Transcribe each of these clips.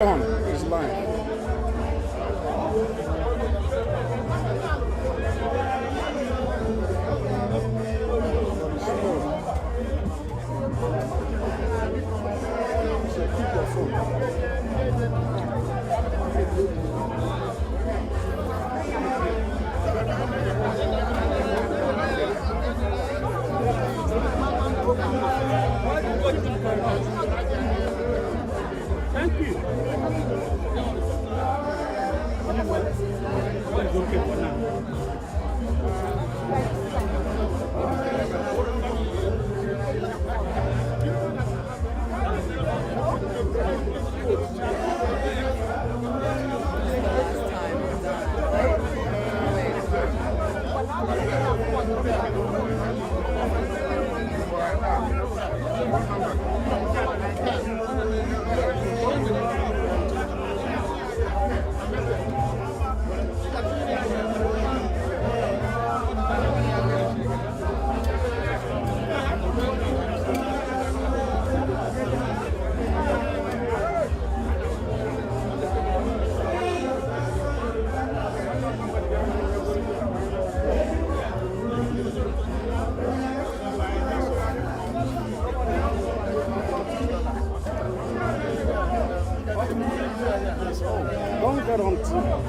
On his line. So keep your phone. Thank you. It's okay for now.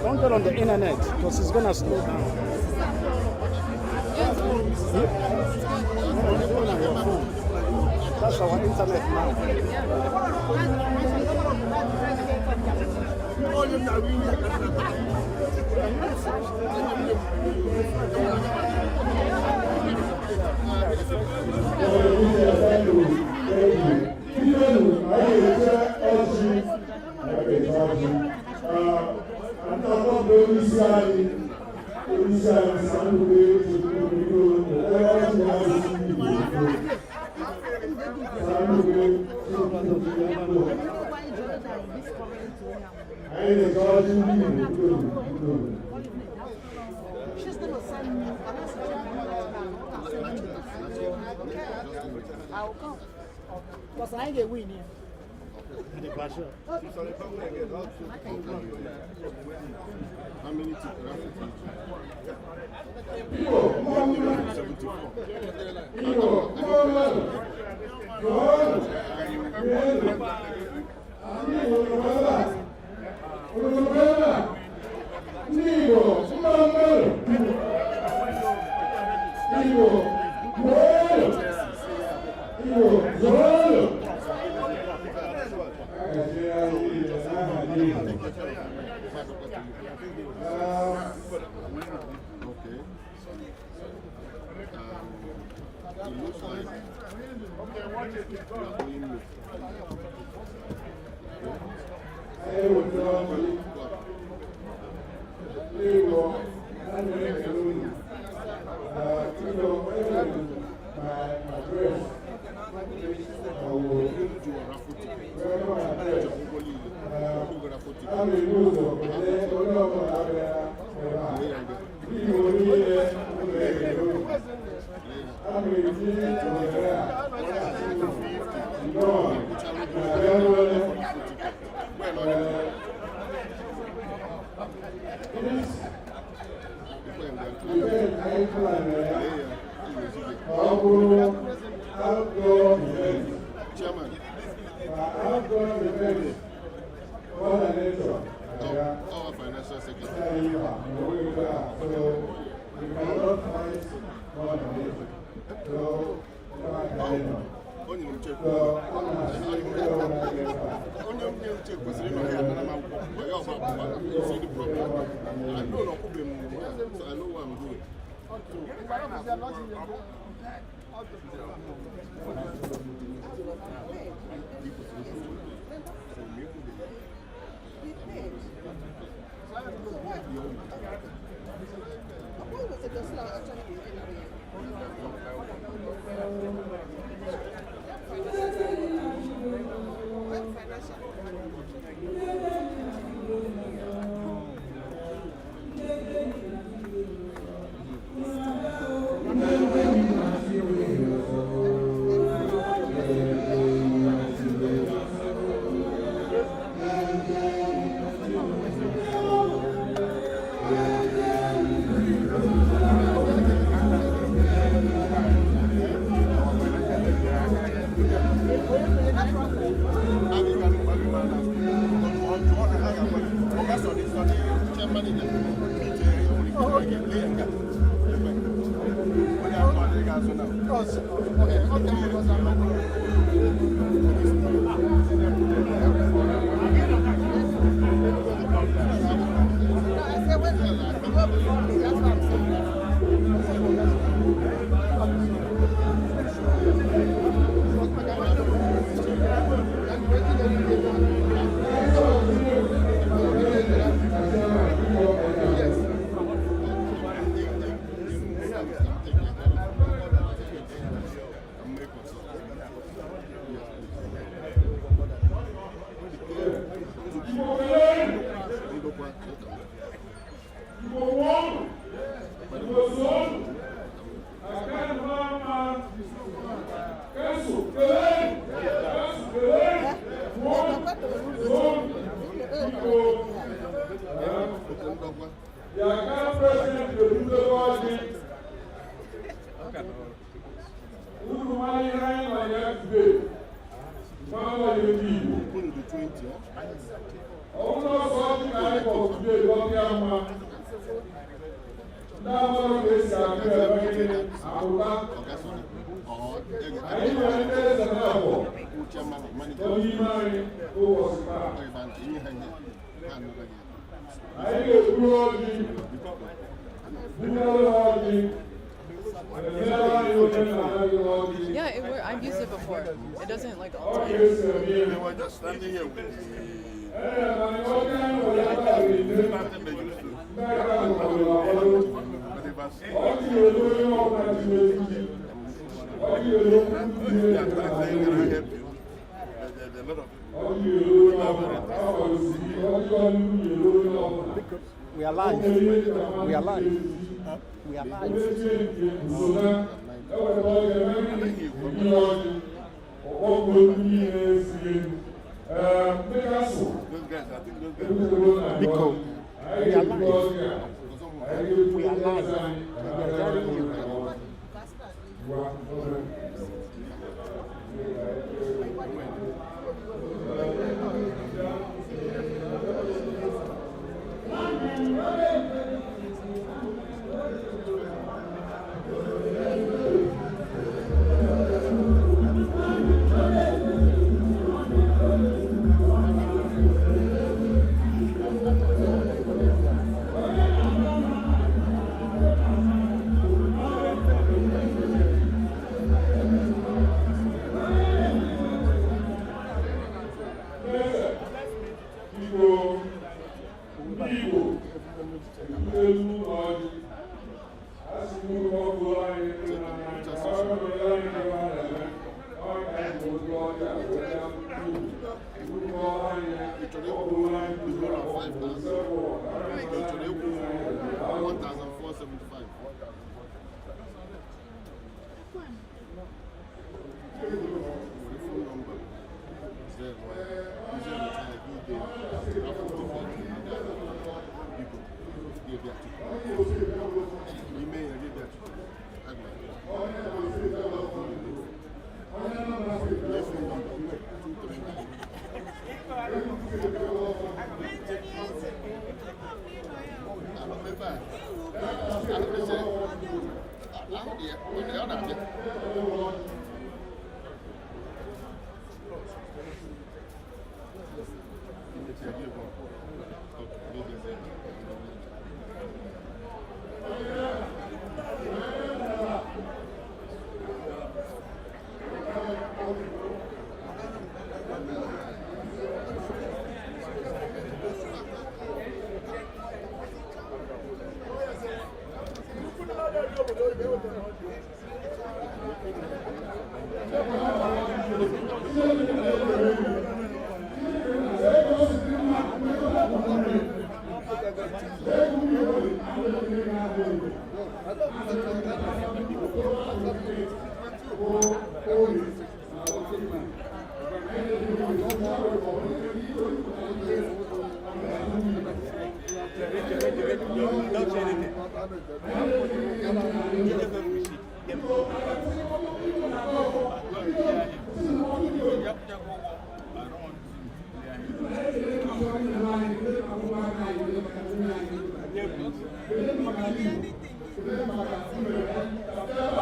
Don't get on the internet because it's gonna slow down. No, you're doing on your phone. That's our internet now. She's gonna send me. I'll come. Because I get win here. How many people it looks like our financial secretary. I know what I'm doing. cancel now. Yeah, I've used it before. It doesn't like all the time. They were just standing here with the We are live. We are live. We are live. Because we are live. We are live. We are telling you.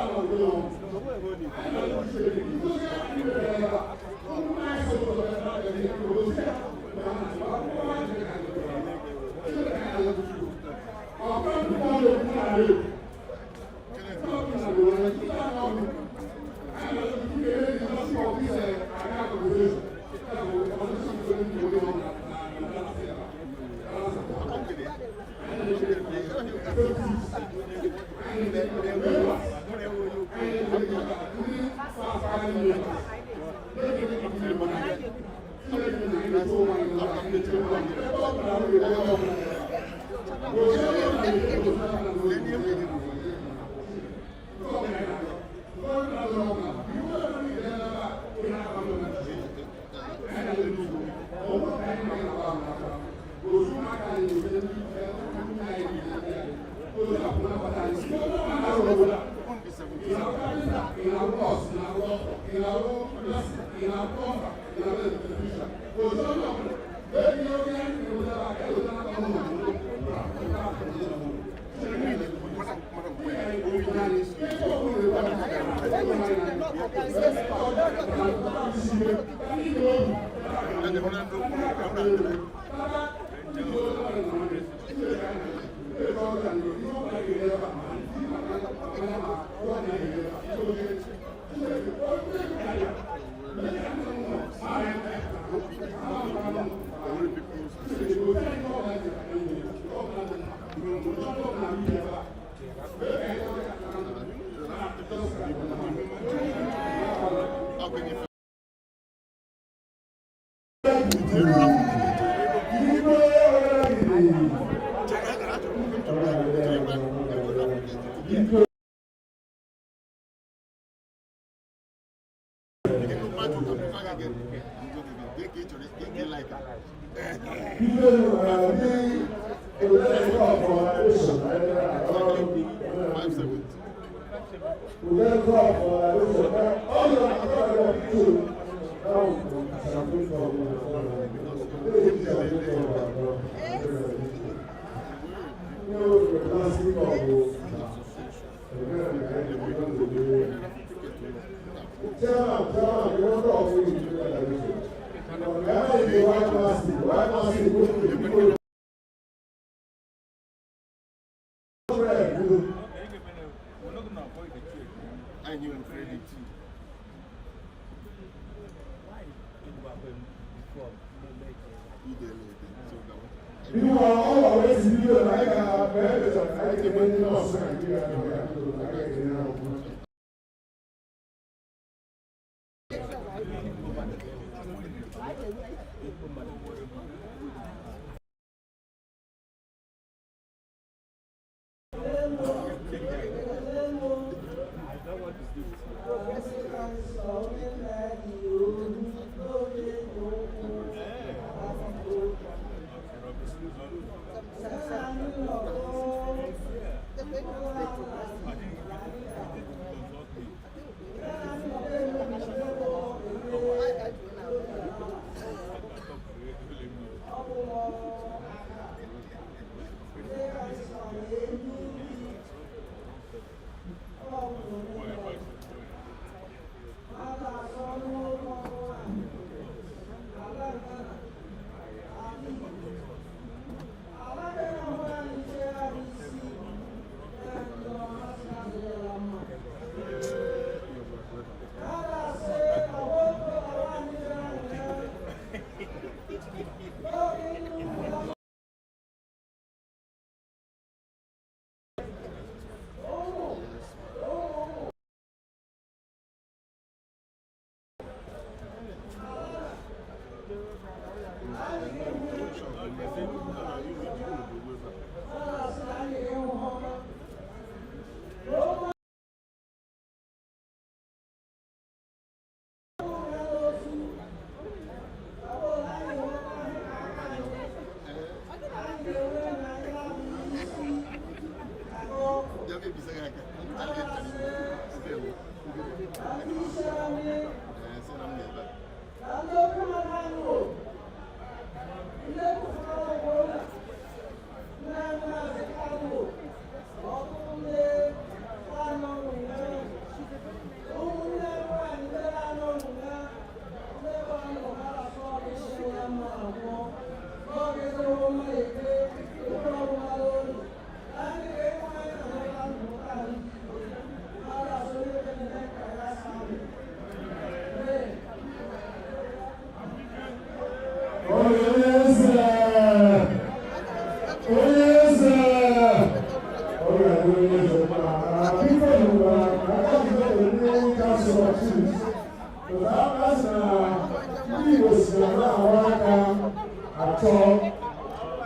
Thank you.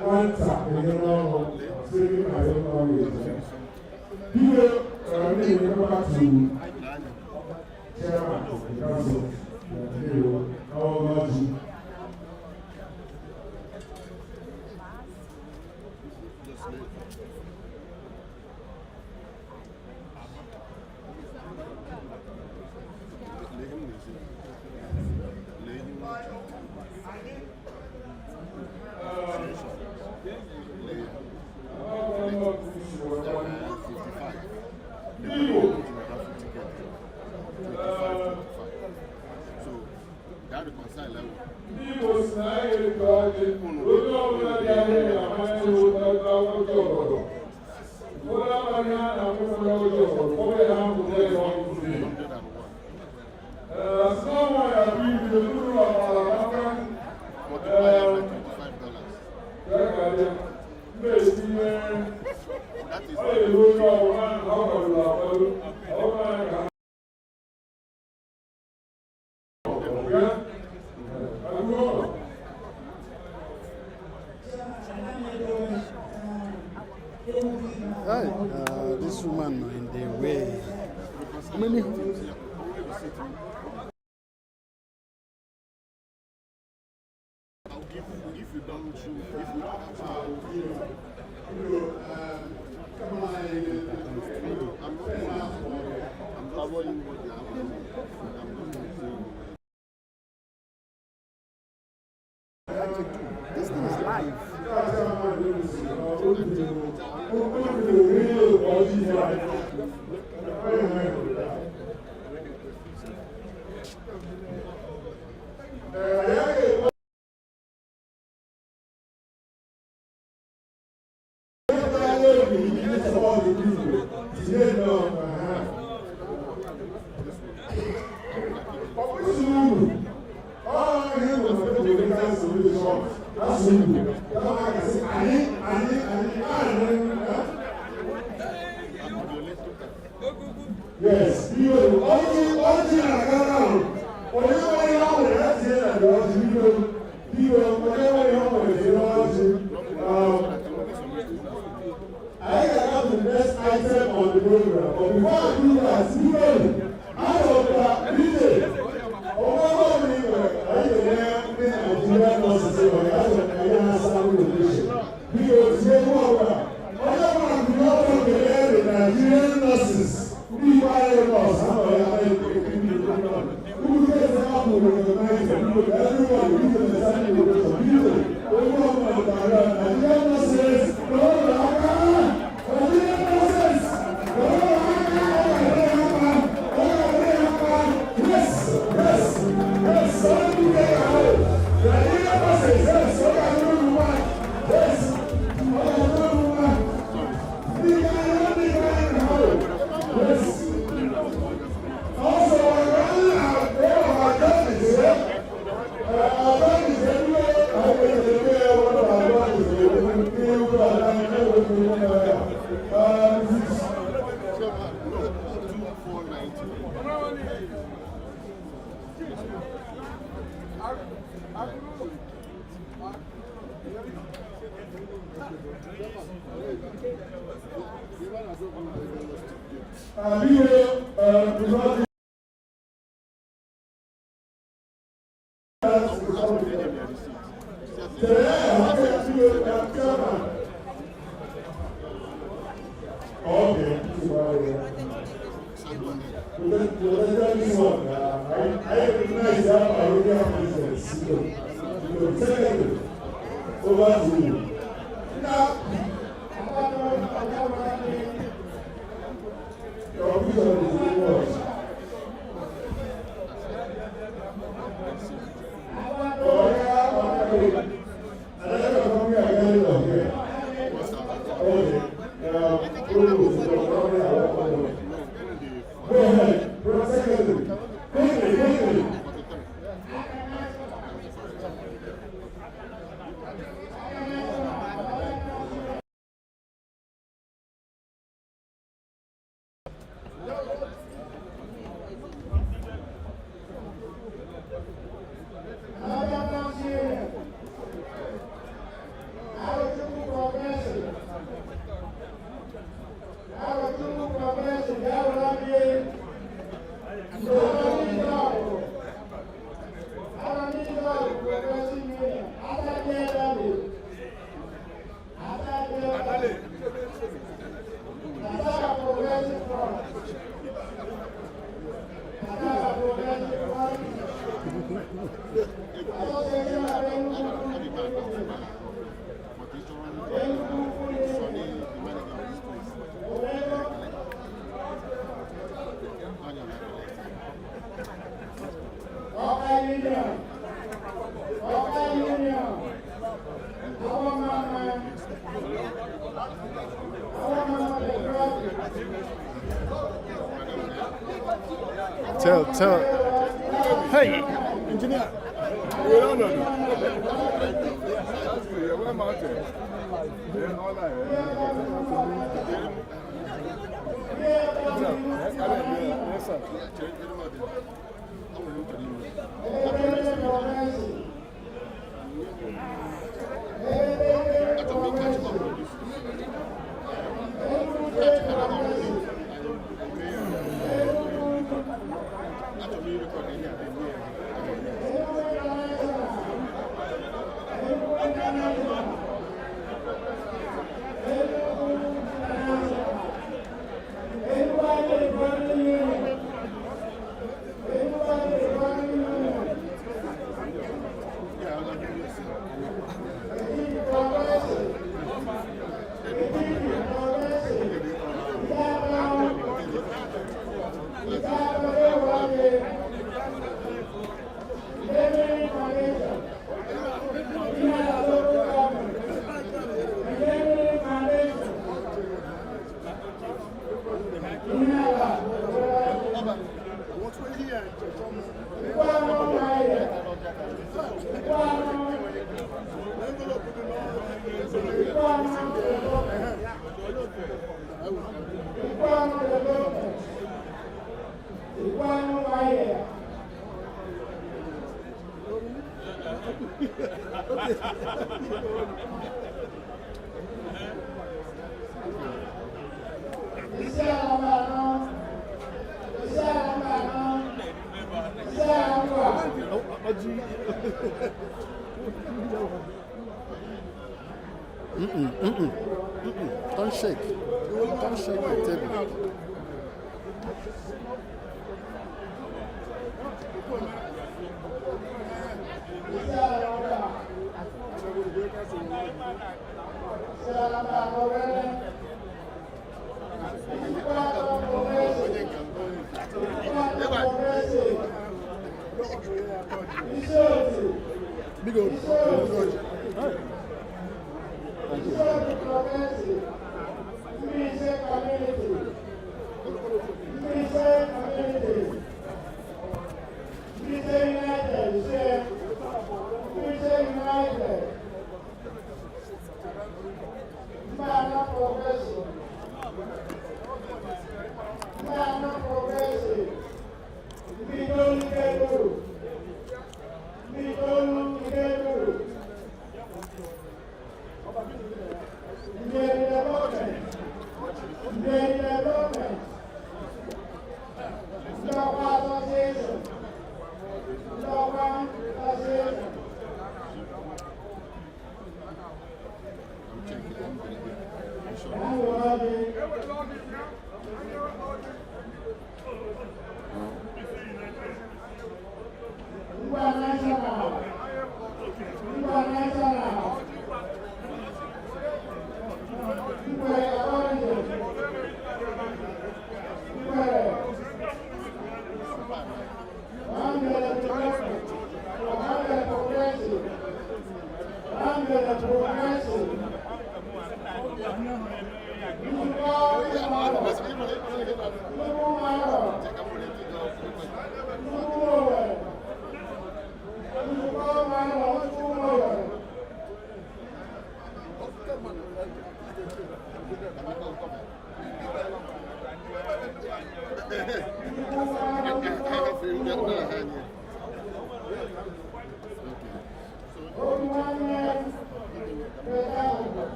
nwata enyere ọrụ siri na ya ọrụ eze. Iwe na-enye back to chairman of the council, Ọlọ́jì. This woman in the way. How many? If you don't choose, if you don't have I'm not following what they This thing is live. Yes, you I got the best item on the program, but before I do that, out of the DJ, Nigerian nurses say, I have a Nigerian salary relation. Because they know the Nigerian nurses, we buy a nurse, who gets the apple with the knife, everyone who is the same with the people. Nigerian nurses, Tell. Hey, engineer. Don't shake. Don't shake the table.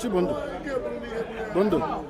si Bondo. Bondo.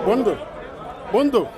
Bondo. Bondo.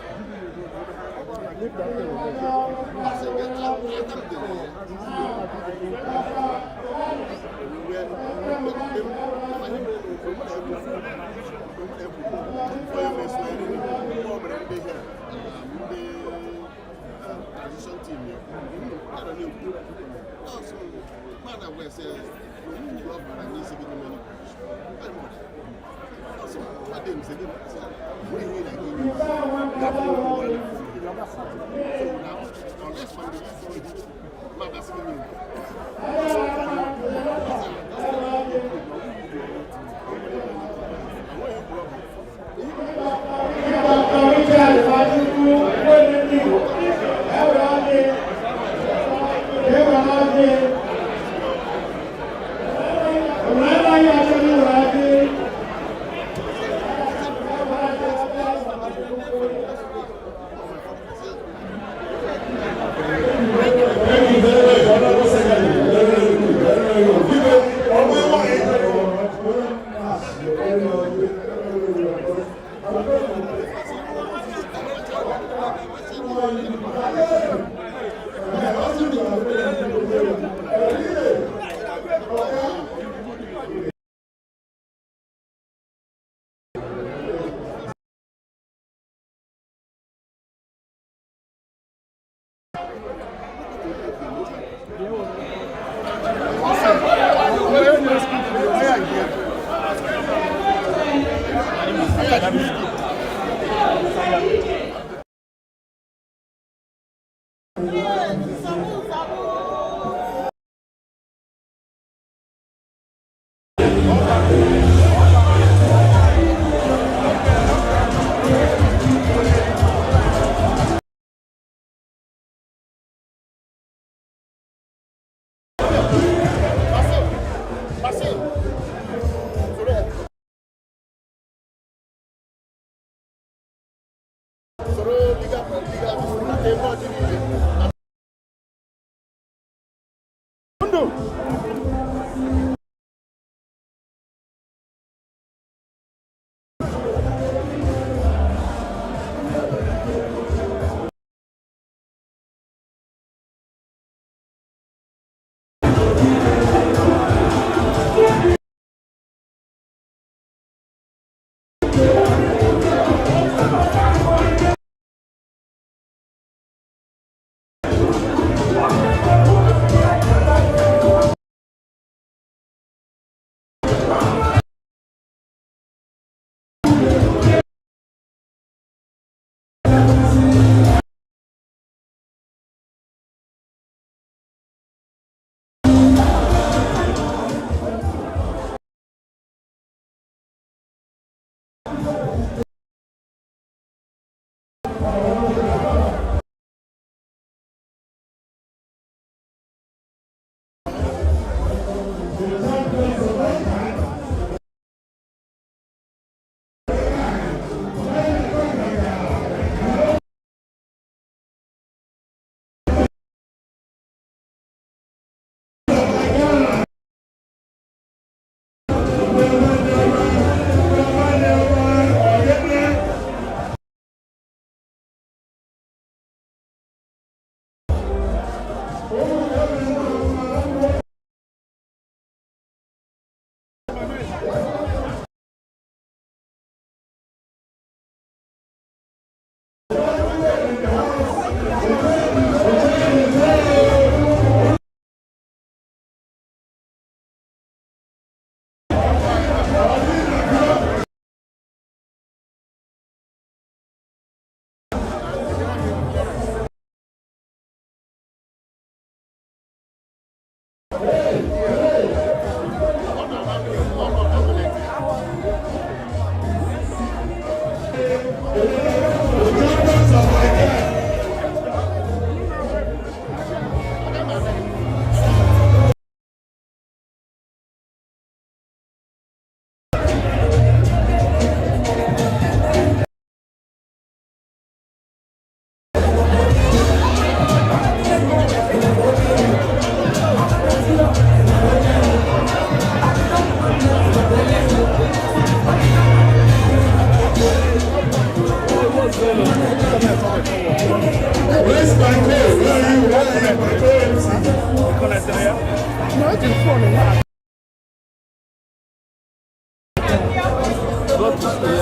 Go to go here.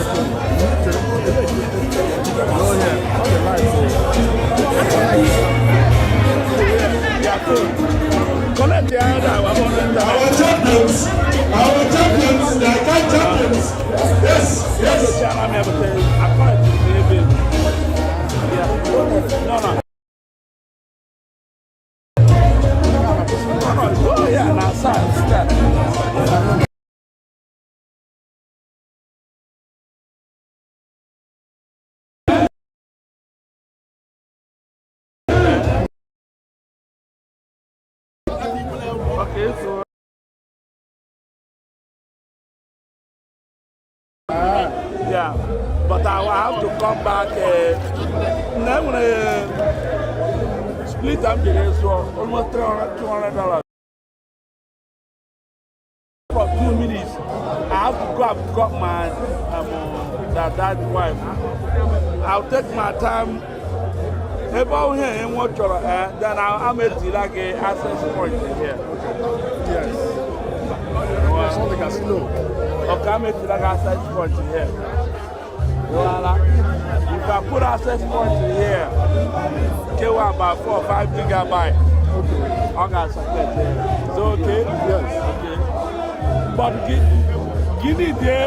On the right yeah, cool. Collect the other. Our champions, they are kind champions. Yes, yes. No. Oh, yeah, now, start. Okay, so. Yeah, but I will have to come back. Now, when I split up the so almost $200. For 2 minutes, I have to go and got my dad's wife. I'll take my time. About here and what then I'll make it like a access point here. Yes. It's on the casino. Okay, I'll make it like access point here. Voila. If I put access point here, get one about 4 or 5 gigabytes. I got something there. So okay? Yes. Okay. But give me the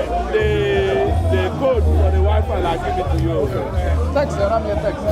code for the Wi-Fi and I'll give it to you. Okay. Text, I'm your text.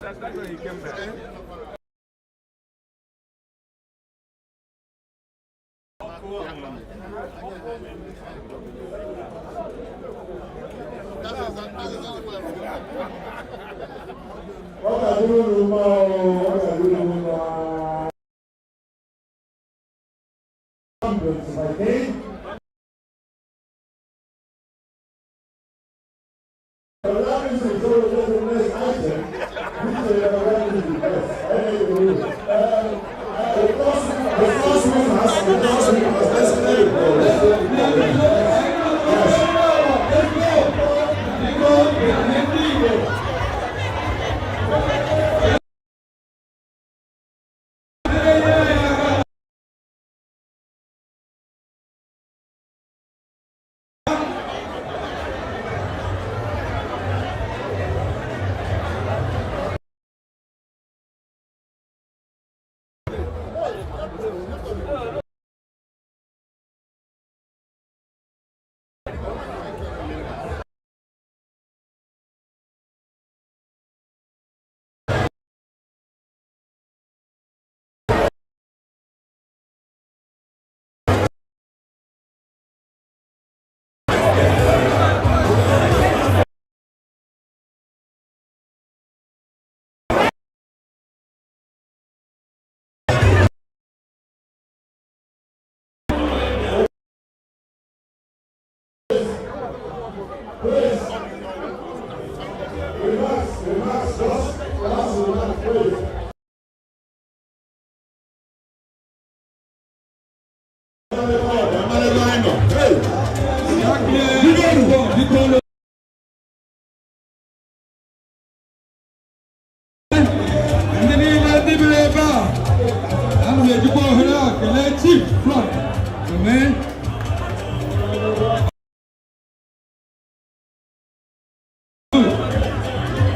That's when he came back. What are you doing now? What are you doing now? My name. That is the next item. Which is the best. The first one has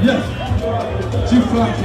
Yes, Chief Flash,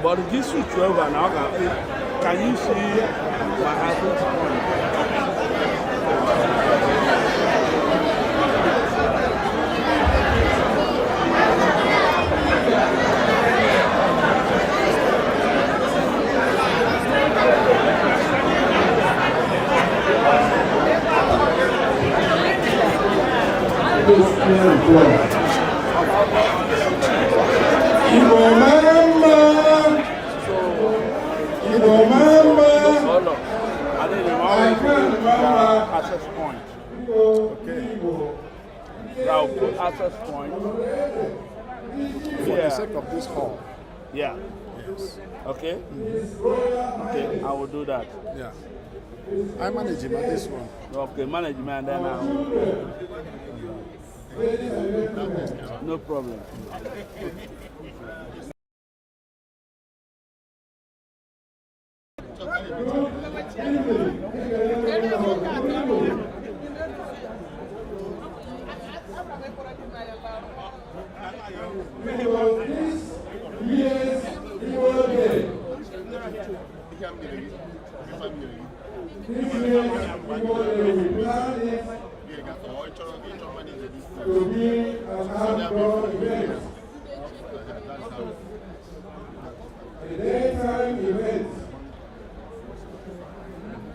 But this is 12 now. Can you see my average point? Access point. Okay. Now put access point. For the sake of this hall. Yeah. Yes. Okay. Okay, I will do that. Yeah. I manage him at this one. Okay, management then now. No problem.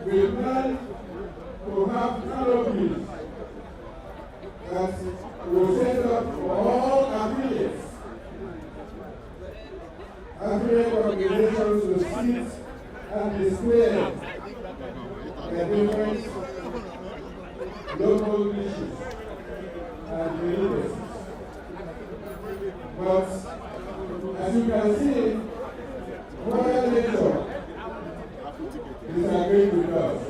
We plan to have canopies that will set up for all affiliates. Affiliate organizations will sit and display their different local issues and beliefs. But as you can see, Royal Nature disagree with us.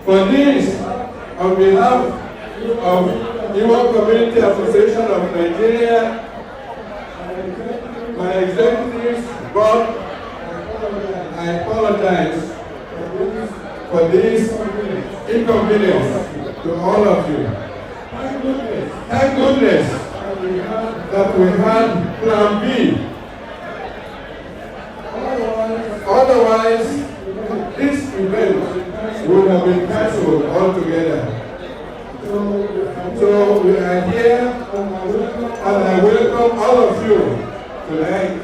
For this, on behalf of Iwo Community Association of Nigeria, my executives board, I apologize for this inconvenience to all of you. Thank goodness that we had Plan B. Otherwise, this event would have been cancelled altogether. So So we are here, and I welcome all of you tonight.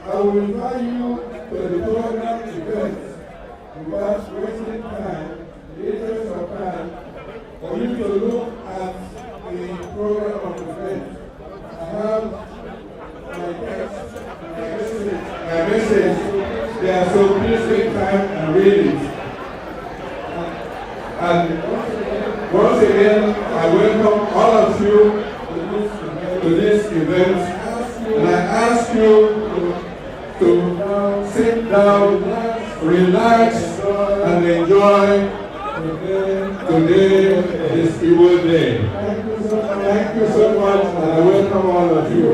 I will invite you to the program event without wasting time, the interest of time, for you to look at the program of the event. I have my text, my message there, so please take time and read it. And once again, I welcome all of you to this event, and I ask you to sit down, relax, and enjoy today, this evil day. Thank you so much, and I welcome all of you.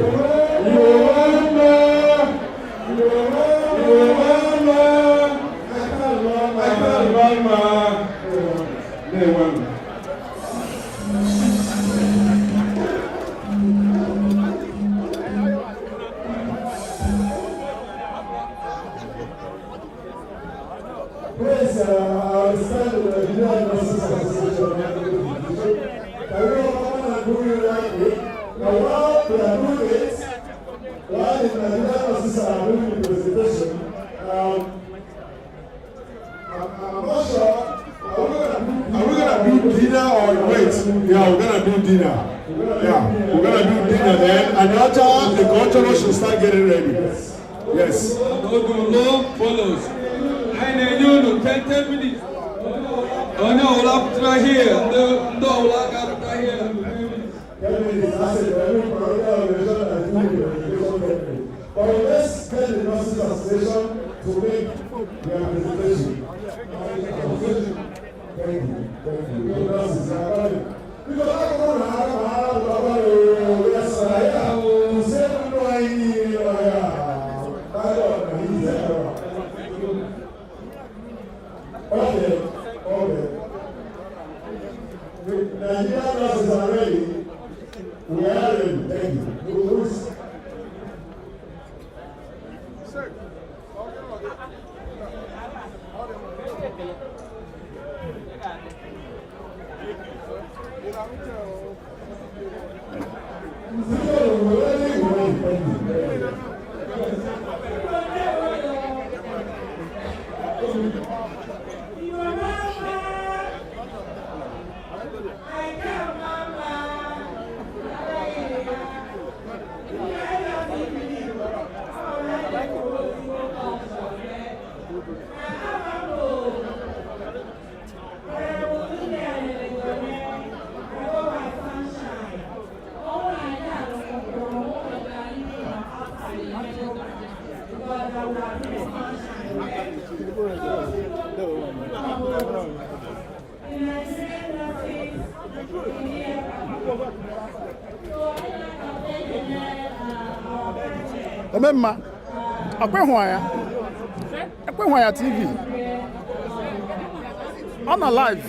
Please, I understand that the Nigerian Nurses Association can we come and do it right way? Now, while we are doing it, while the Nigerian Nurses are doing the presentation, I'm not sure. Are we gonna do dinner or wait? Yeah, we're gonna do dinner. Yeah, we're gonna do dinner then, and after the cultural should start getting ready. Yes. Odulo follows. And you know, 10 minutes. Oh no, we'll have to try here. No, we'll have to try here. 10 minutes. I said, every organization is doing the presentation. But let's get the Nurses Association to make their presentation. Thank you. Thank you. Good nurses are coming. Because I don't know yes, I will say, no, I need okay. The Nigerian nurses are ready. We are ready. Thank you. Sir. Remember, Akwehwaya TV on a live.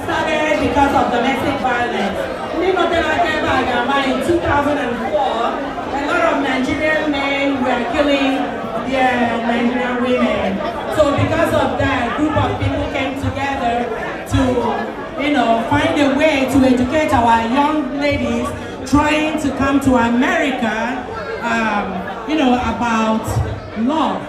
Started because of domestic violence. In 2004, a lot of Nigerian men were killing their Nigerian women. So because of that, a group of people came together to, find a way to educate our young ladies trying to come to America, about love.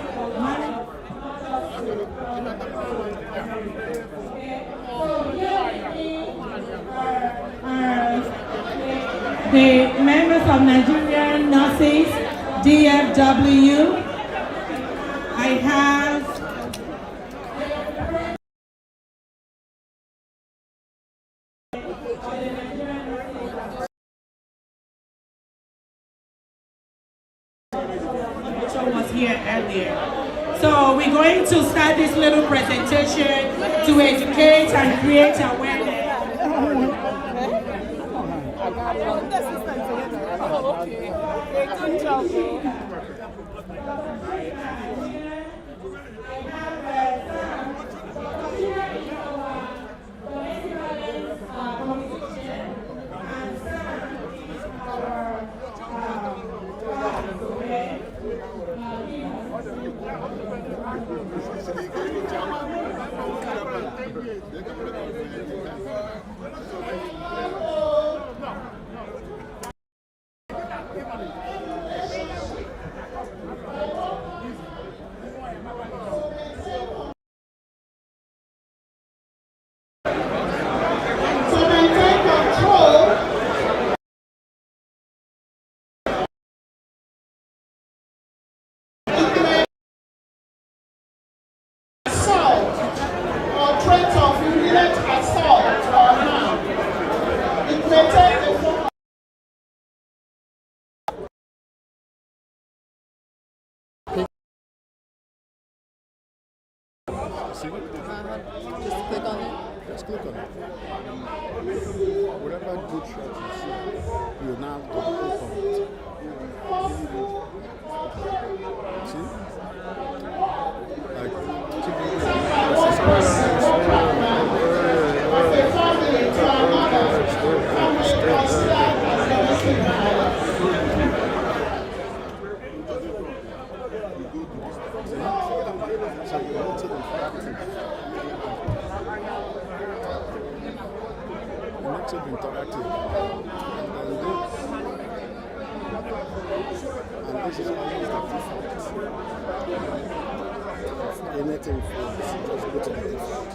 The members of Nigerian Nurses, DFW, I have was here earlier. So we're going to start this little presentation to educate and create awareness. Good job. I have See? Just click on it. Just click on it. Whatever good shot you see, you now double click on it. See? Like, so you go to the interactive. It makes it interactive. And this is always the default. If anything fails, just go to the default.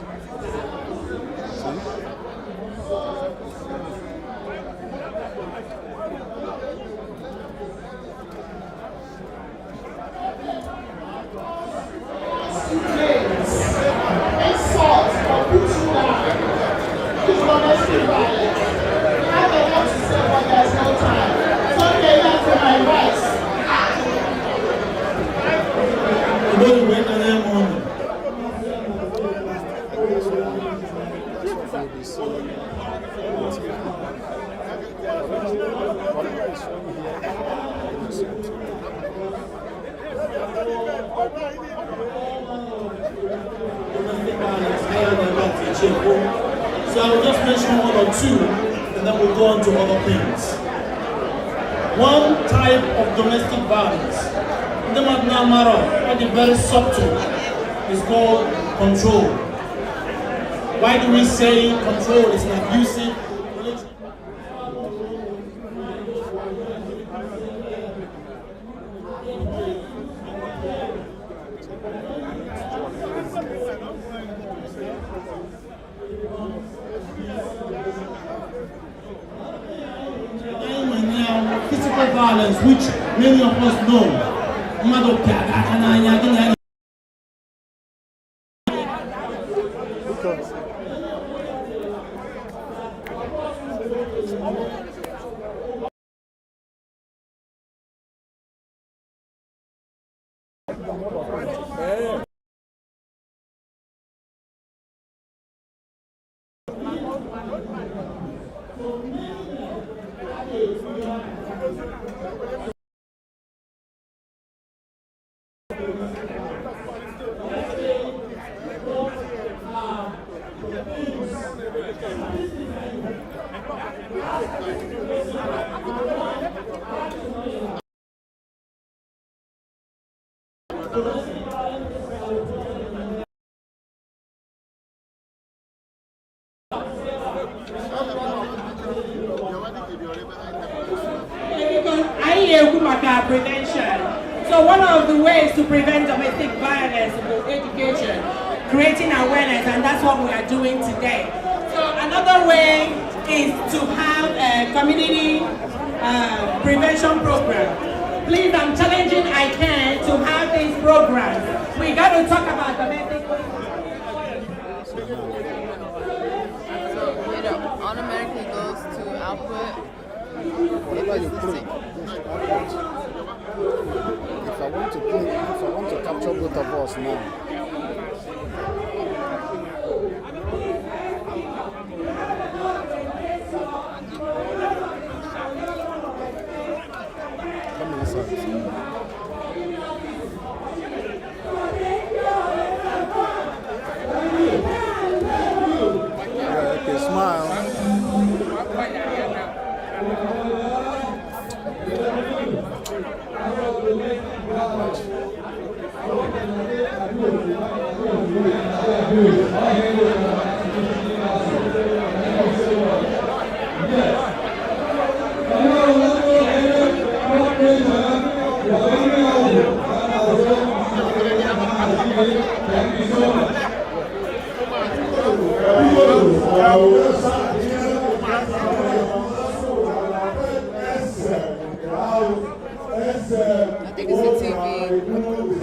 See? So I will just mention one or two, and then we'll go on to other things. One type of domestic violence, the very subtle, is called control. Why do we say control is an abusive relationship? Physical violence, which many of us know. Prevention. So one of the ways to prevent domestic violence is education, creating awareness, and that's what we are doing today. So another way is to have a community prevention program. Please, I'm challenging ICANN to have these programs. We got to talk about domestic violence. So it automatically goes to output. Whatever you click, if I want to capture both of us now. Come inside. Yeah, okay, smile. I think it's a TV.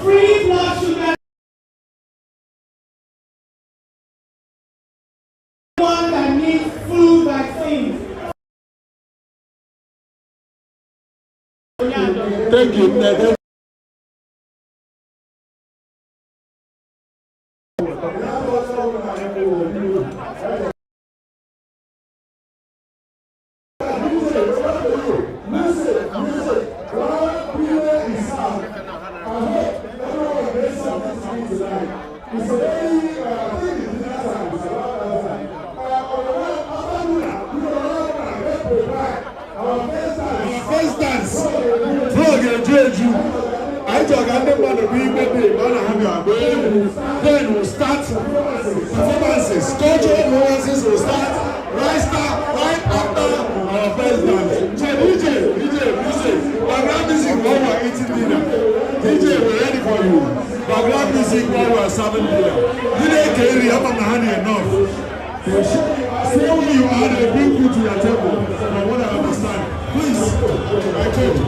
Free blood sugar. One that needs flu vaccine. Thank you. Then we'll start performances. Cultural performances will start right after our first dance. DJ, music. Background music while we're eating dinner. DJ, we're ready for you. Background music while we're serving dinner. DJ Kerry, I'm not honey enough. Say who you are and bring food to your table. From what I understand. Please, I told you.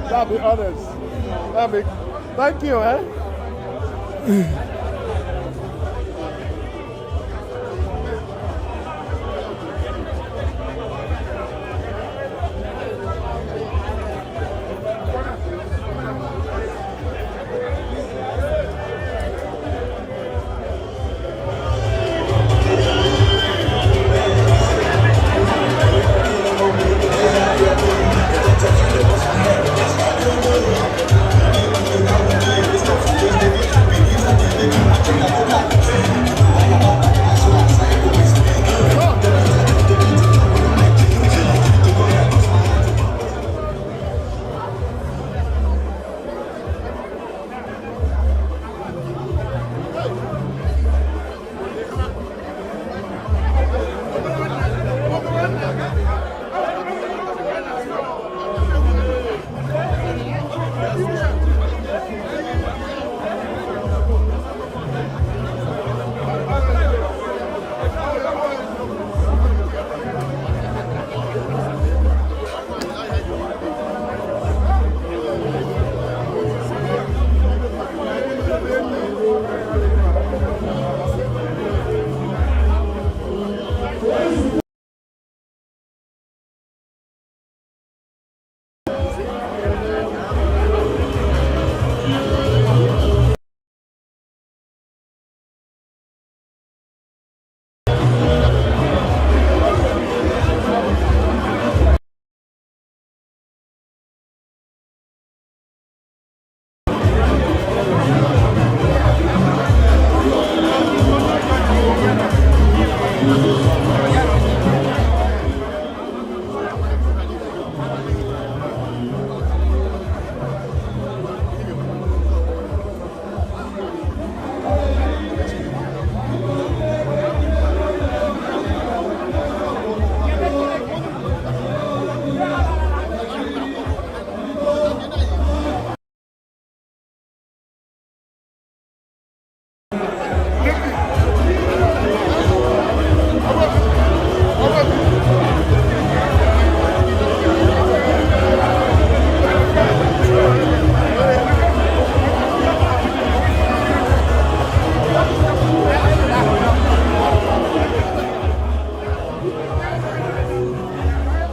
That'll be honest. That'll be. Thank you, eh?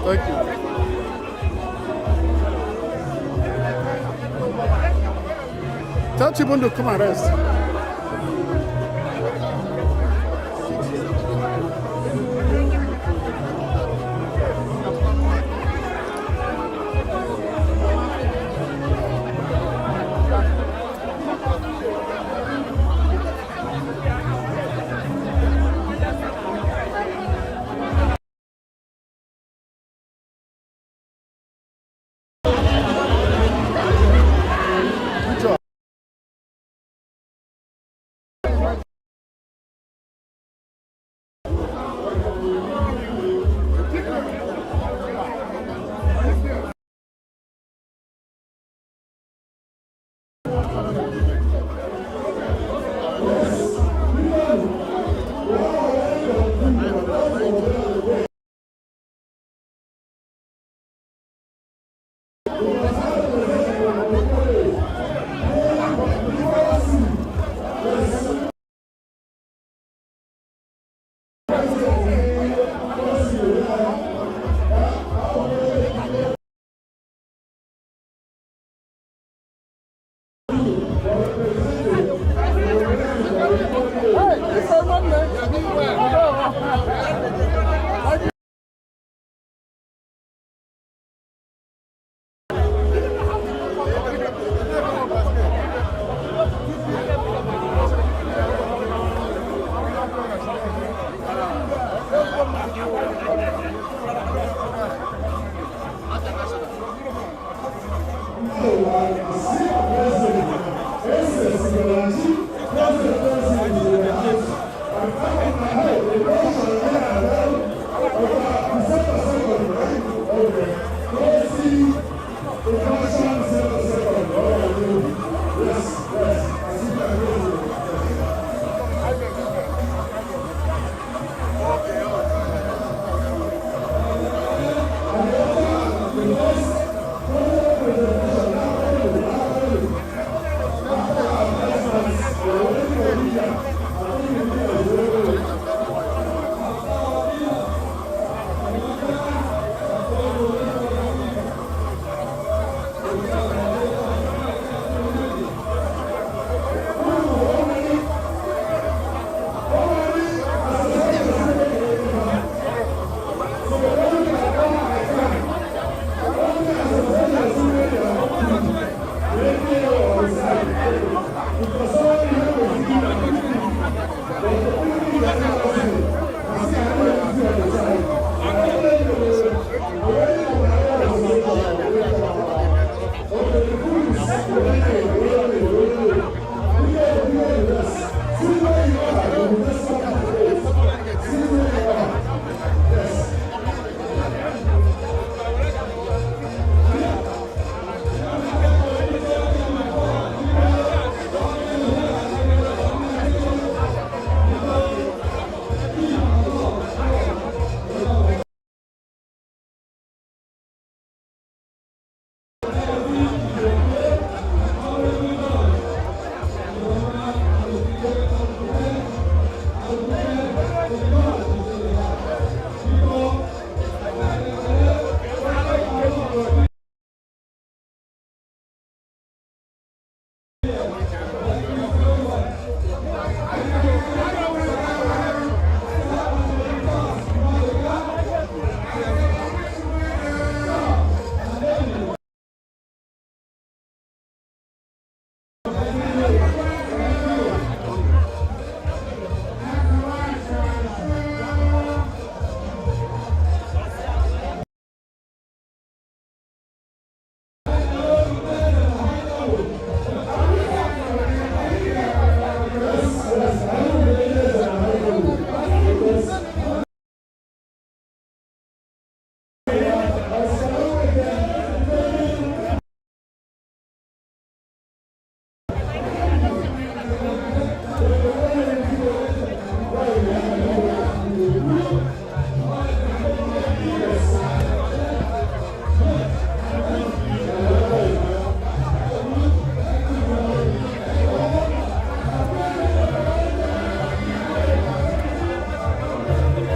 Thank you. Tell Chibundo to come and rest. Hey, it's on Monday.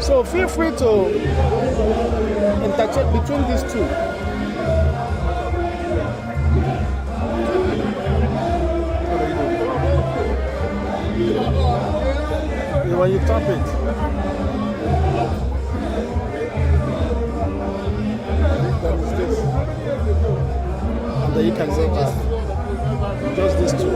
So feel free to interject between these two. When you tap it, then it's this, and then you can say just these two.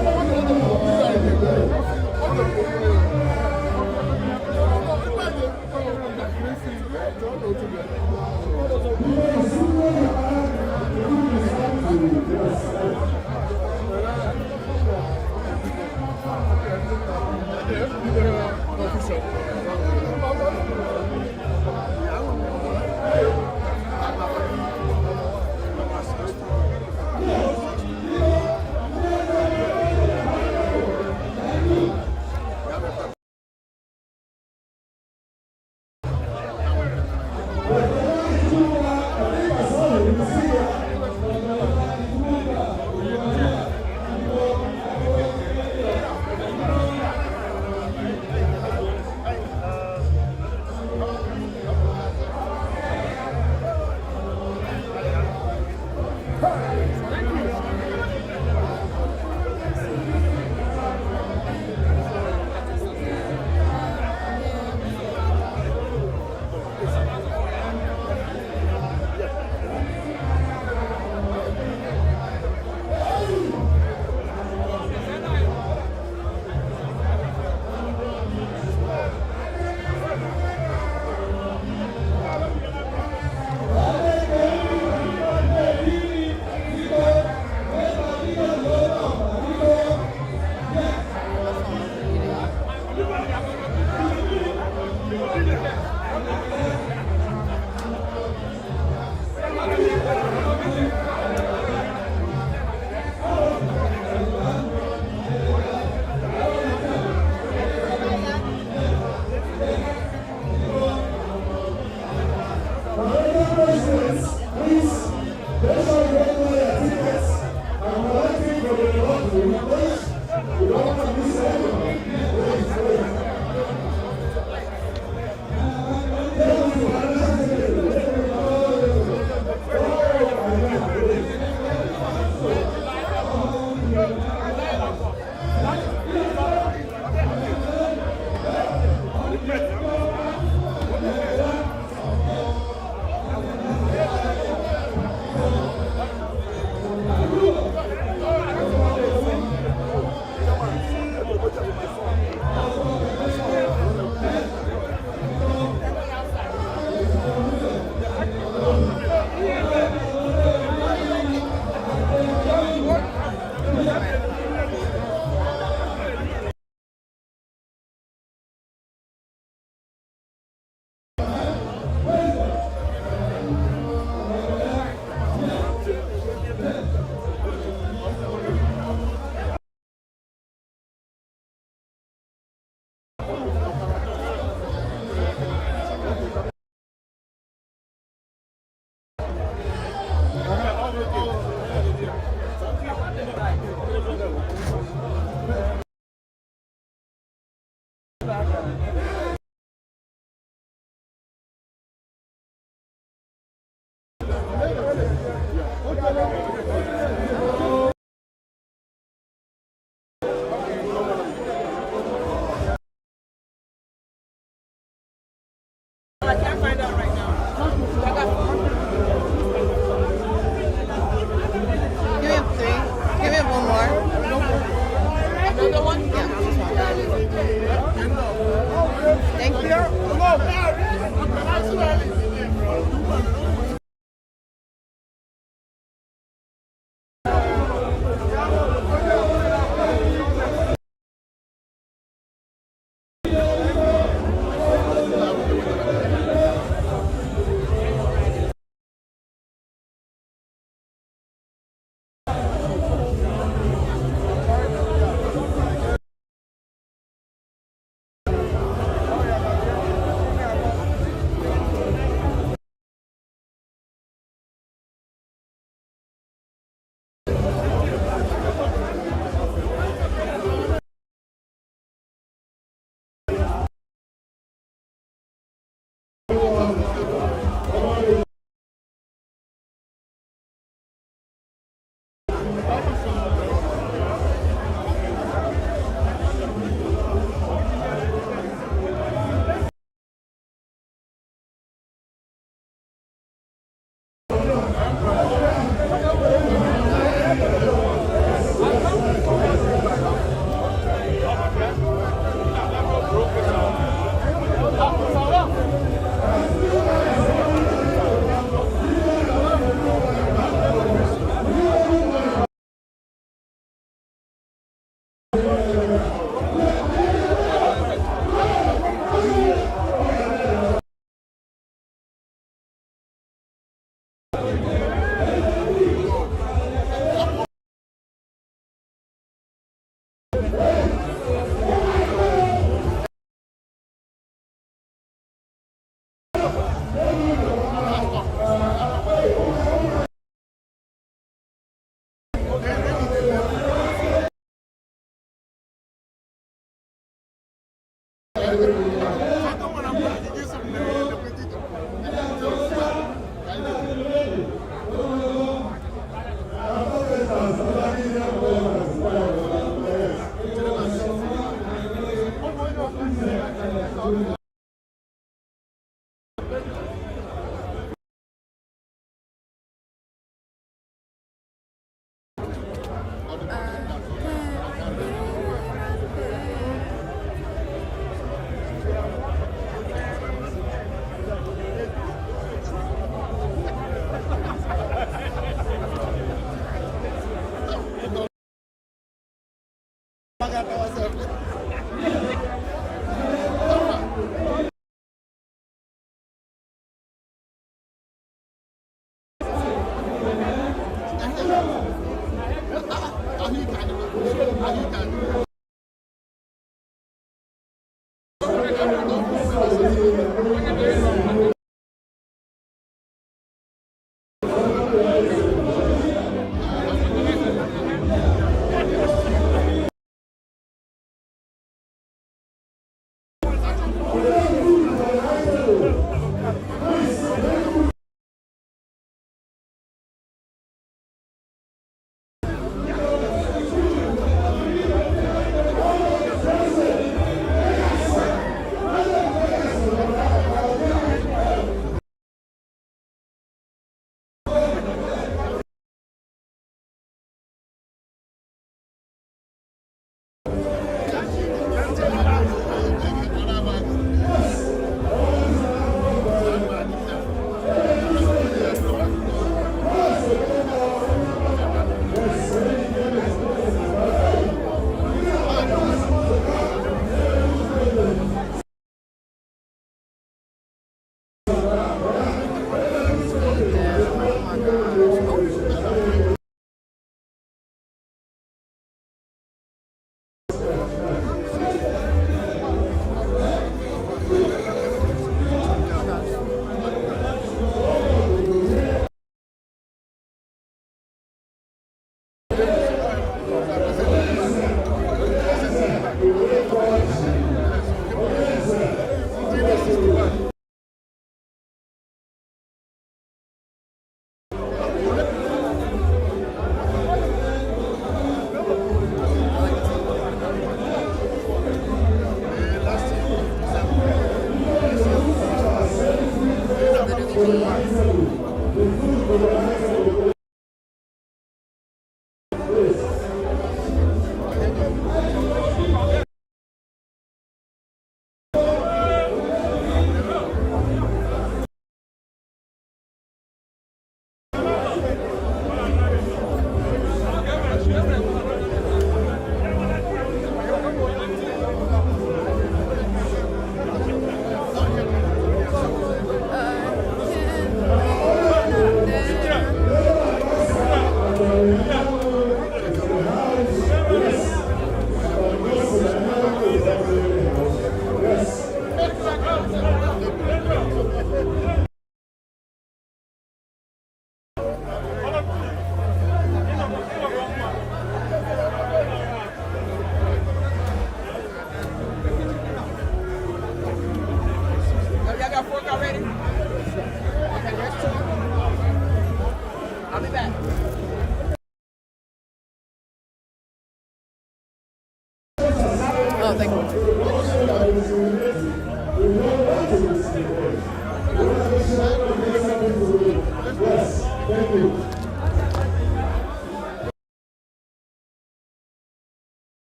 Oh, thank you.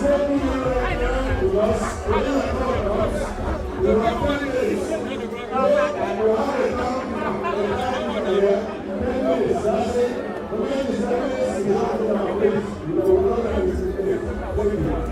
taking you right now because within a couple of months, we will have 10 days. And we will have a count here. 10 days. That's it. Within the 7 days, we have to have days. We will not have this day. Thank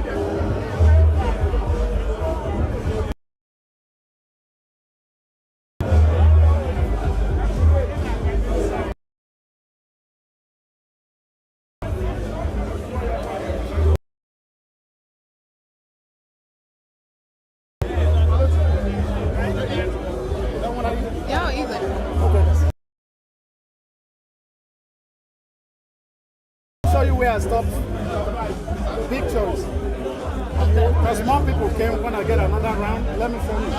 you. Where I stopped pictures. Because more people came when I get another round. Let me film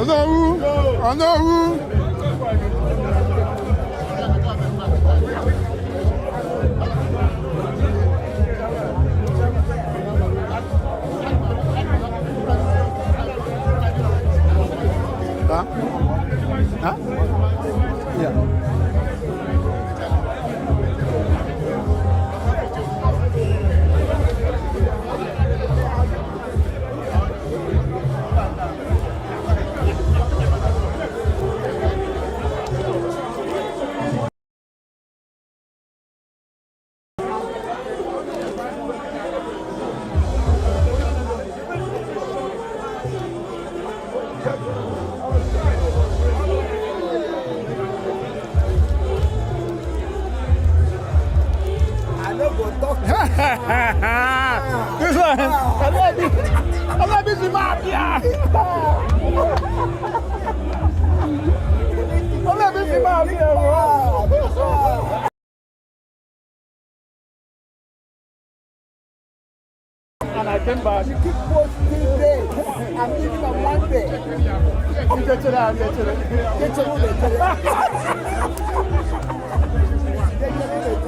I know who. Huh? Huh? Yeah. This one, I'm not busy, mafia. I'm not busy, mafia, bro. And I came back. You keep posting days. I'm leaving on Monday. Get to that, get to that. Get to that.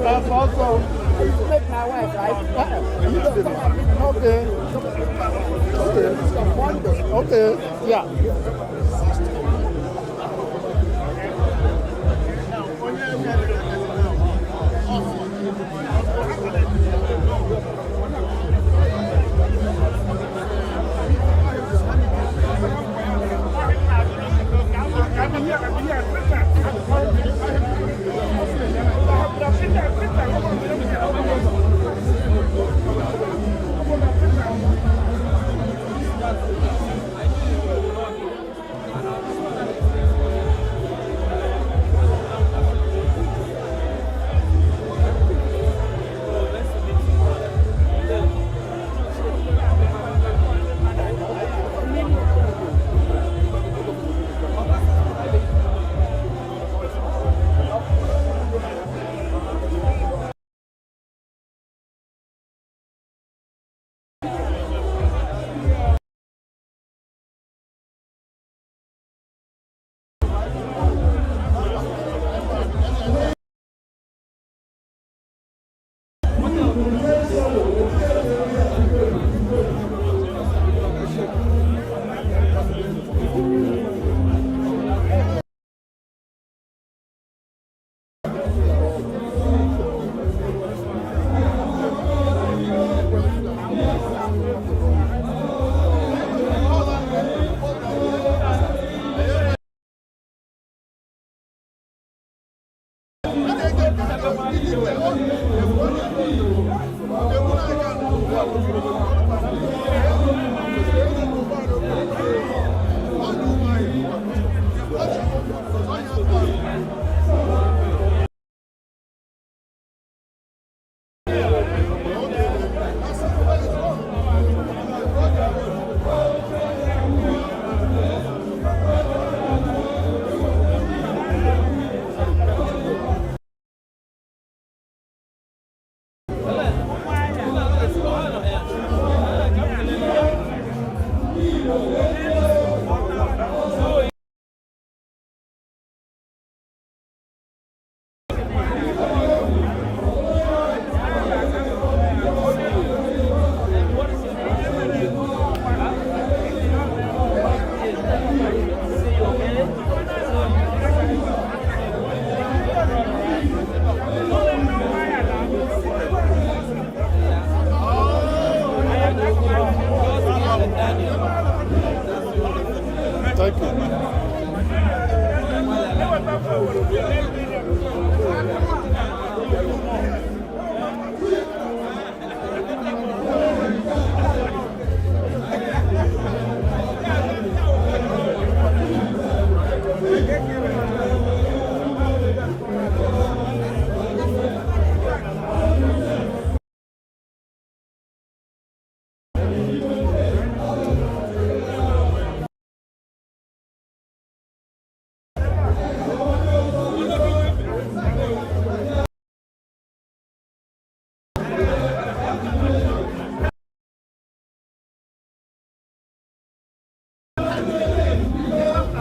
That's also. You make my wife, right? Okay. Okay. Okay. Yeah.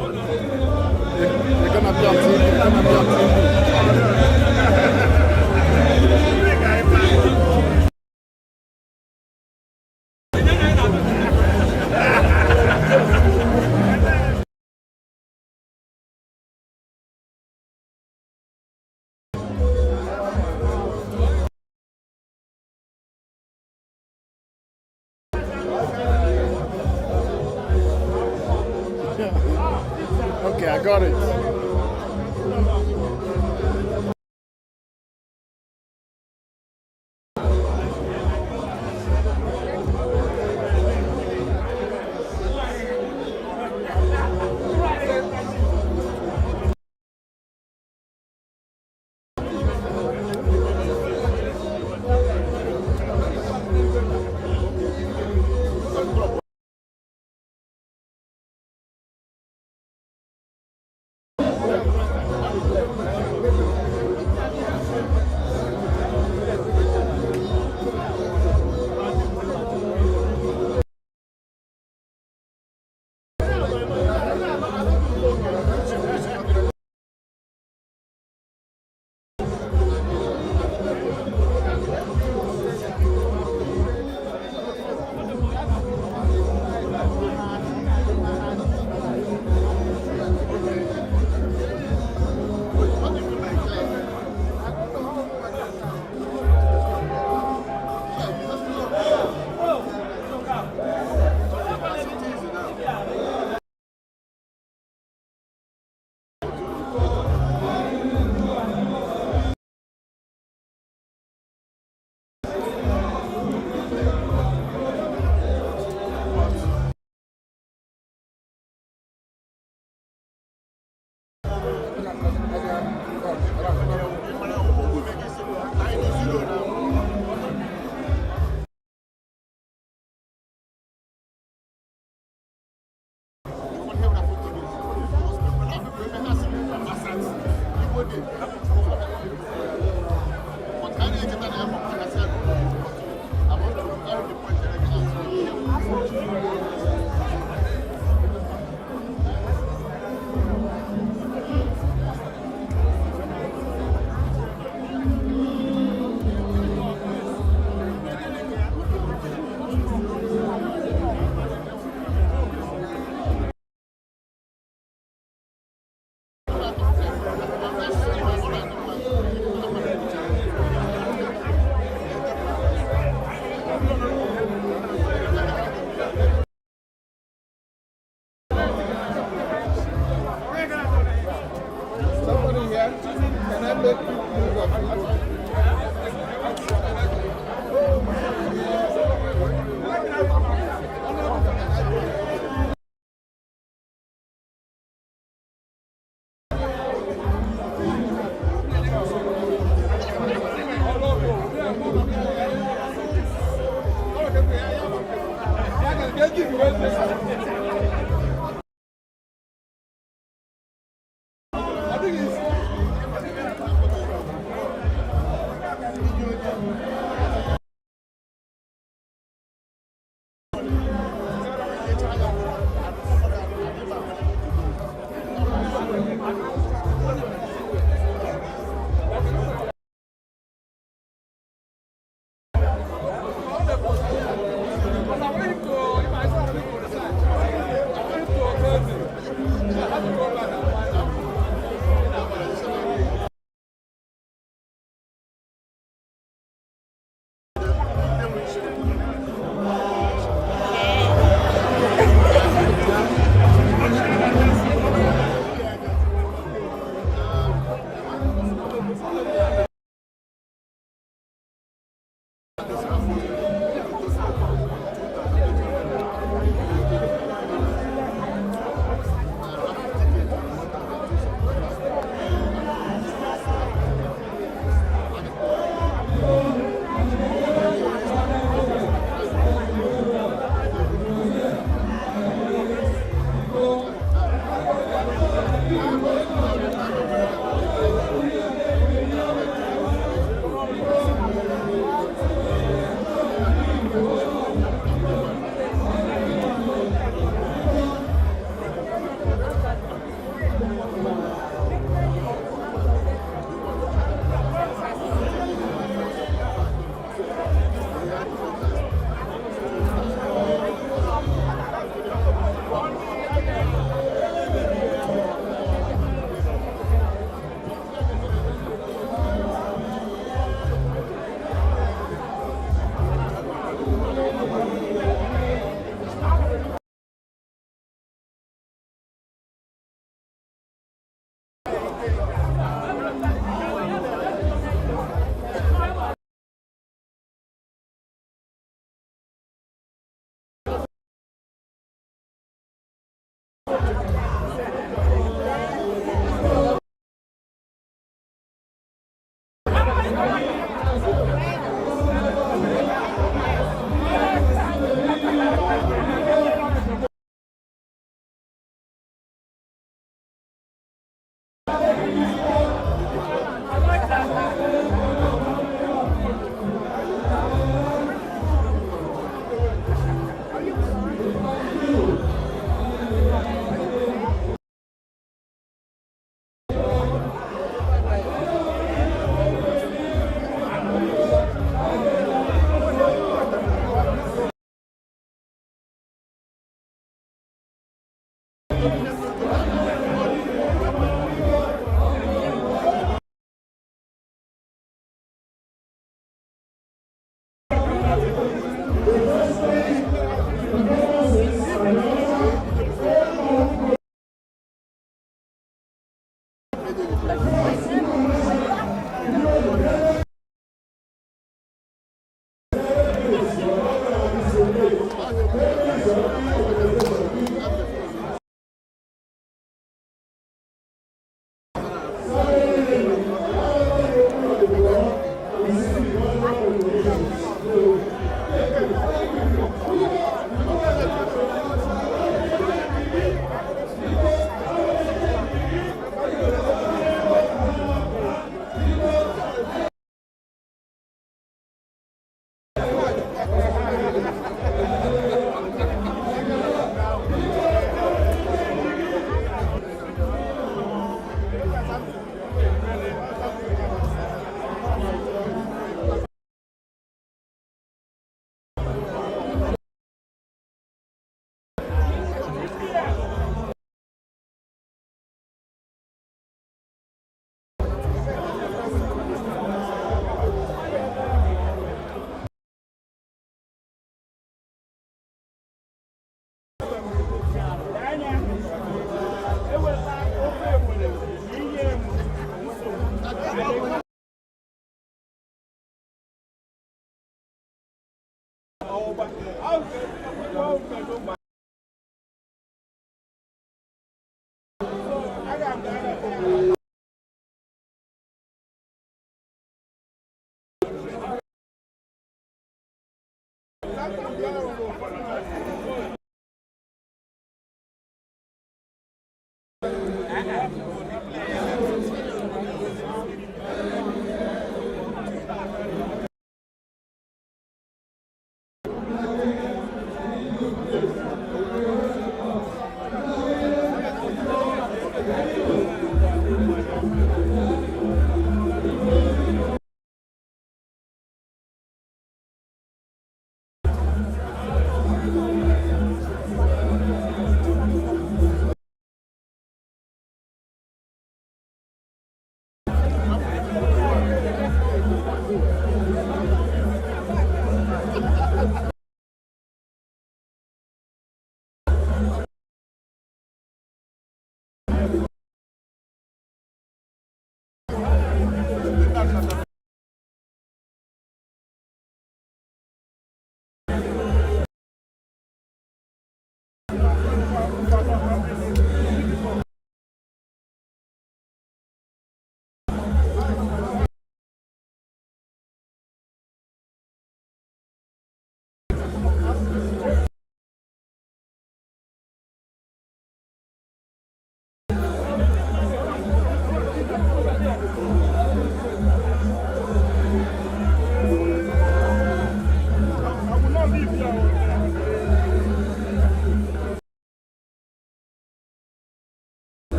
They're gonna be on TV. They're gonna be on Okay, I got it.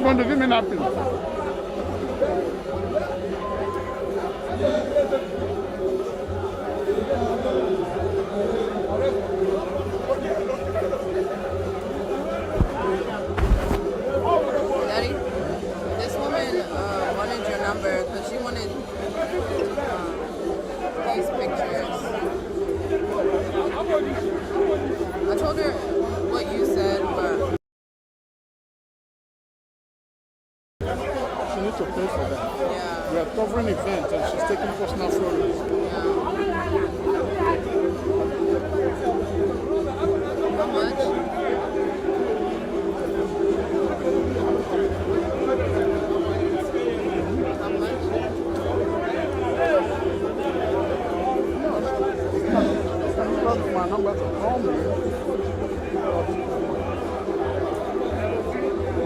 going to give me napkin. Daddy, this woman wanted your number because she wanted these pictures. I told her what you said, but She needs to pay for that. yeah. We are covering events and she's taking personal photos. How much? How much? Got my number to call me. We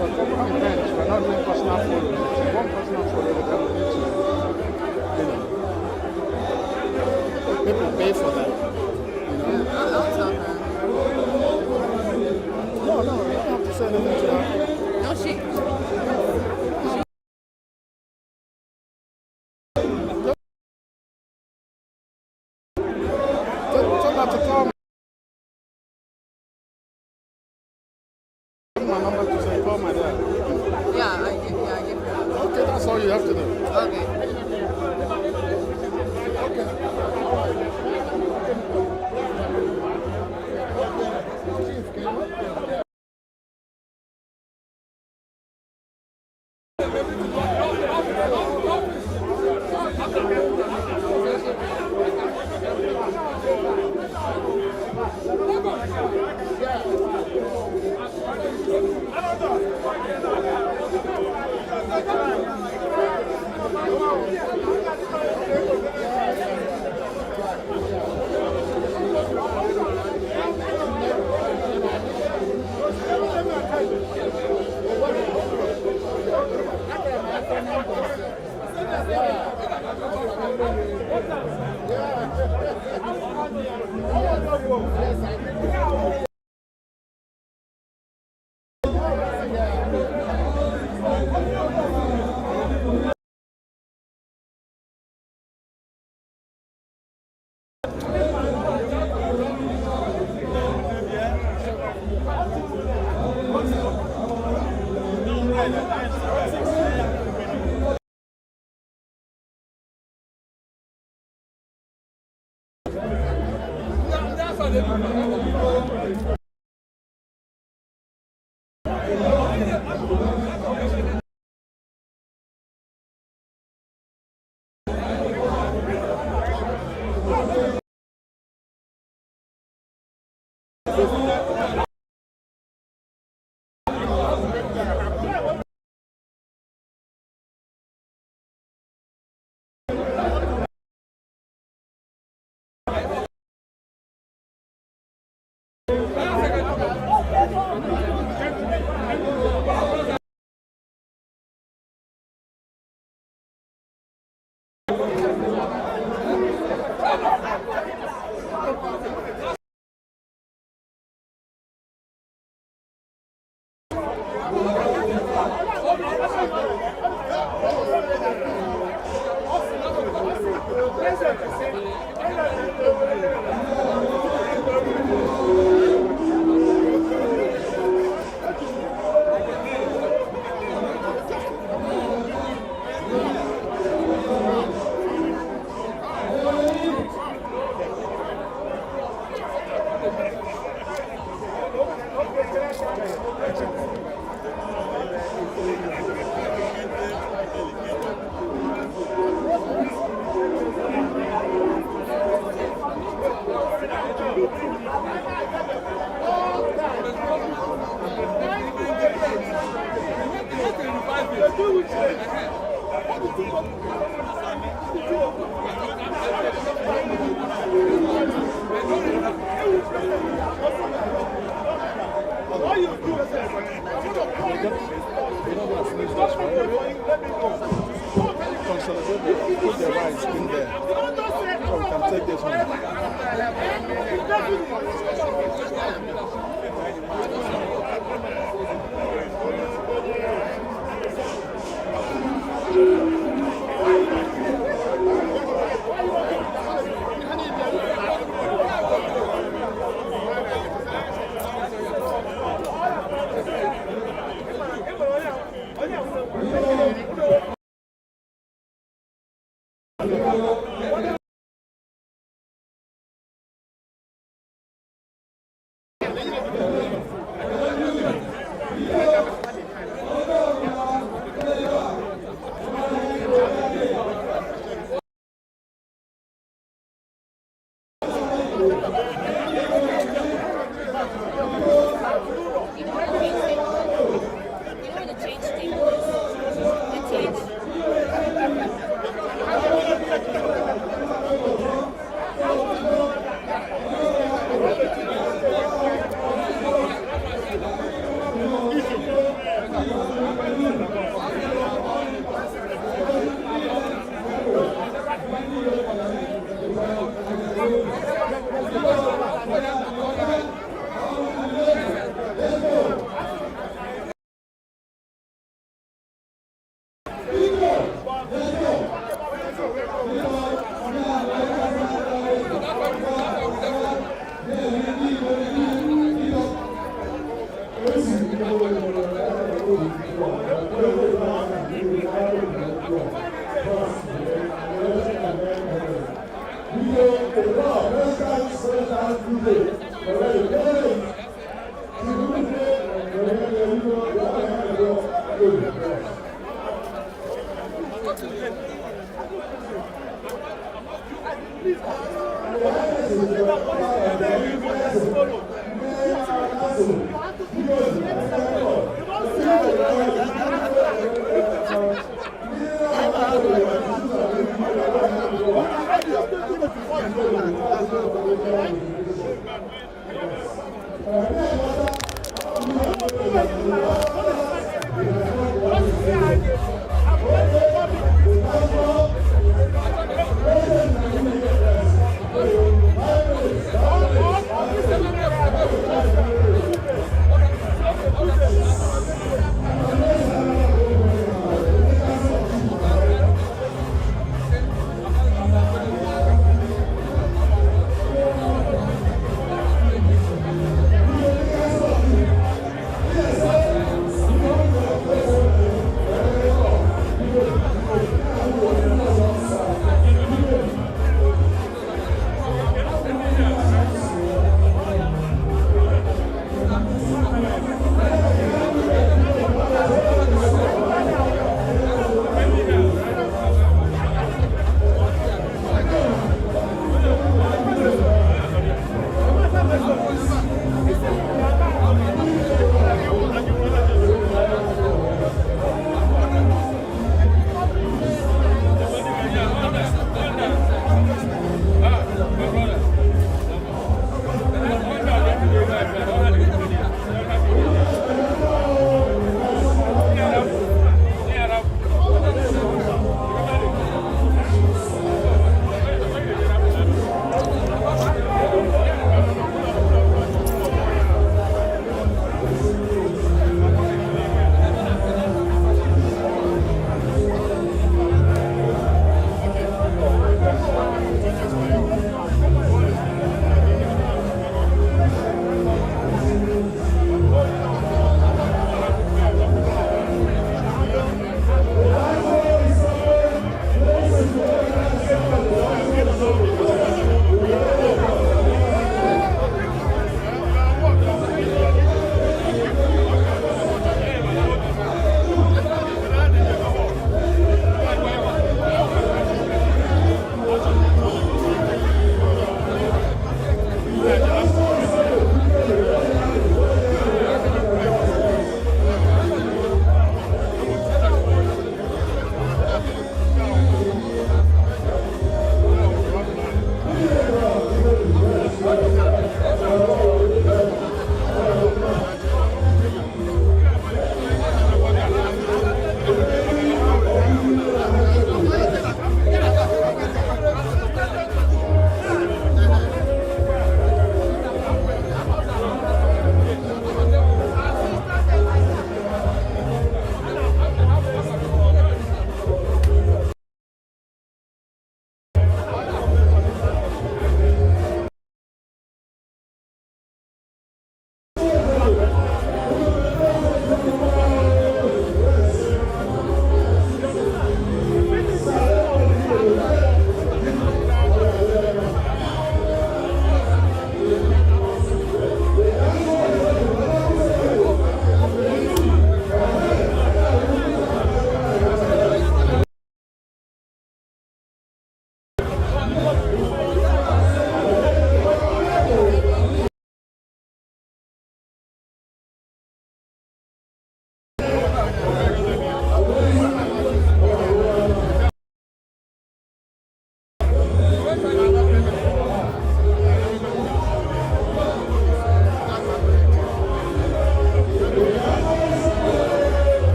are covering events. We're not doing personal photos. If you want personal photos, then we need to, people pay for that. I'll tell her. No, you don't have to say anything to her. No, she. Tell her to call me. My number to say call my dad. Yeah, I give her. Okay, that's all you have to do. Okay. Put the rice in there so we can take this home. Thank you.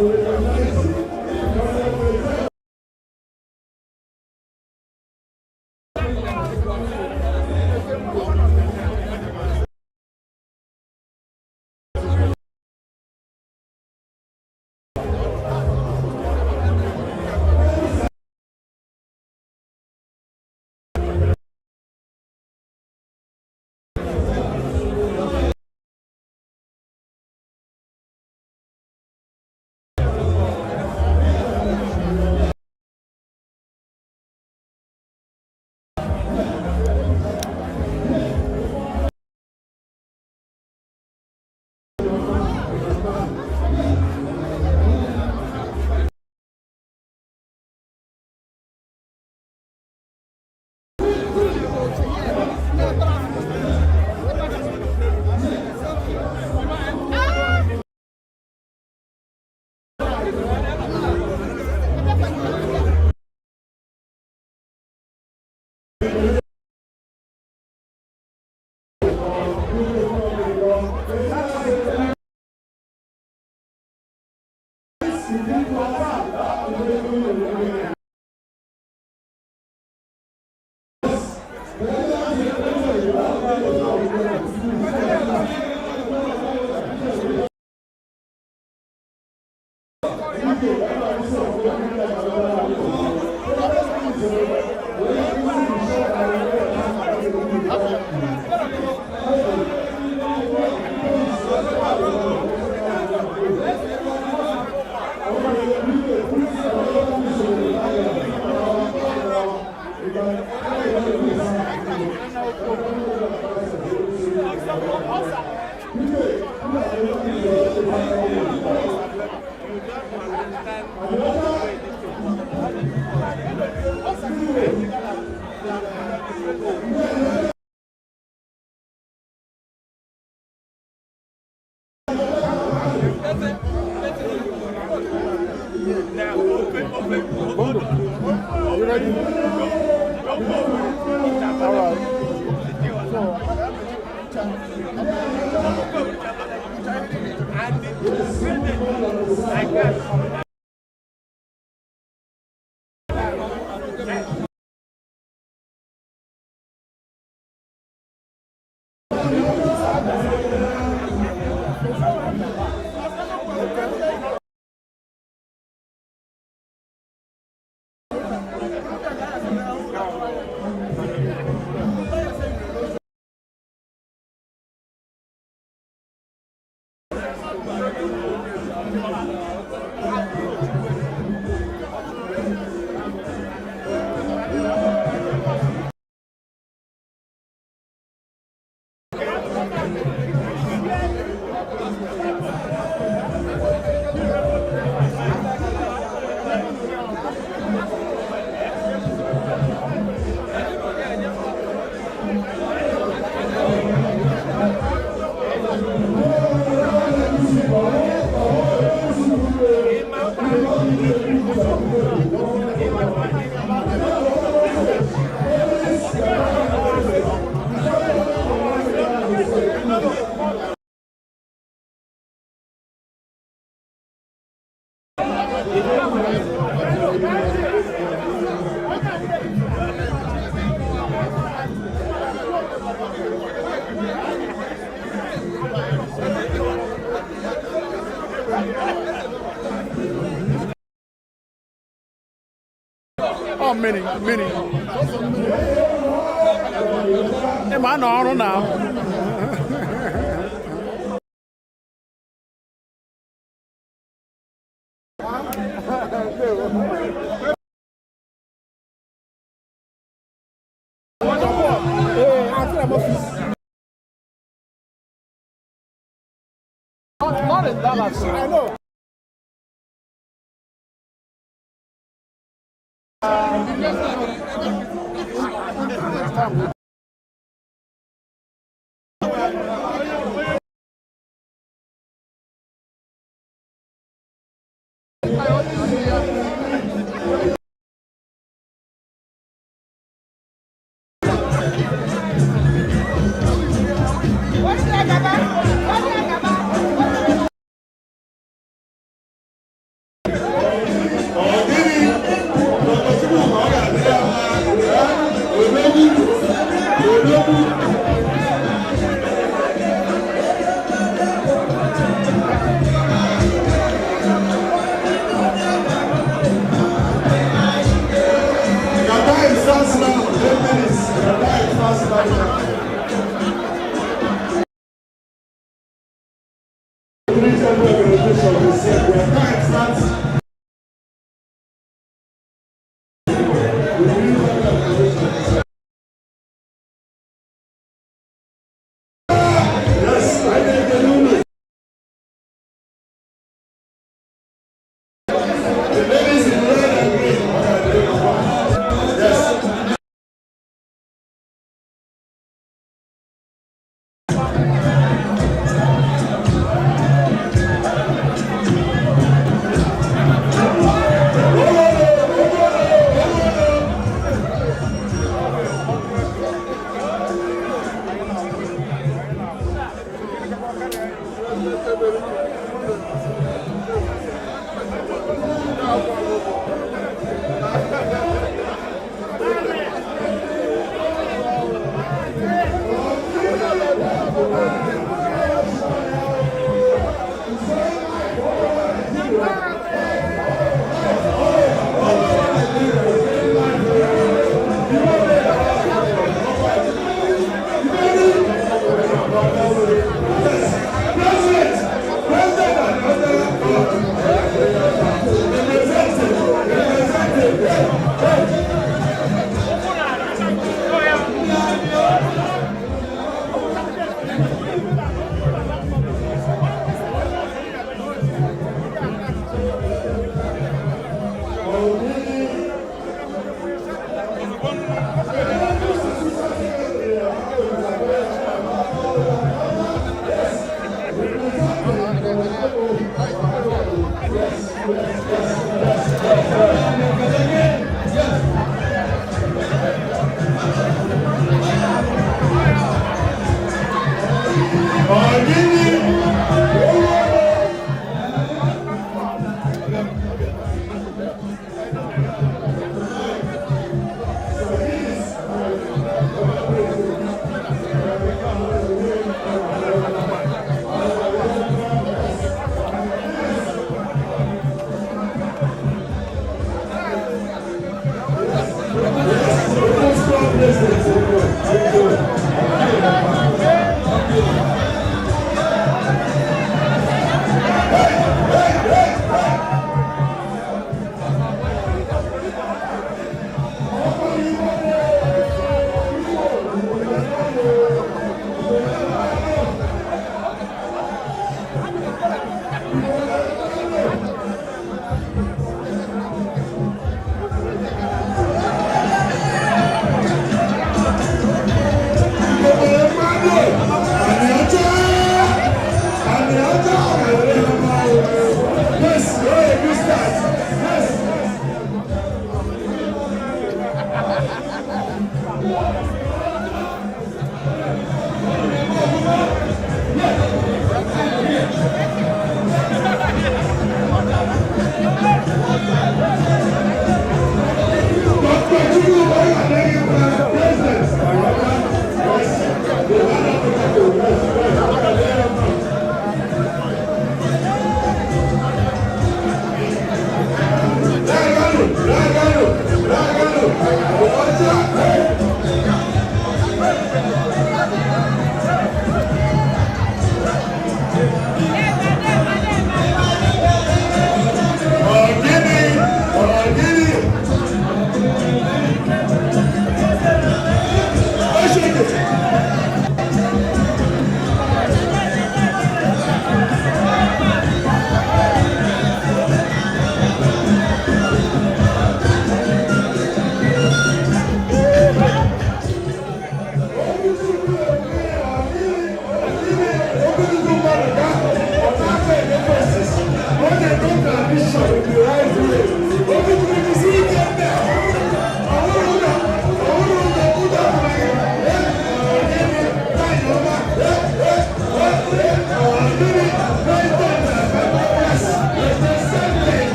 Are you ready? All right. Oh, many. Am I not Not in Dallas, I know.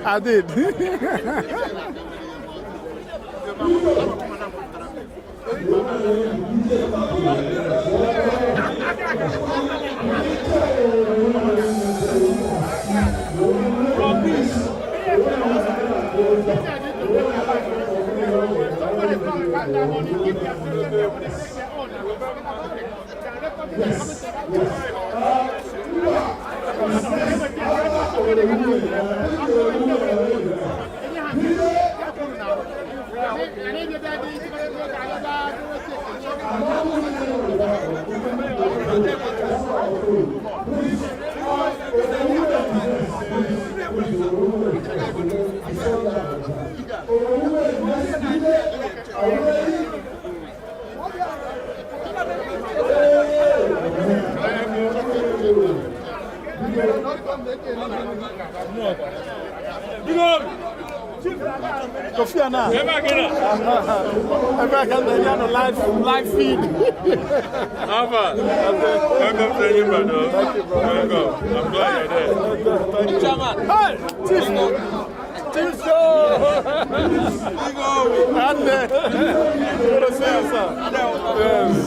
I did. Yes. Kofi Annan. I can be on live feed. Welcome to you, brother. Welcome. I'm glad you're there. Thank you, Chairman. Hey, Tisco. And good to see you, sir. Yes.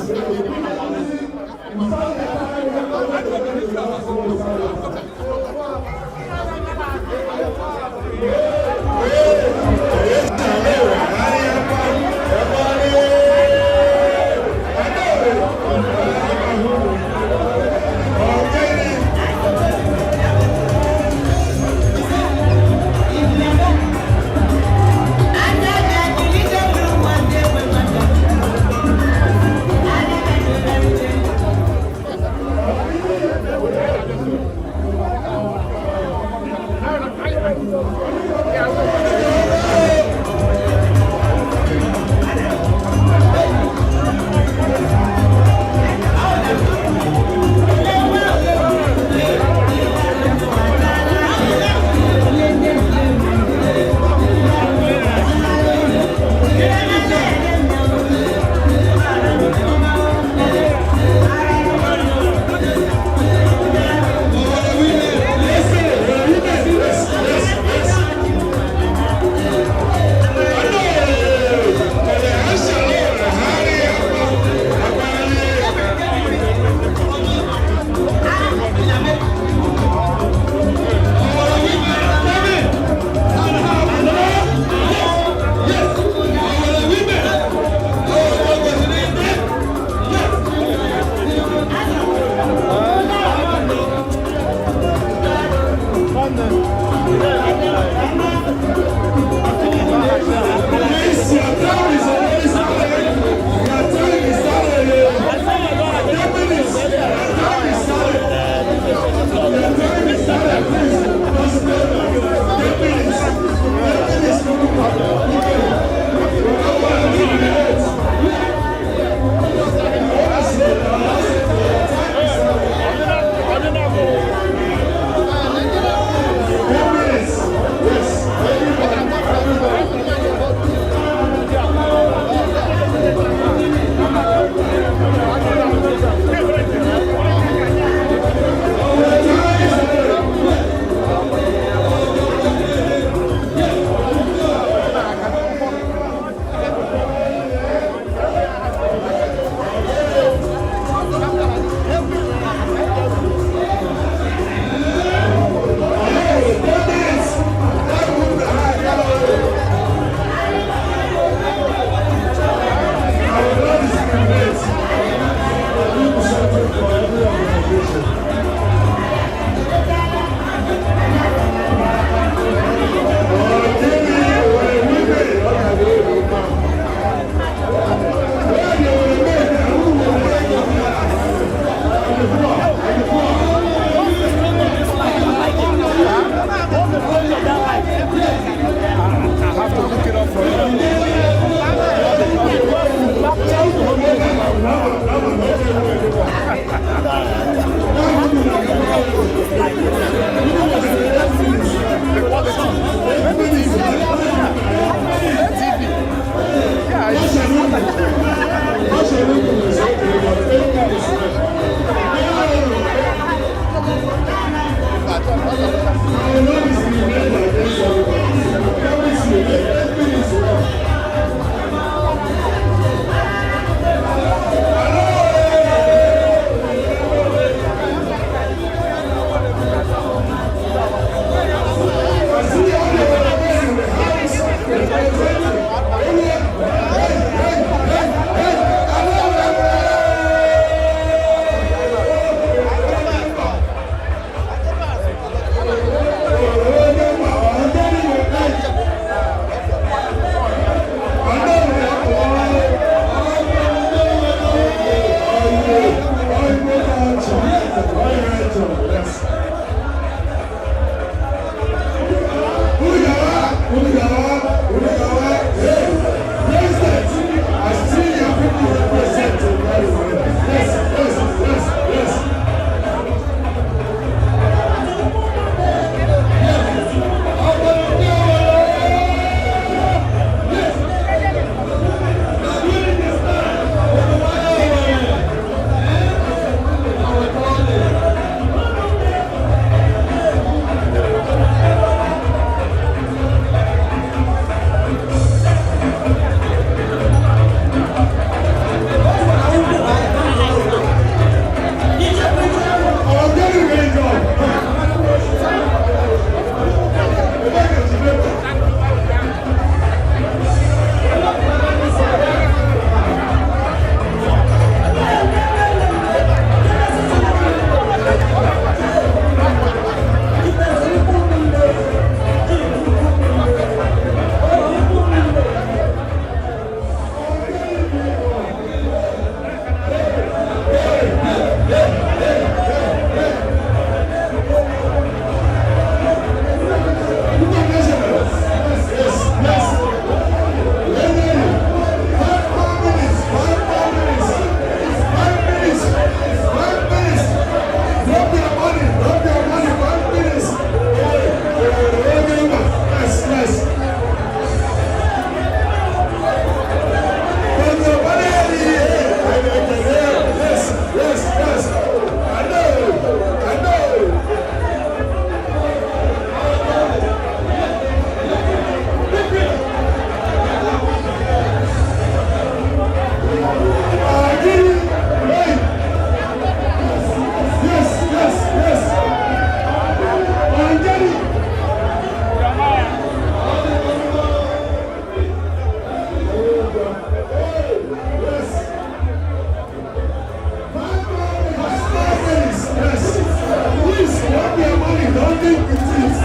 think it is.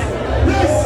Yes,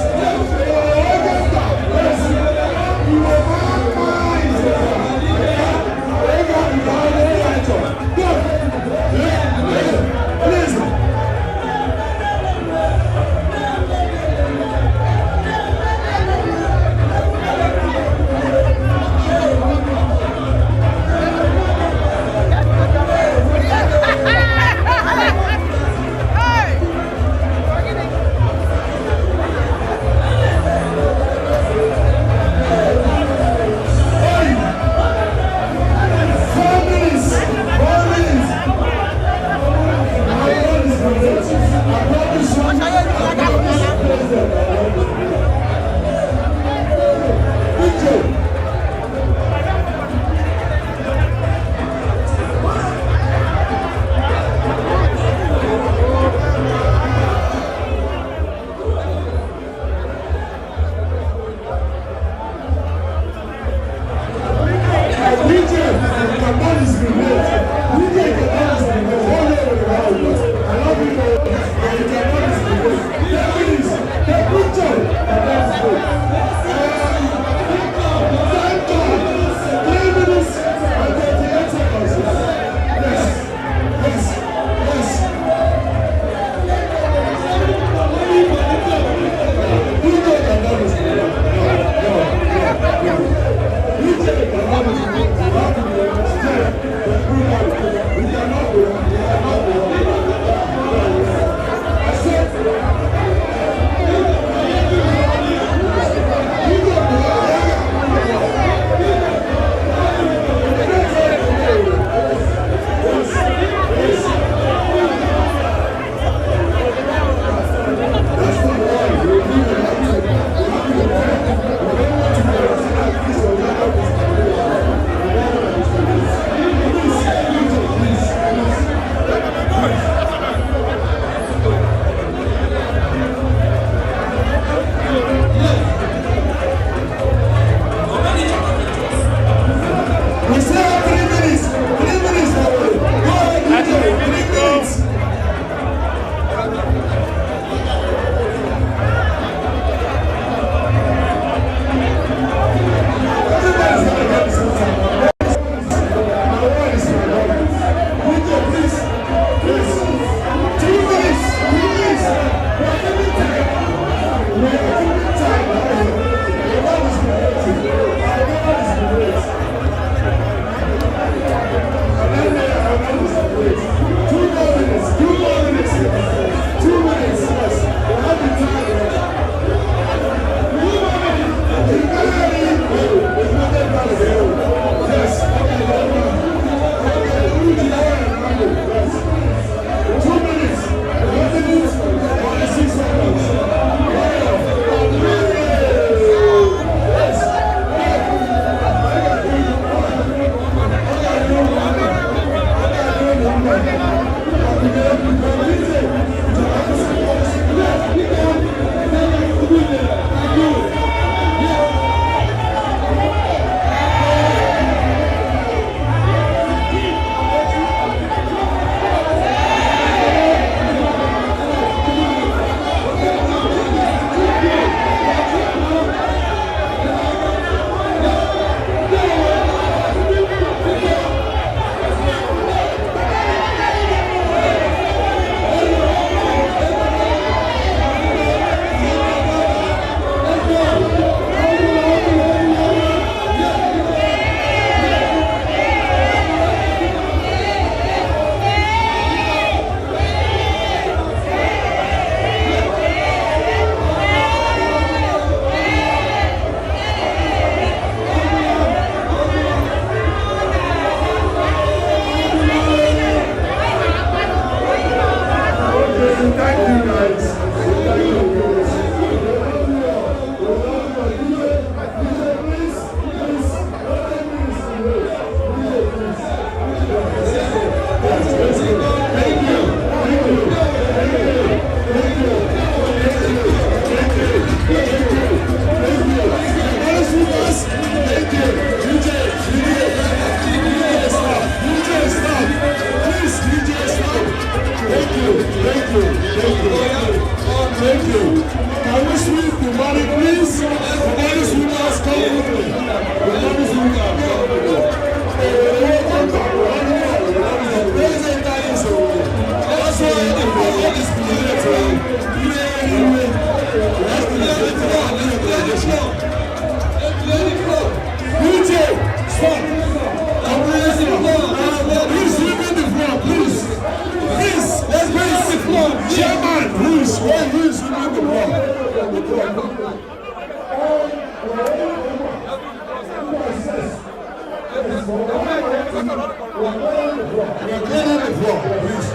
clearing the floor, please.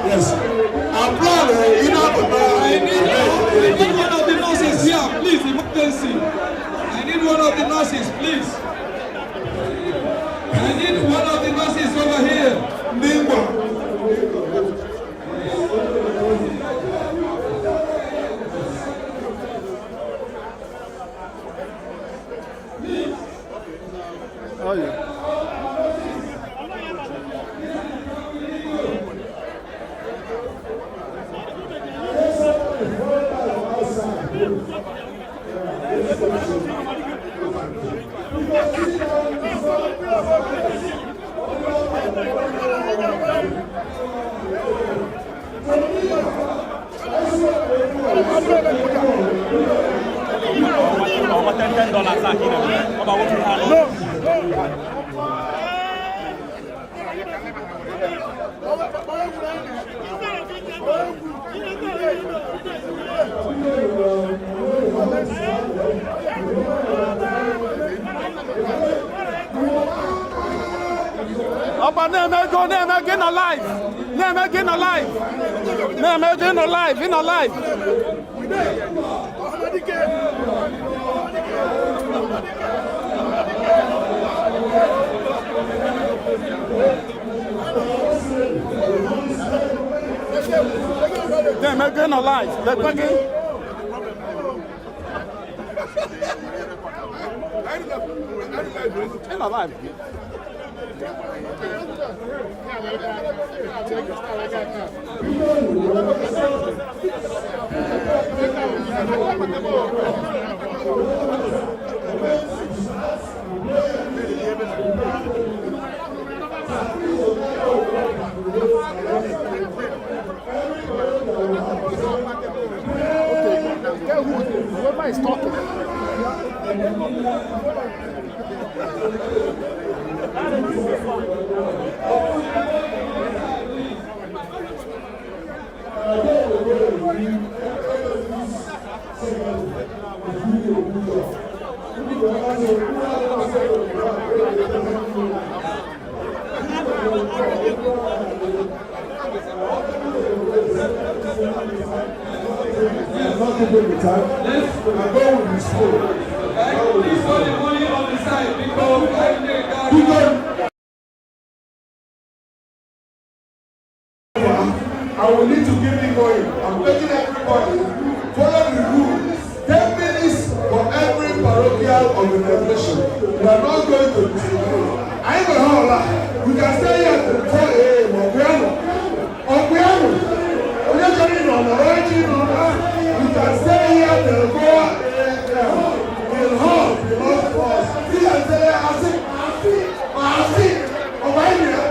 Yes. Applaud I need one of the nurses here, please, emergency. I need one of the nurses, please. I need one of the nurses over here. Oh, yeah. Again alive. They're working. Still alive. Whoever is talking. Not to the time. I go with this phone. Please put the money on the side because I will need to give me going. I'm begging everybody, follow the rules. 10 minutes for every parochial organization. We are not going to disagree. I ain't gonna hold on. We can stay here till 4 a.m. We can stay here till 4 a.m. We'll hold the most of us. See and say, I see. Over here.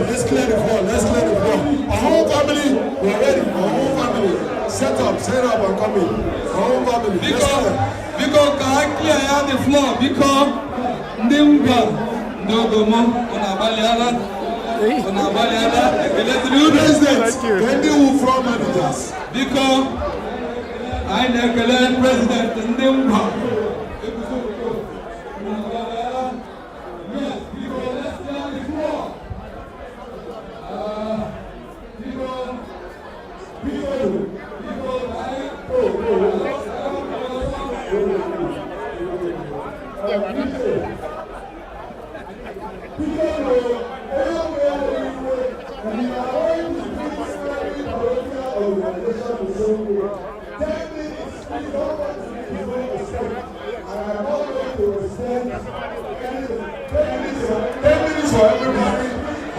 Let's clear the floor. Let's clear the floor. Our whole family, we're ready. Our whole family. Set up and come in. Our whole family. Because can I clear out the floor? Because Ndimba, Ndogomo, Onabaliala, President, when do you from managers? Because I declare President Ndimba.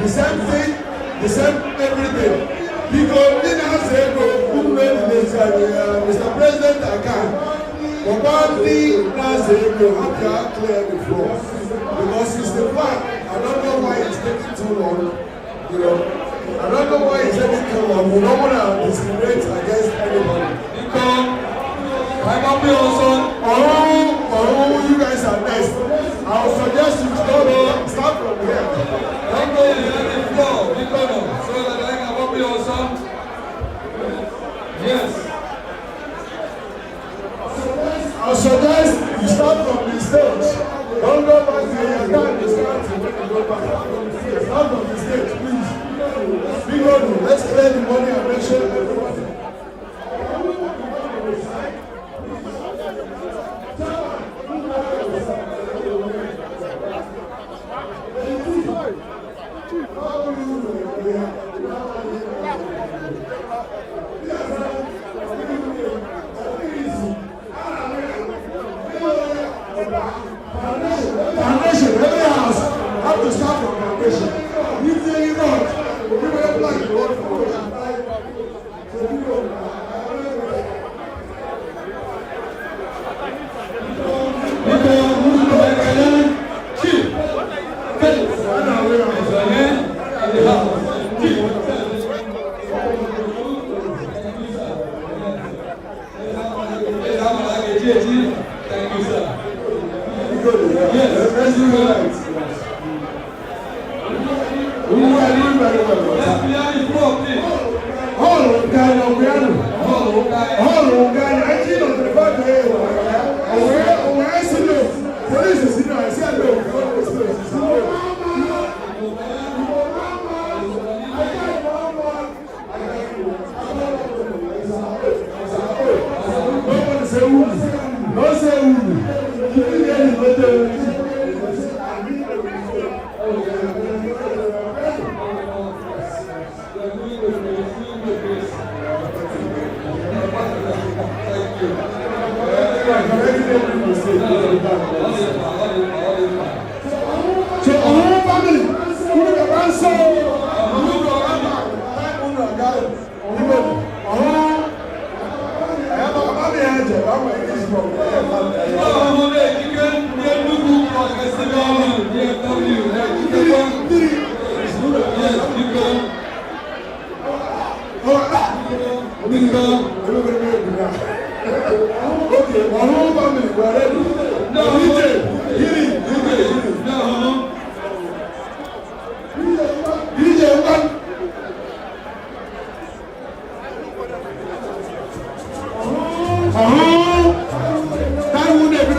The same thing, the same everything. Because Mr. President, I can. Probably have to clear the floor. Because it's the fact. I don't know why it's taking too long. You know, I don't know why it's taking too long. We don't want to discriminate against anybody. Because I might be also, you guys are next. I would suggest you to start from here. Don't go to the floor, so that I can help you also. Yes. I suggest you start from the stage. Don't go back to your time. You start to go back. Start from the stage, please. Let's clear the money and make sure everybody. Foundation, every house have to start from foundation. If they not, we will apply the word foundation. Thank you, sir. Yes, let's do it. We are doing very well. Let's clear the floor, please. All of Ghana, we are doing. All of Ghana, I think on the back here. Where I see the police is, I see the no say so our family, okay, our whole family, we are ready. No, DJ, one. That would have been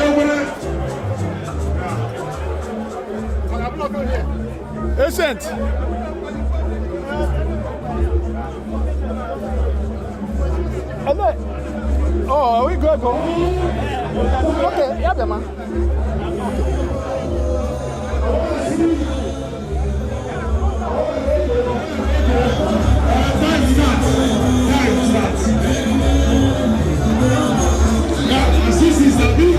Patient. Oh, are we good? Okay, yeah, man. This is the big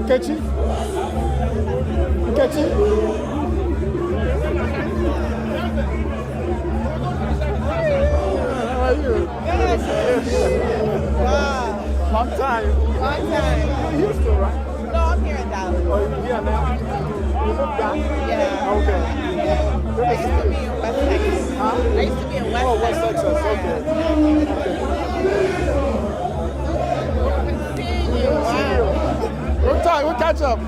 Nkechi? Nkechi? How are you? Wow. Long time. Long time. You used to, right? No, I'm here in Dallas. Oh, you're here now? You moved back? Yeah. Okay. I used to be in West Texas. Huh? I used to be in West Oh, West Texas. Texas. Okay. Seeing you. Wow. We'll talk. We'll catch up.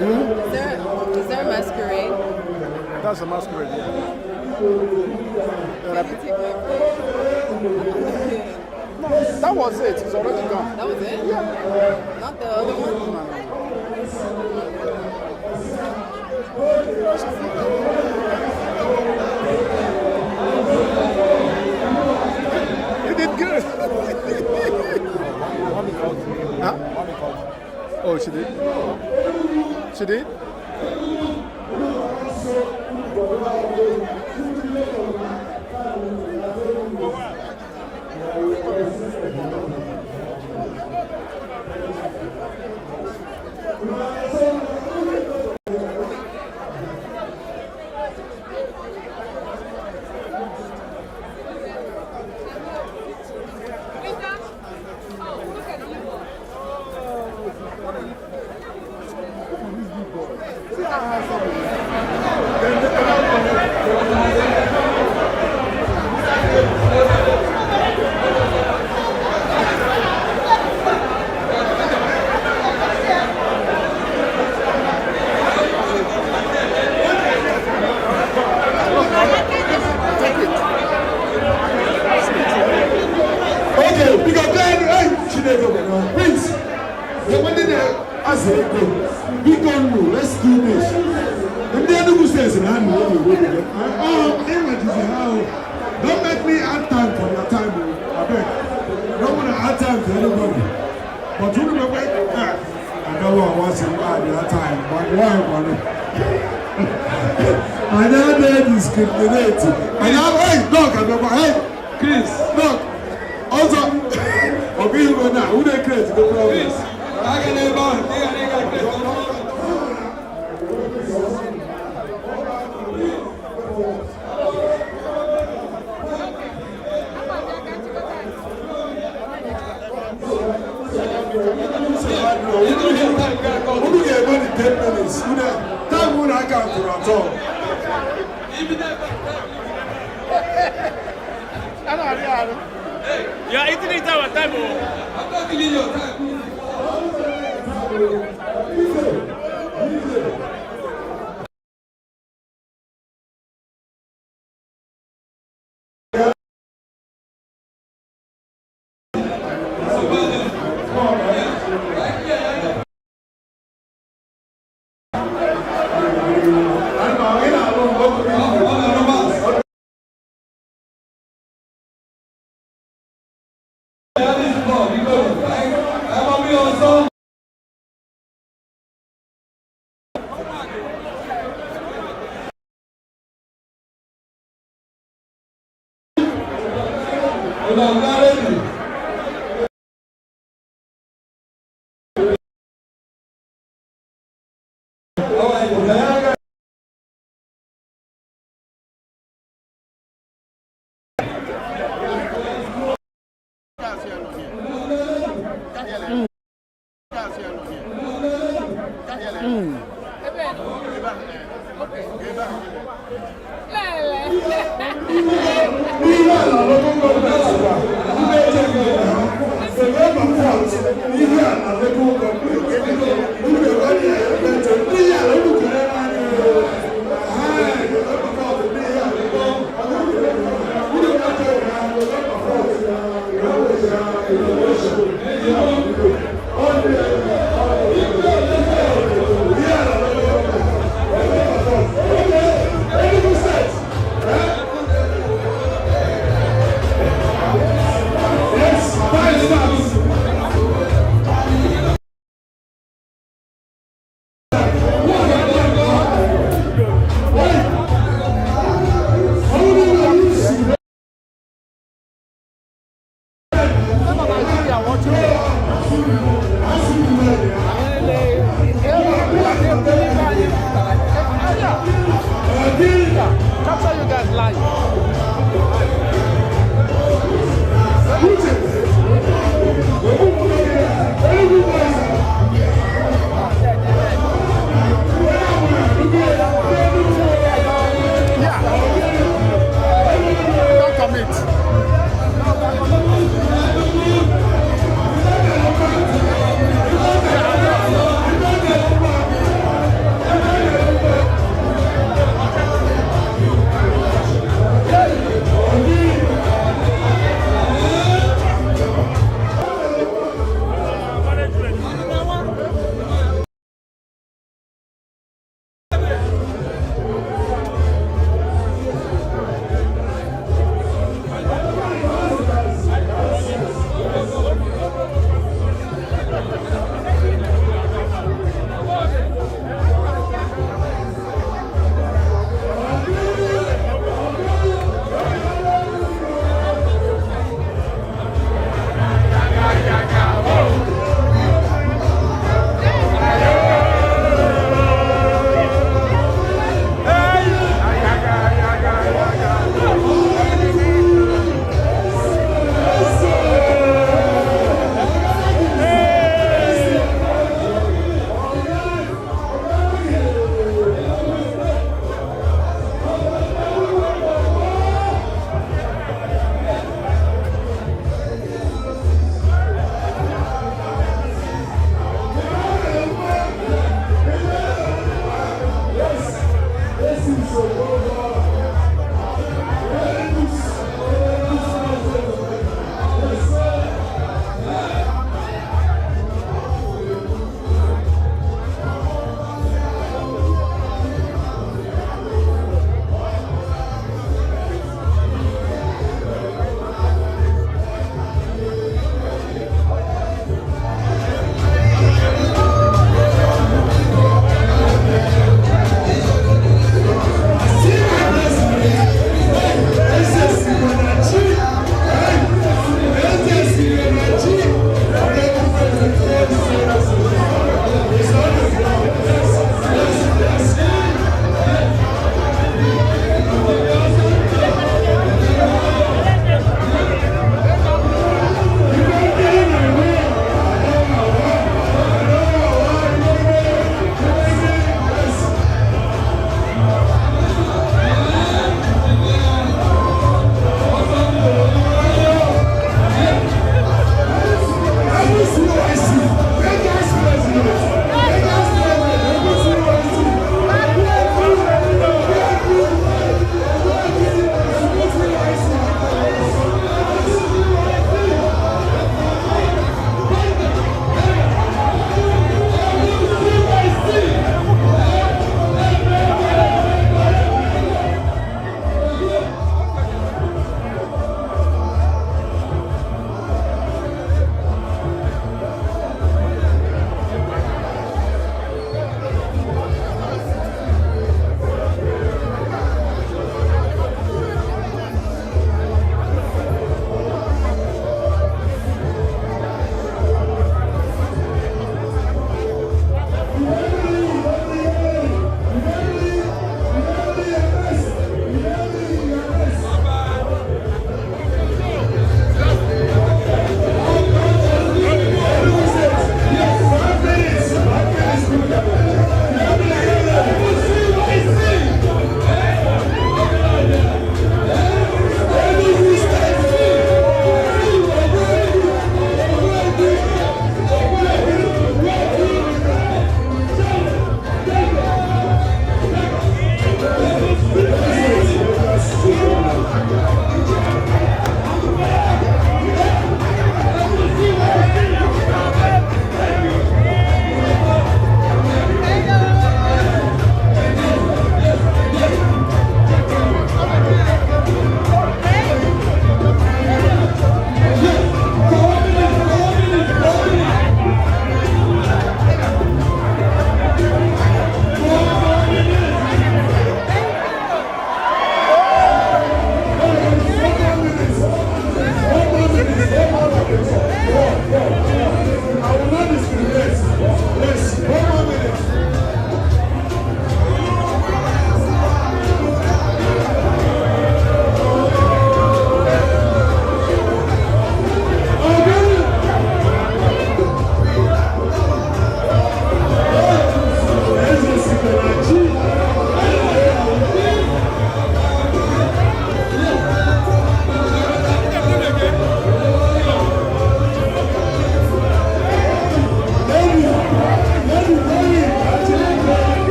Is there a masquerade? That's a masquerade, yeah. Can you take my No, that was it. It's already gone. That was it? Yeah. Not the other one? You did good. Huh? Oh, she did? She did? Okay, because then, please, the one that I say, we don't know, let's do this. And the other who says, I know you will. Don't make me add time for your time. I beg. Don't want to add time to anybody. But you remember, I know I was in that time, but why? I never discriminate. I have, hey, dog, I remember, hey, Chris, dog. Also, okay, you go now. Who they create the problem? Chris, I can never. Who get money 10 minutes? Who that? Time who that count to at all? You're eating it our time. I'm not killing your time.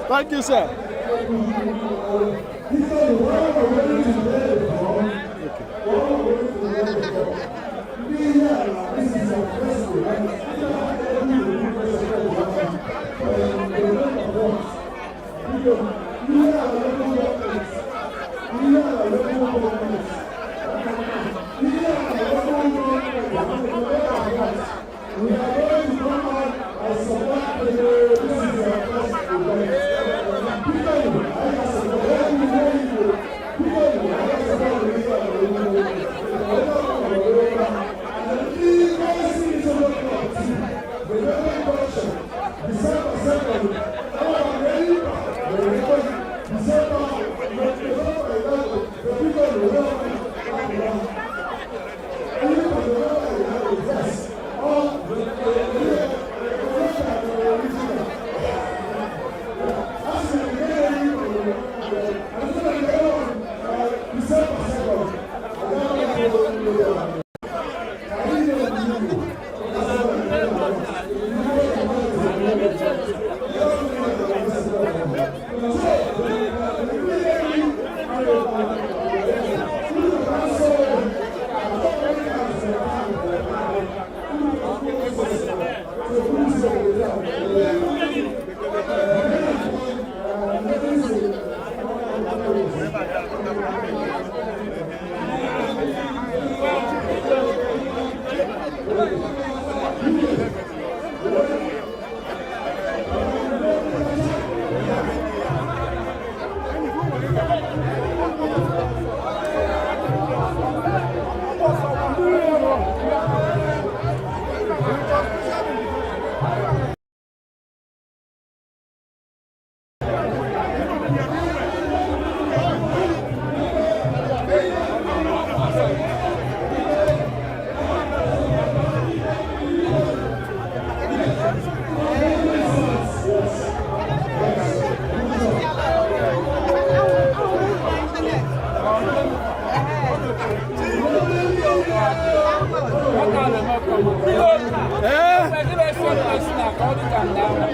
Thank you, sir.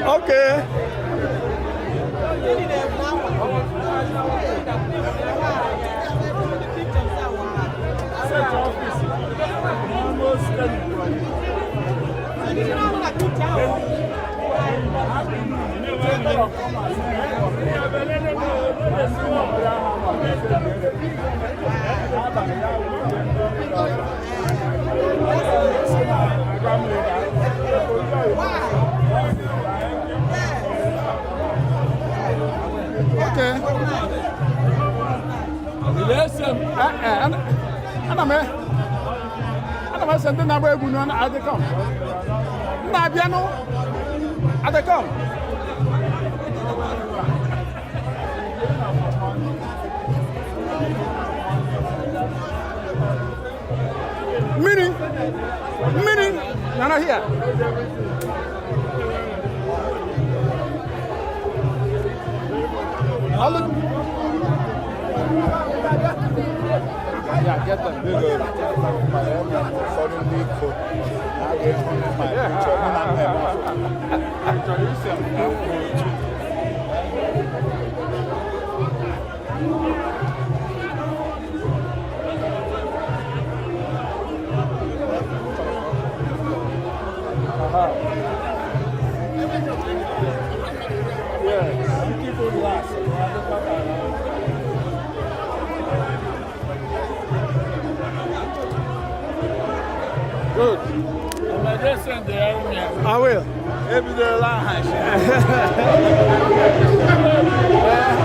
Okay. Okay. Listen, I'm sending number one on at the come. Nabiano at the come. Meaning, Nana here. Yeah, get them bigger. Suddenly, I get Good. I will. Every day, Yes.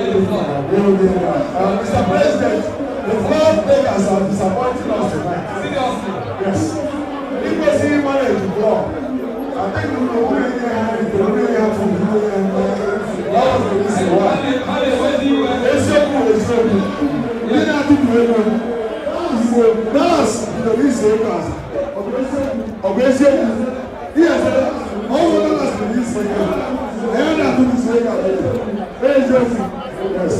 Mr. President, the floor takers are disappointing us tonight. Seriously? Yes. If we see money to go, I think we will really have to do it. That was the reason why. It's so cool, it's so cool. We didn't have to do it. So that's the reason. Obviously, yes, all of us are this way. I am not doing this way. Very joyful. Yes.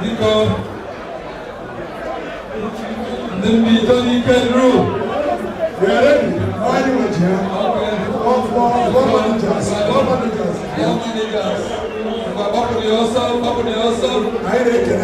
Because then we don't need to rule. We are ready. Why do you want to? What managers? I reckon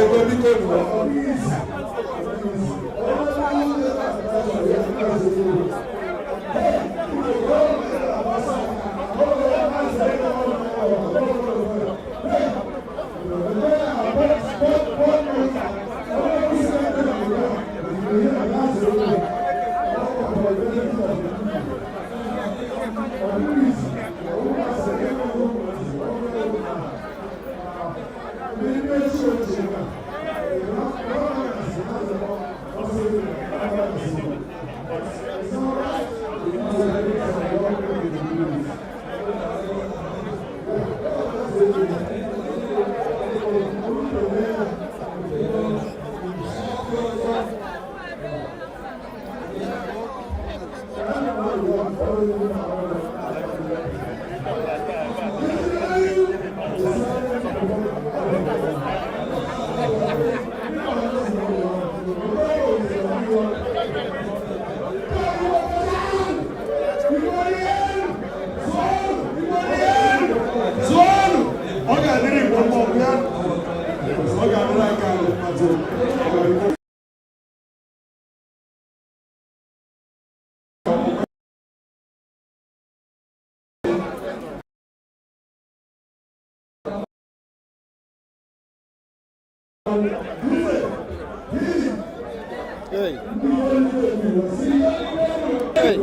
Hey.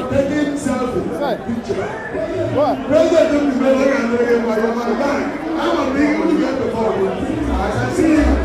Taking selfies. What? President of the I'm a big one to get the phone. I can see him.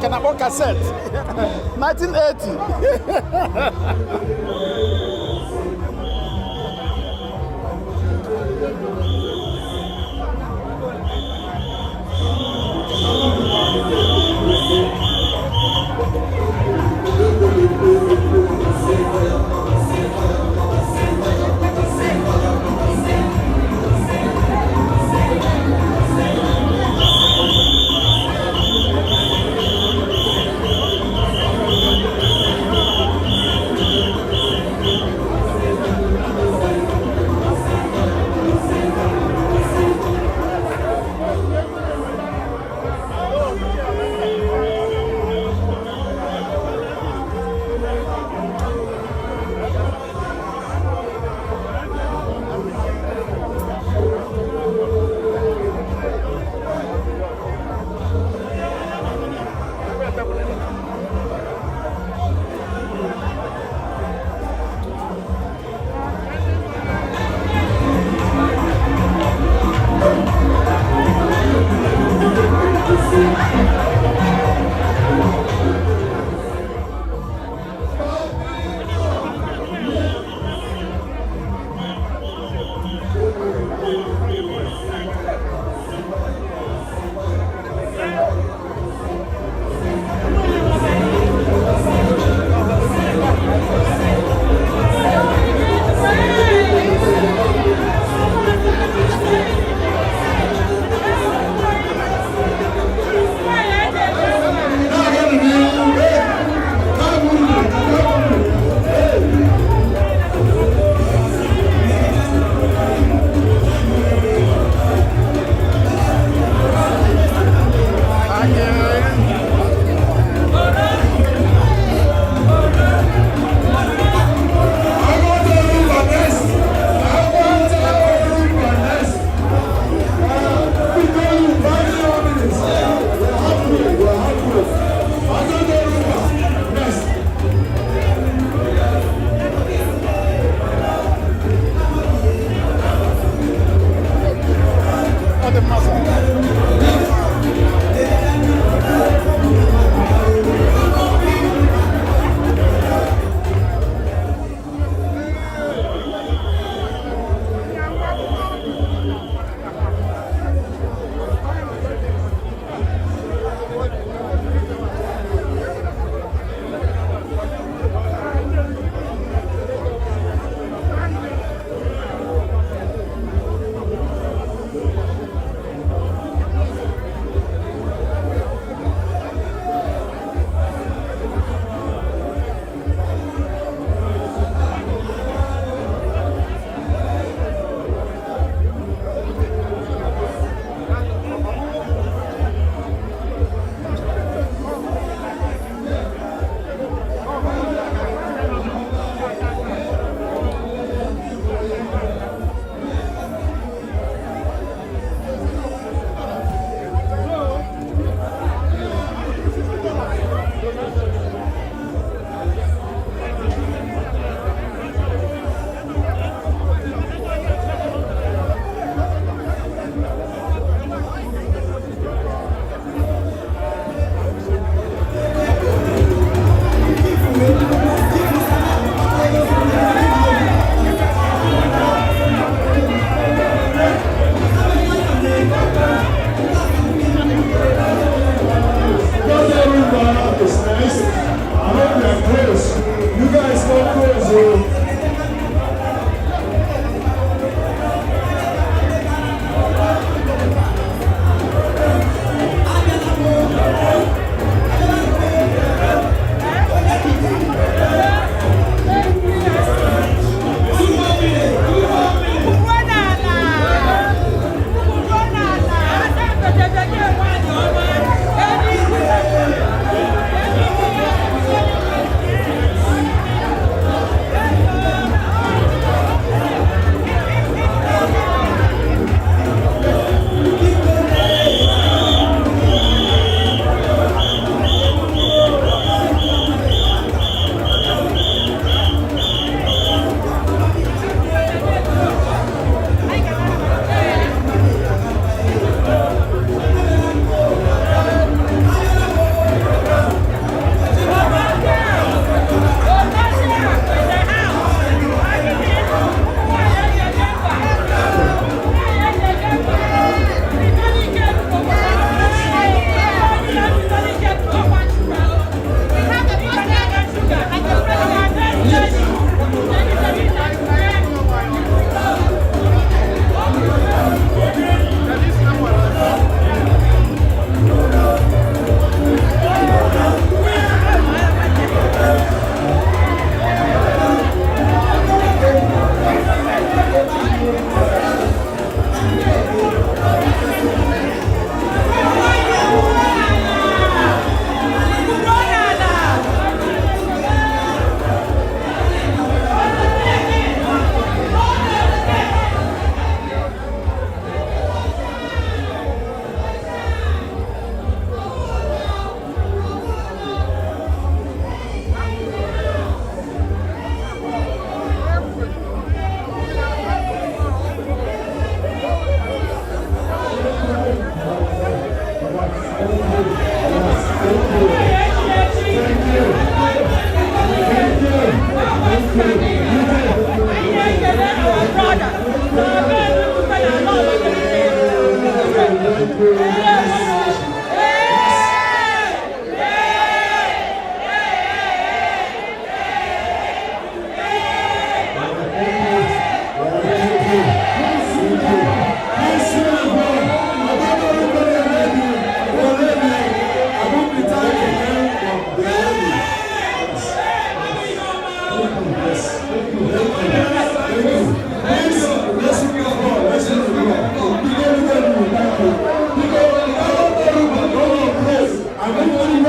Can I walk cassette? 1980.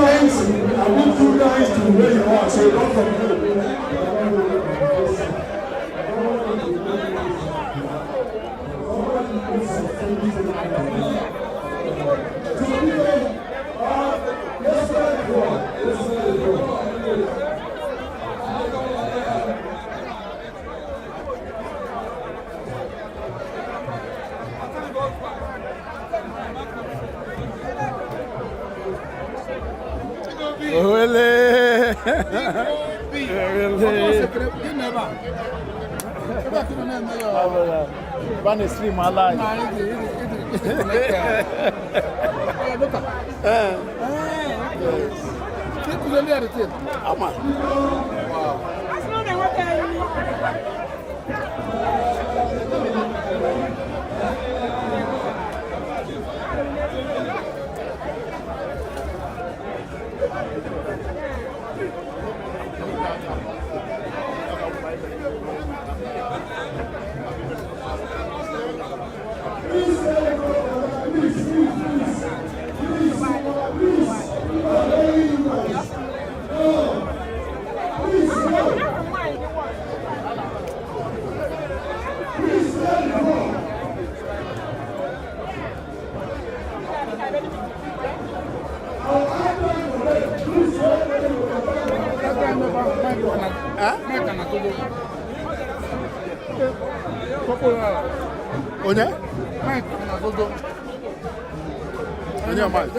lines, I want 2 lines to where you are, so don't forget. One stream alive. Onye? Onye Mike?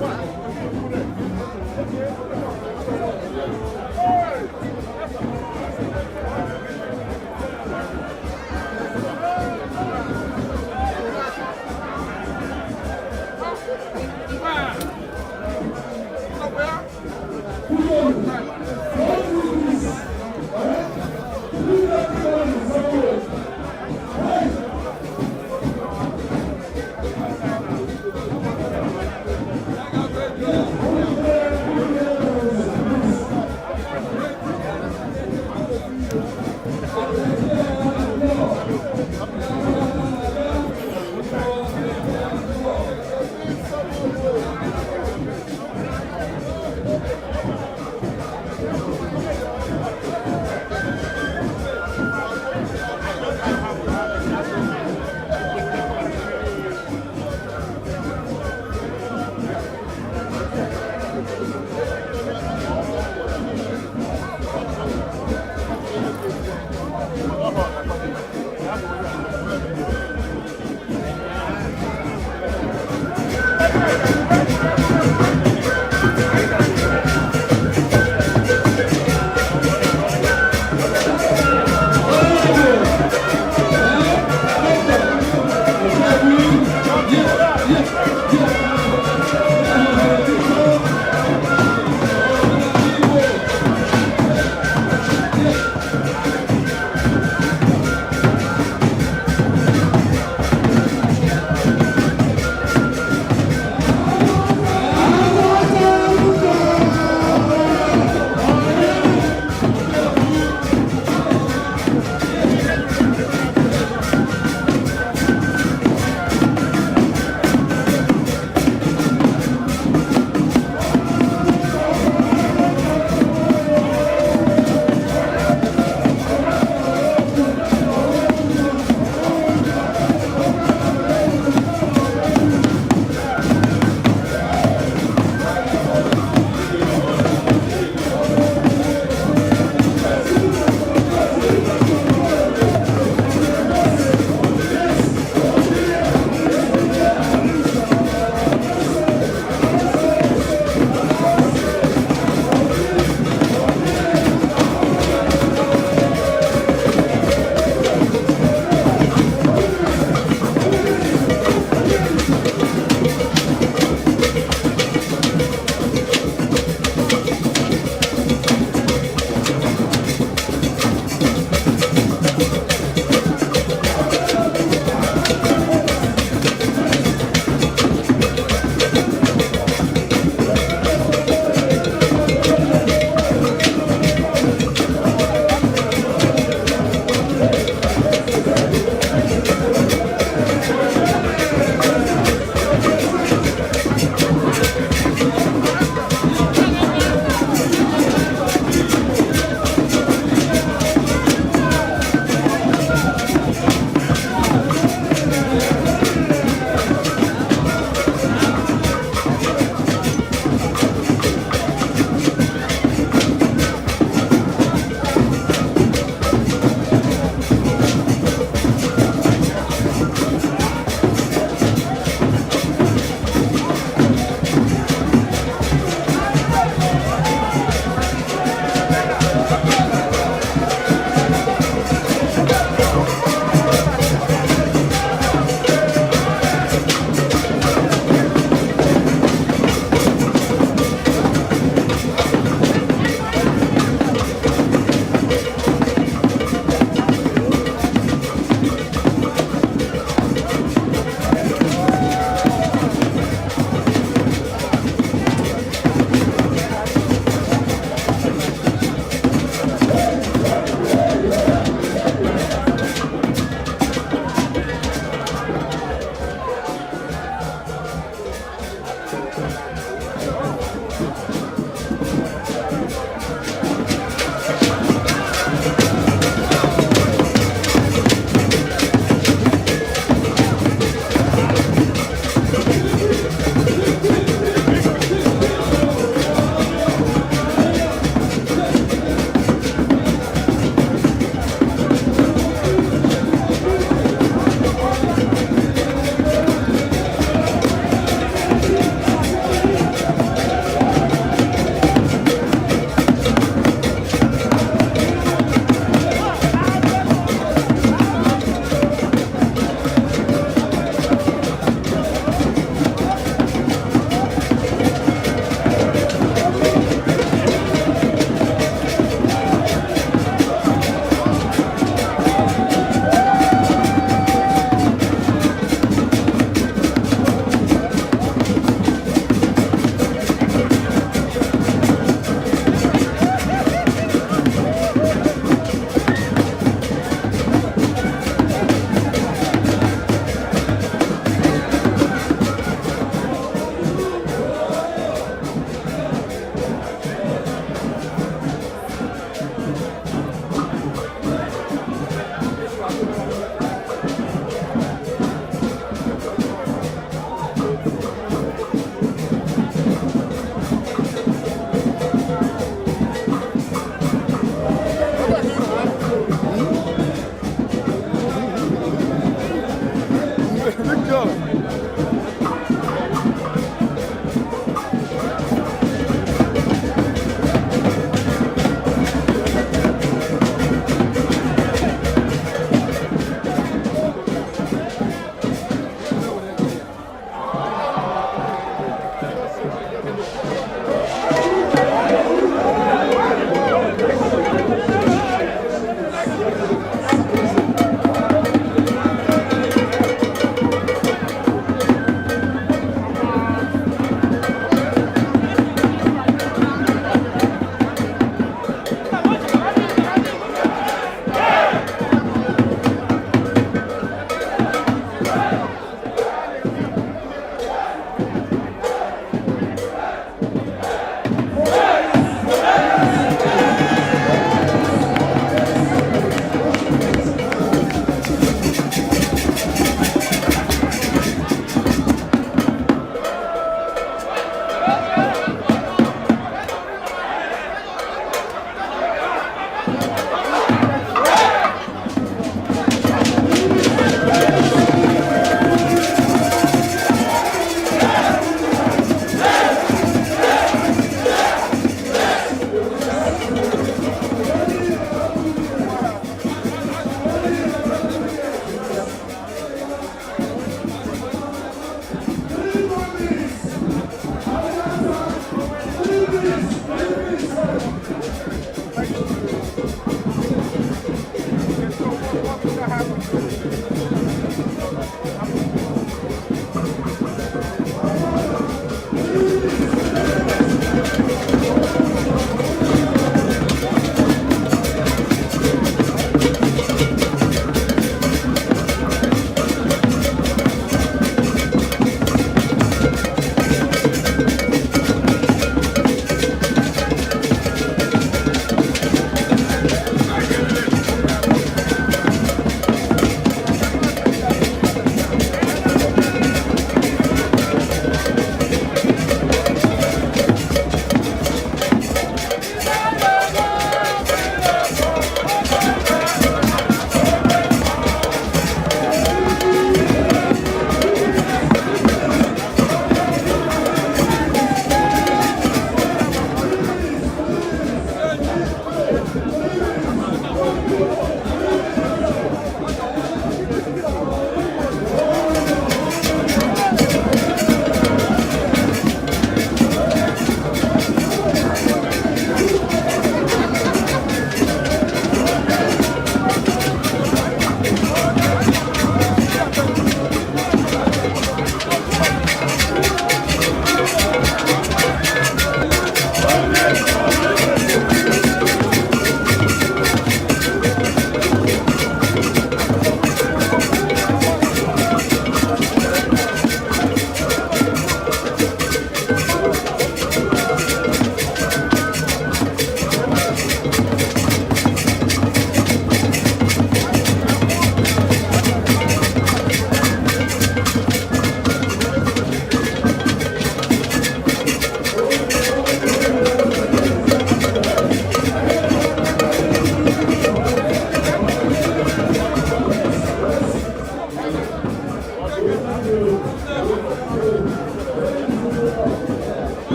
Fine.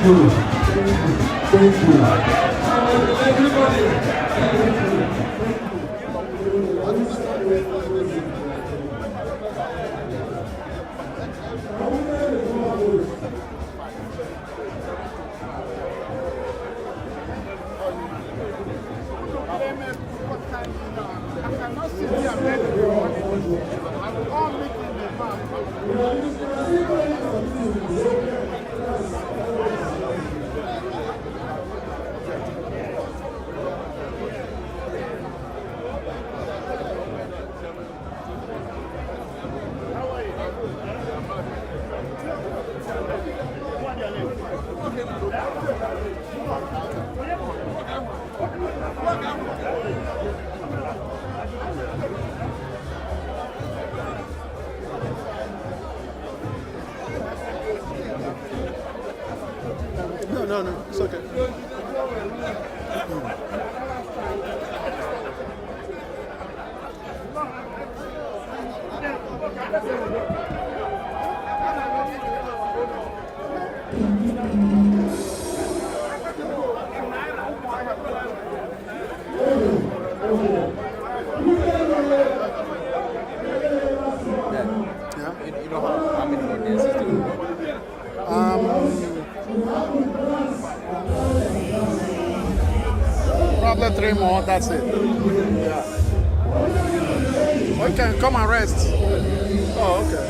you. Thank you. No, it's okay. You know how many more dances do you do? Probably 3 more, that's it. Yeah. Okay, come and rest. Oh, okay.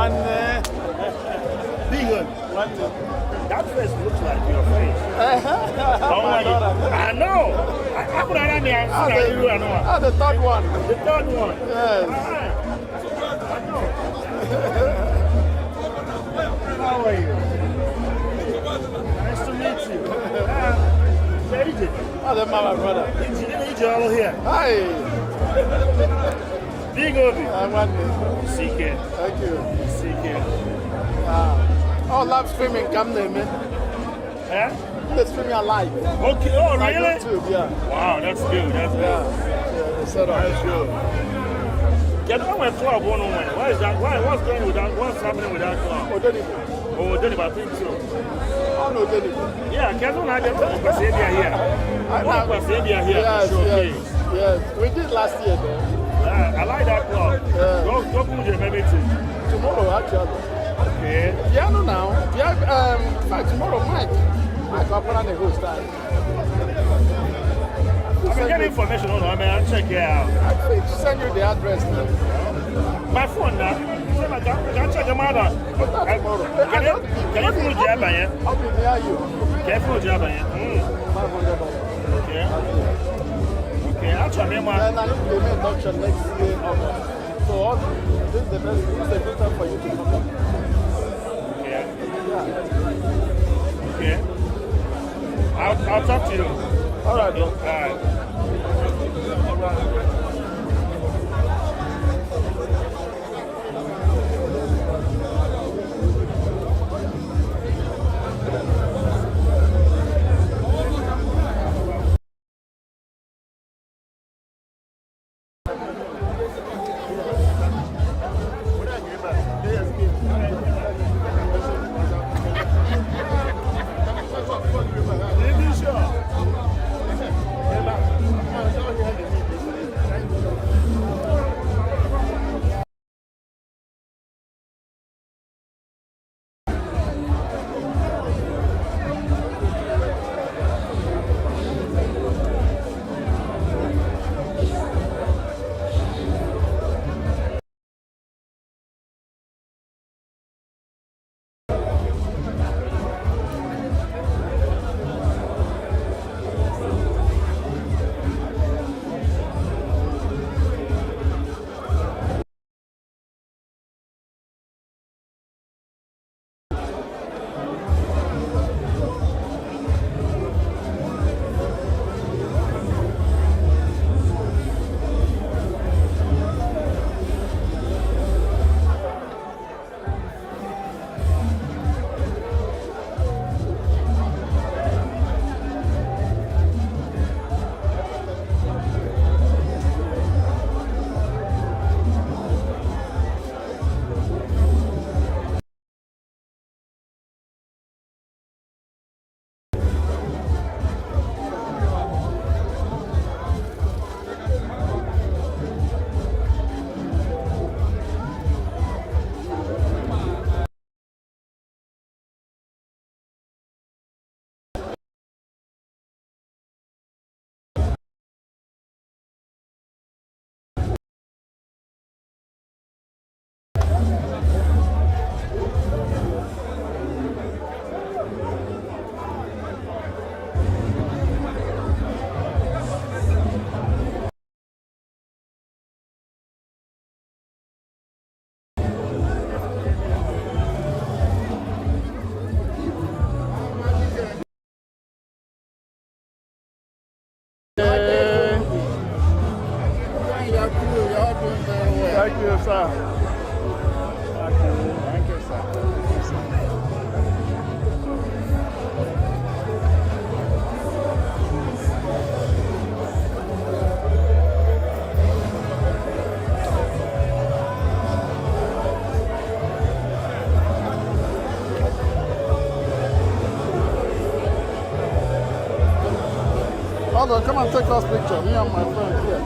One big one. That face looks like your face. Oh my God. I know. I'm the third one. The third one. Yes. I know. How are you? Nice to meet you. David. Oh, that's my brother. Did you all here? Hi. Big Obi. I want it. CK. Thank you. CK. Live streaming, come there, man. Eh? They're streaming live. Okay, oh Like really? YouTube, yeah. Wow, that's good, that's good. Yeah, set up. That's good. Get on my club one on one. Why is that? What's going with that? What's happening with that club? Oh, Denny, I think so. Oh, no, Denny. Yeah, Kevin, I get to Pasabia here. Pasabia here. Yes. We did last year, though. I like that club. Go put your maybe tomorrow, actually. Okay. Piano now. Yeah, in fact, tomorrow, Mike will put on the host time. I can get information on it, I'll check it out. Actually, send you the address now. My phone now. I can check them out. Can you put your job here? I'll be near you. Can you put your job here? Okay. Okay, I'll try them out. And I need to give me induction next year. So this is the best. This is a good time for you to come back. Okay. I'll talk to you. All right. All right. Thank you, sir. Thank you, sir. Hold on, come and take us picture. Me and my friend here.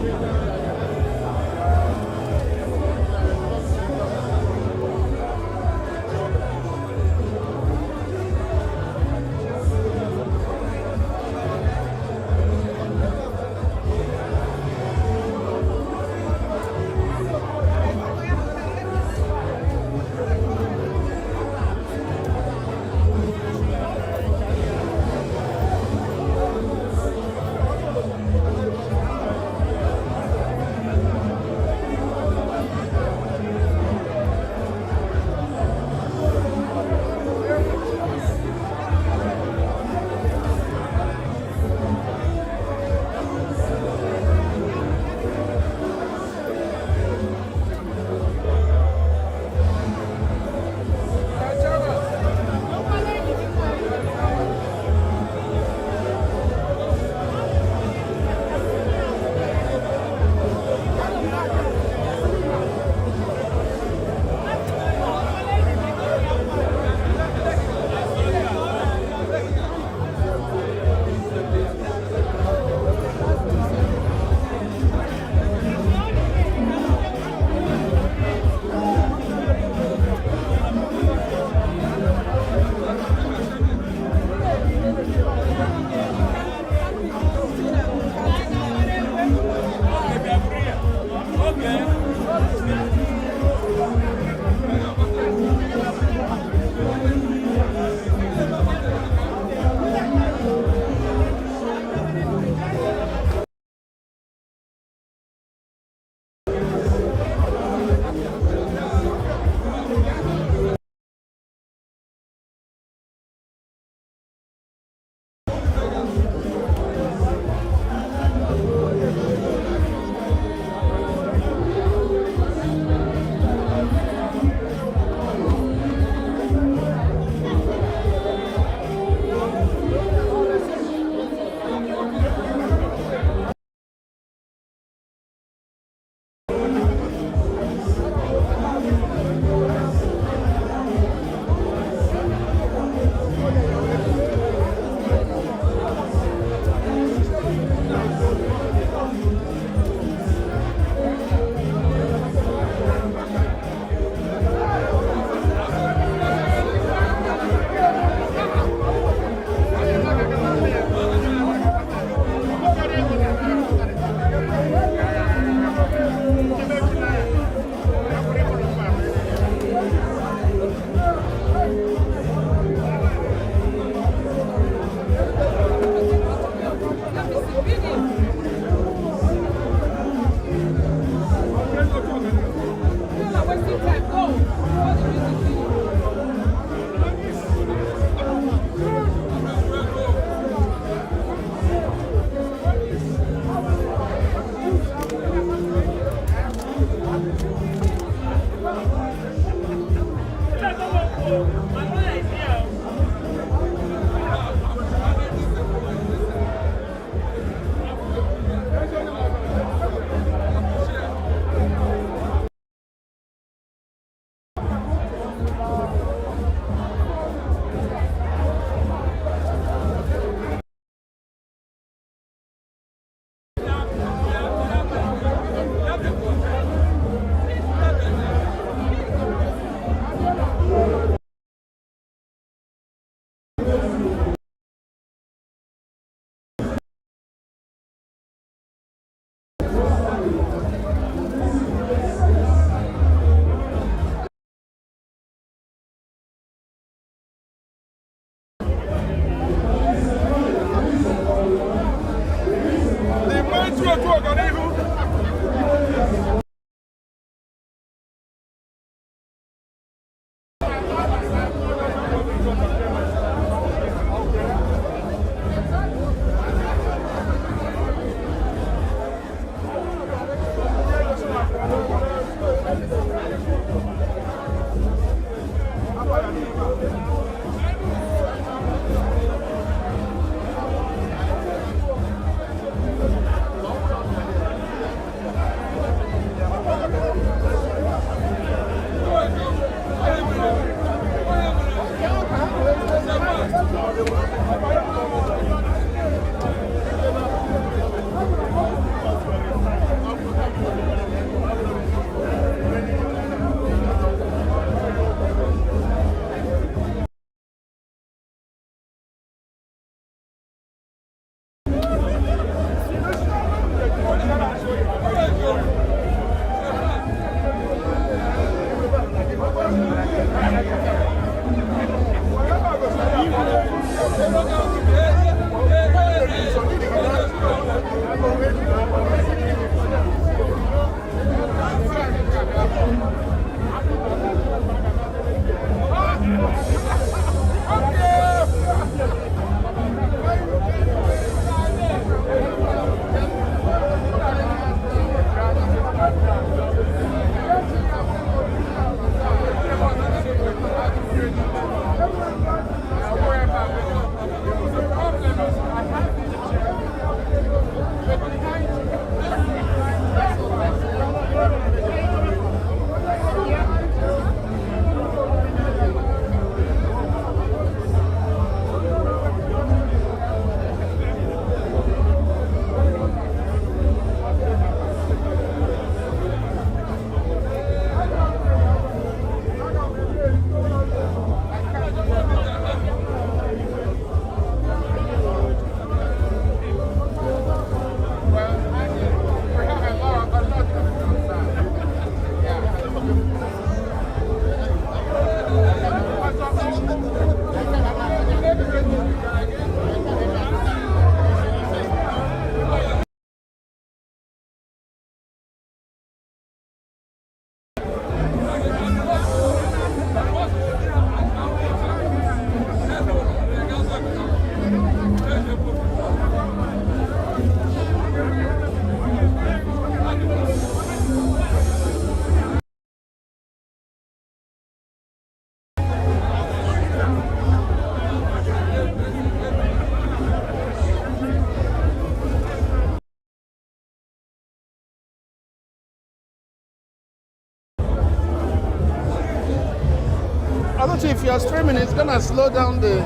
I don't know if you're streaming, it's gonna slow down the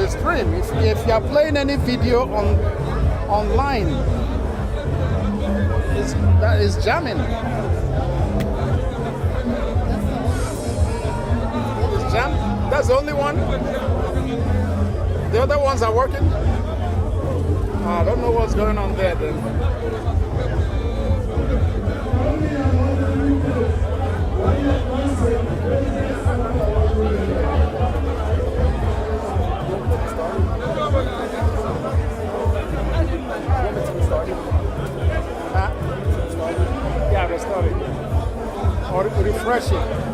stream. If you're playing any video online, that is jamming. It's jam. That's the only one. The other ones are working. I don't know what's going on there then. Yeah, they're starting. Or refresh it.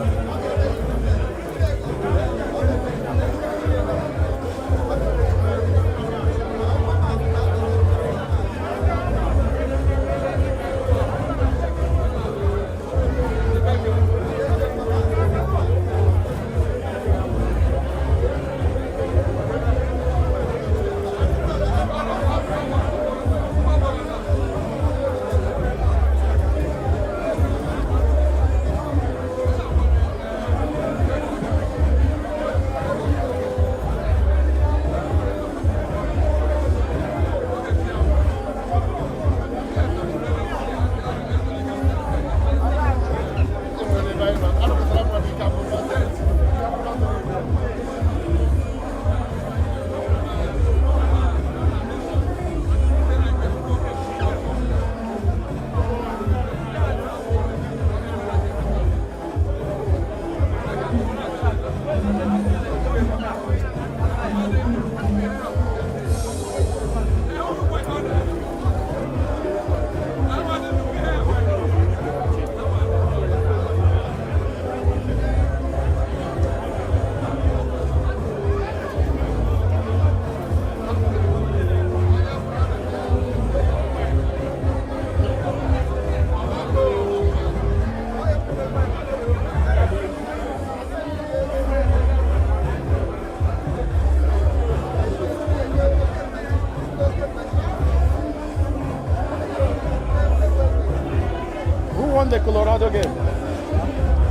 Who won the Colorado game?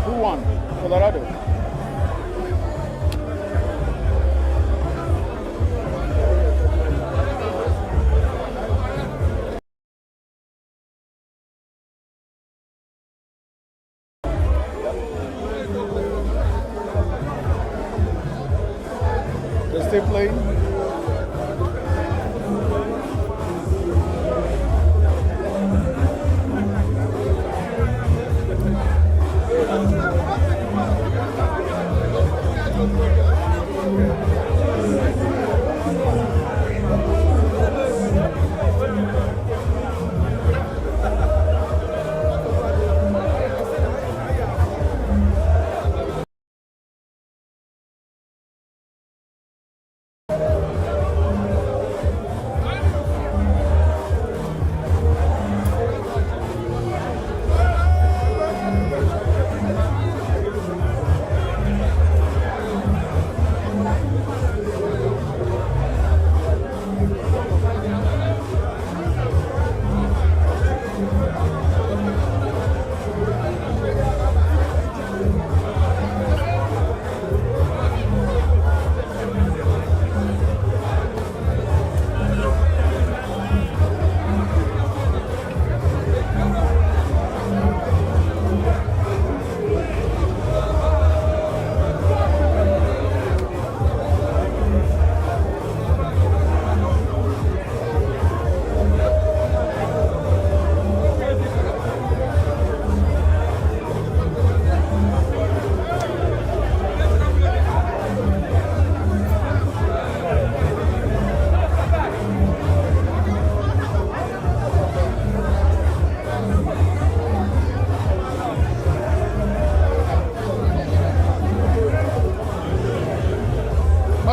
Who won? Colorado. They're still playing?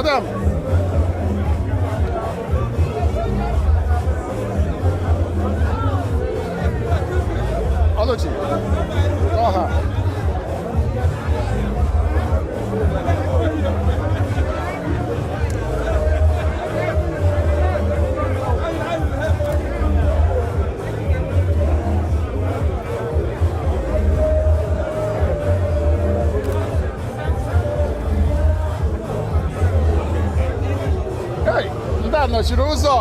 them. Oluchi, call her. Hey, that no chiruso.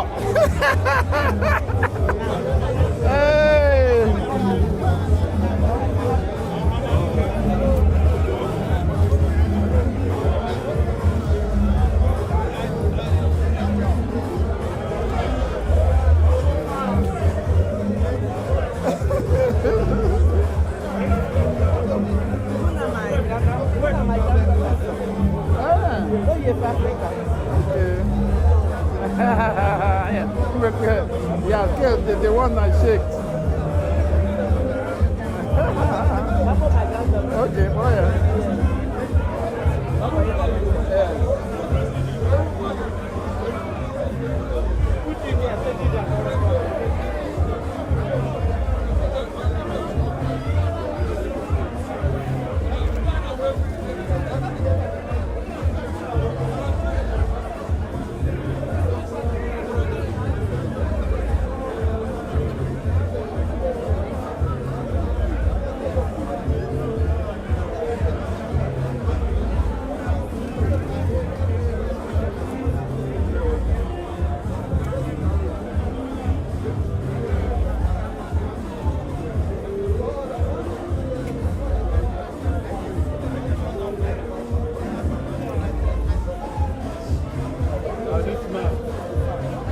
Hey. Yeah, the one that shakes. Okay, oh yeah.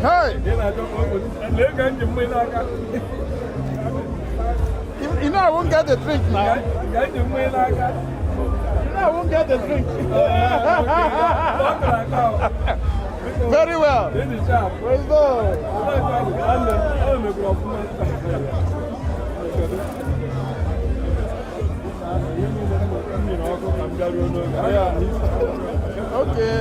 Hey! You know I won't get the drink now. You know I won't get the drink. Very well. Praise God. Yeah. Okay.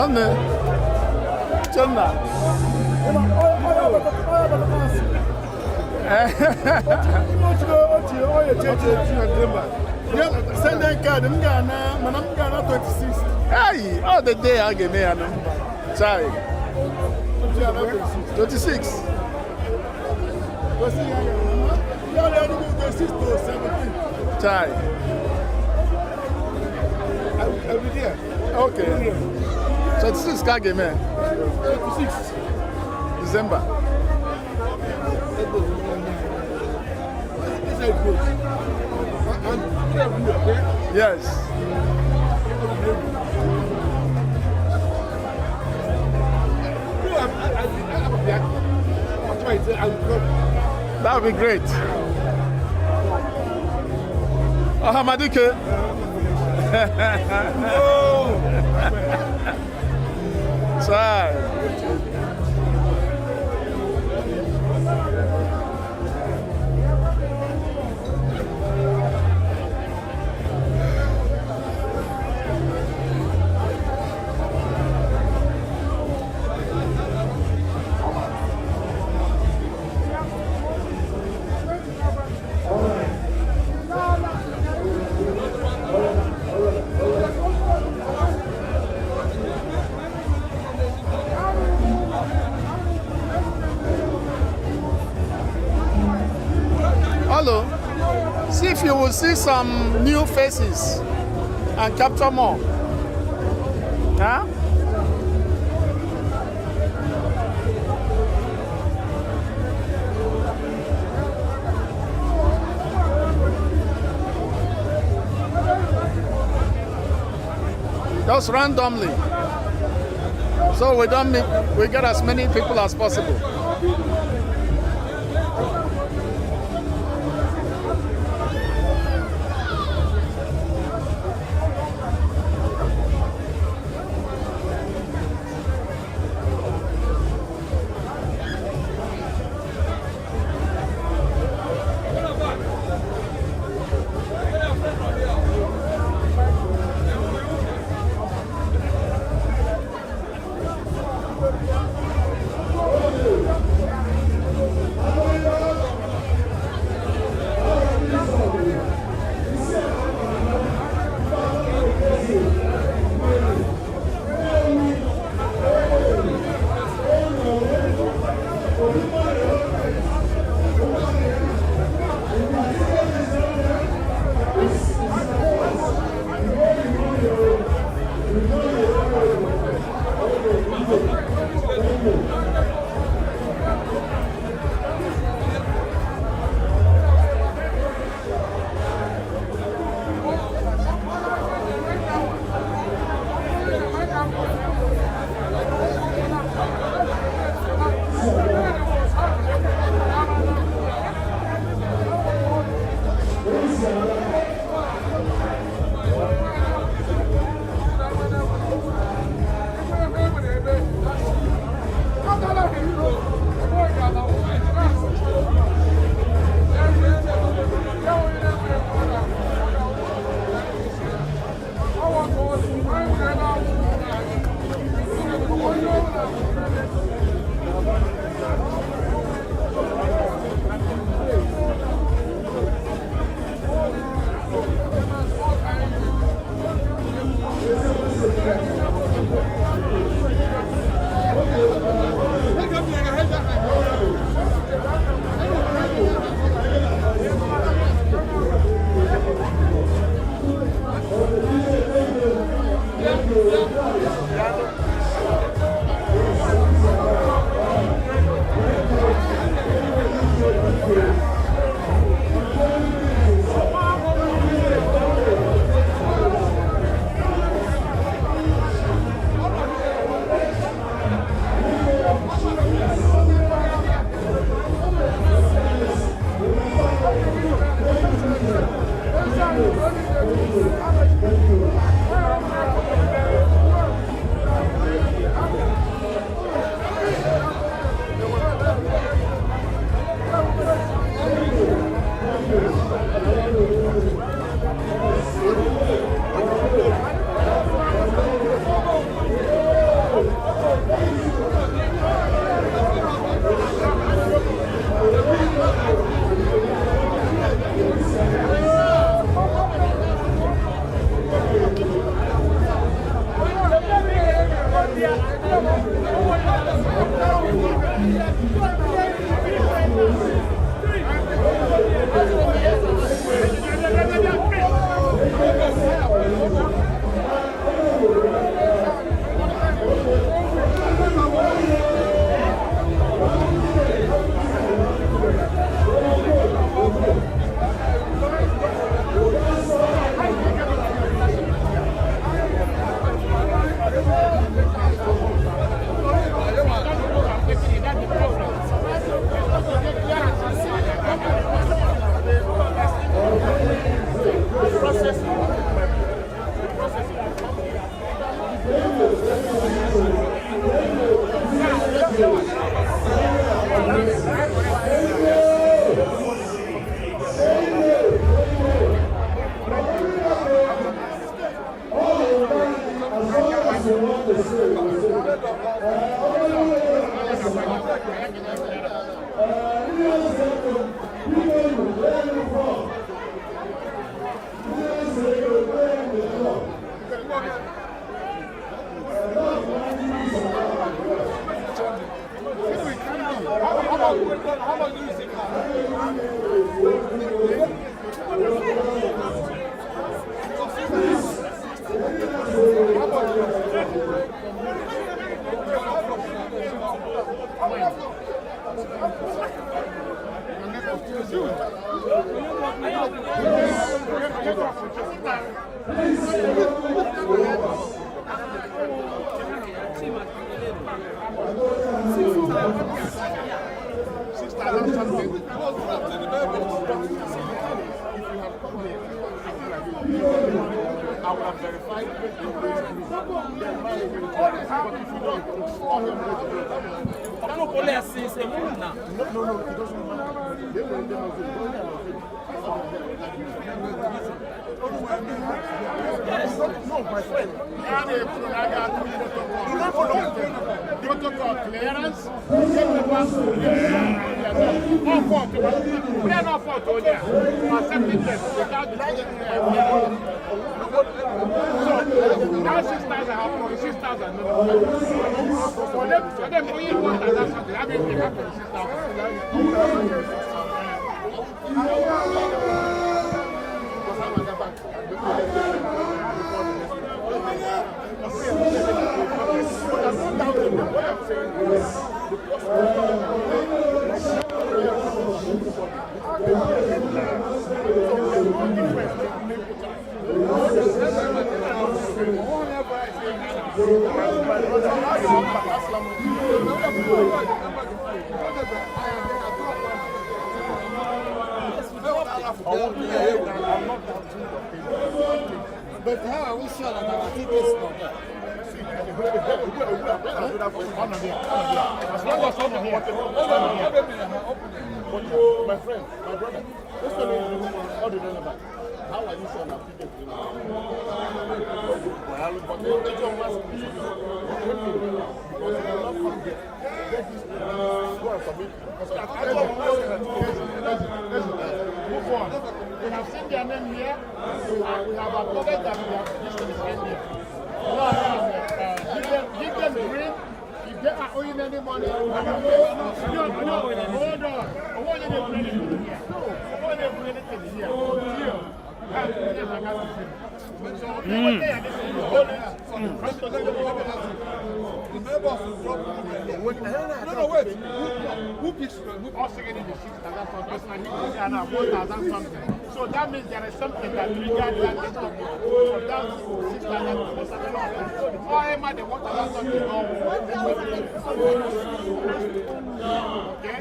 Nwanne Chenna Send card, I'm gonna 26. Hey, all the day I give me a sorry. 26. Chai. Every day. Okay. 26 can give me. 26. December. Yes. That would be great. Ahamadike. Sorry. Hello. See if you will see some new faces and capture more. Huh? Just randomly. So we get as many people as possible. But how are we sure that our tickets not there? As long as someone here. My friend, my brother, this one is all the relevant. How are you sure that tickets will not? But the job must be because you will not come here. Go and submit. Move on. We have seen their name here. We have acknowledged that we have this thing is here. Give them green. If they are owing any money, hold on. I want you to bring anything here. I want you to bring anything here. Wait. Who picks us again in the 6,000 something? So that means there is something that triggered that. So that's 6,000. Or am I the 1,000 something? Okay?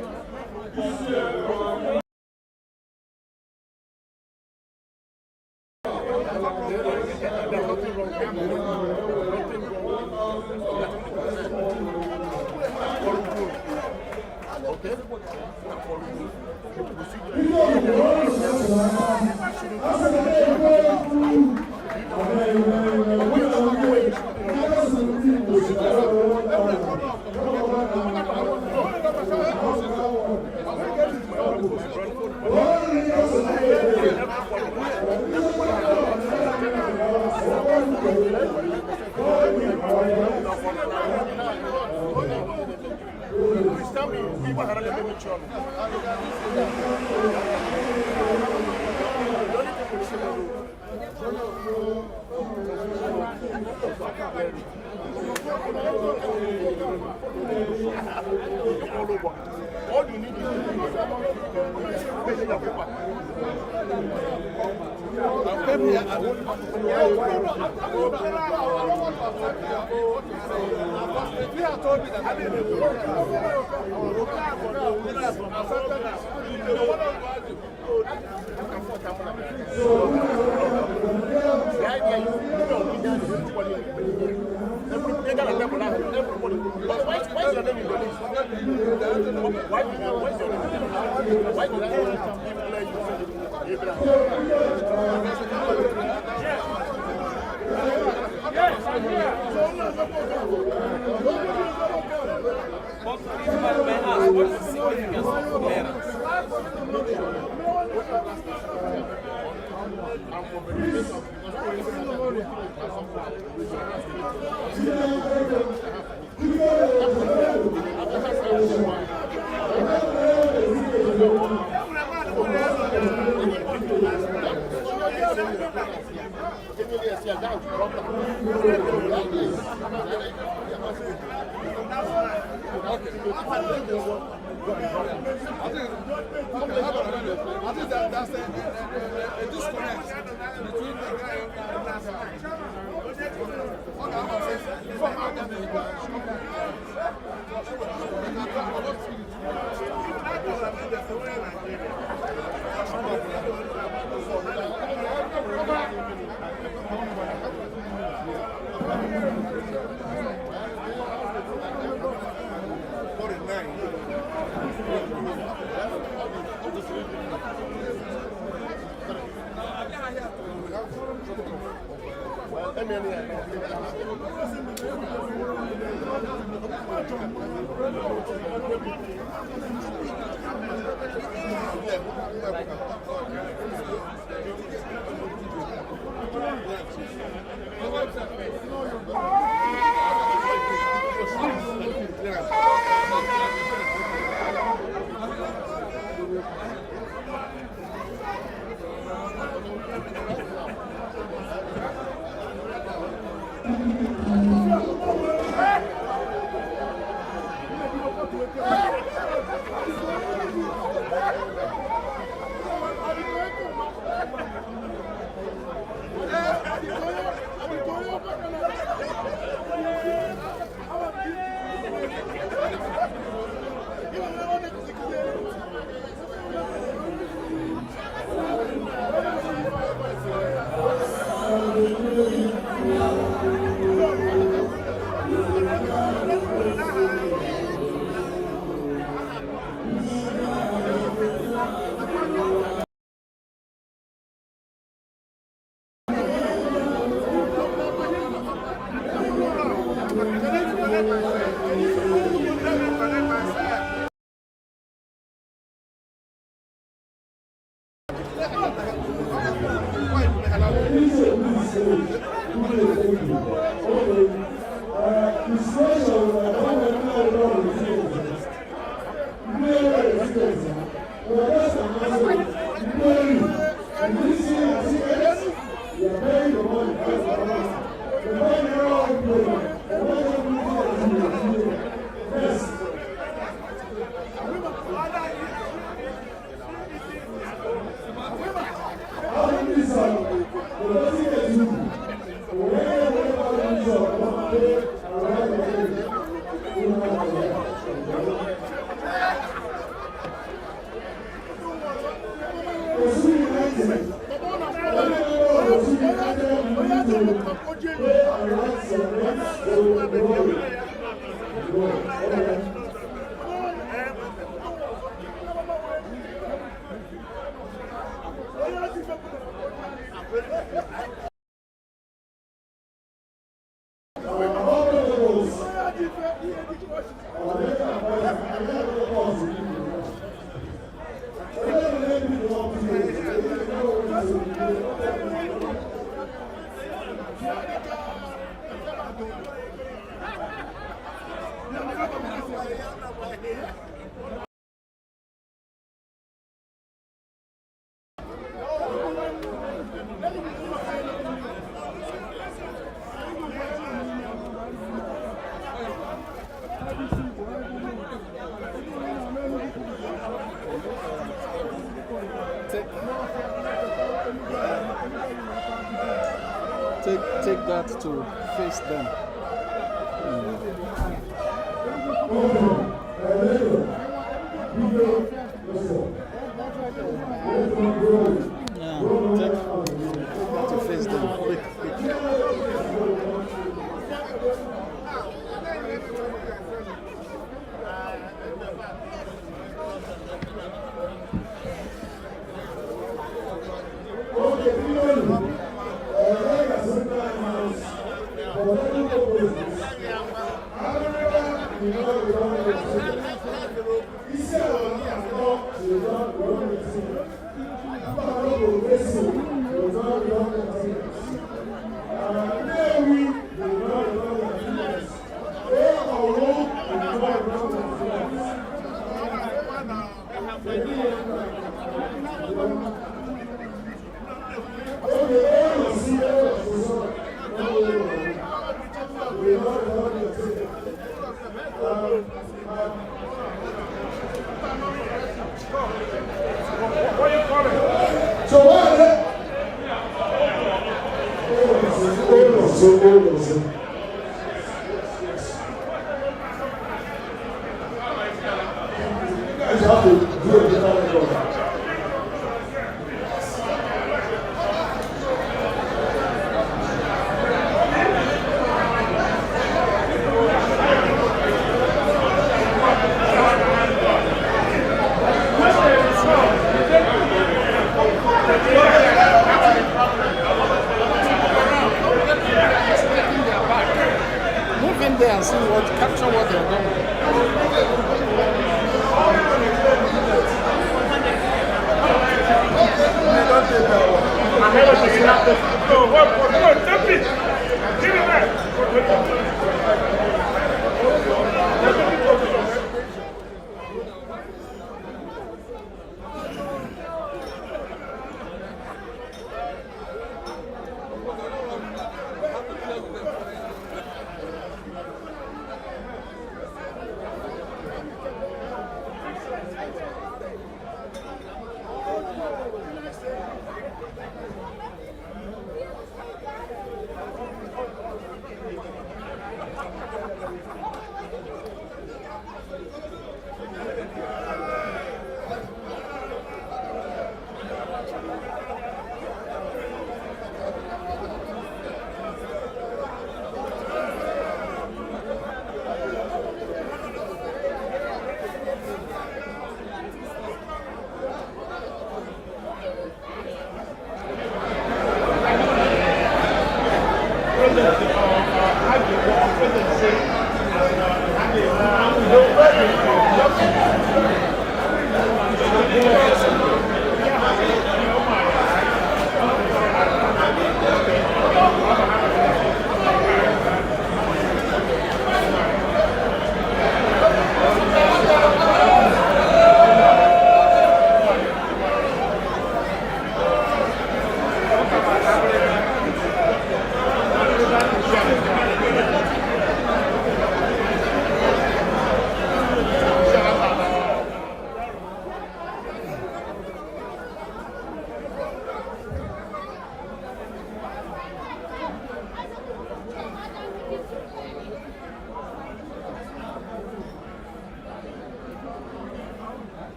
All you need why is your name in the list? Why is your name? Why did I I think that's a disconnect between the guy and the side. Take that to face them. Yeah, take that to face them. Quick. Thank you. What you call it? So what? Move in there and see what, capture what they're doing. I never see that. No, what? No, dump it. Give it back.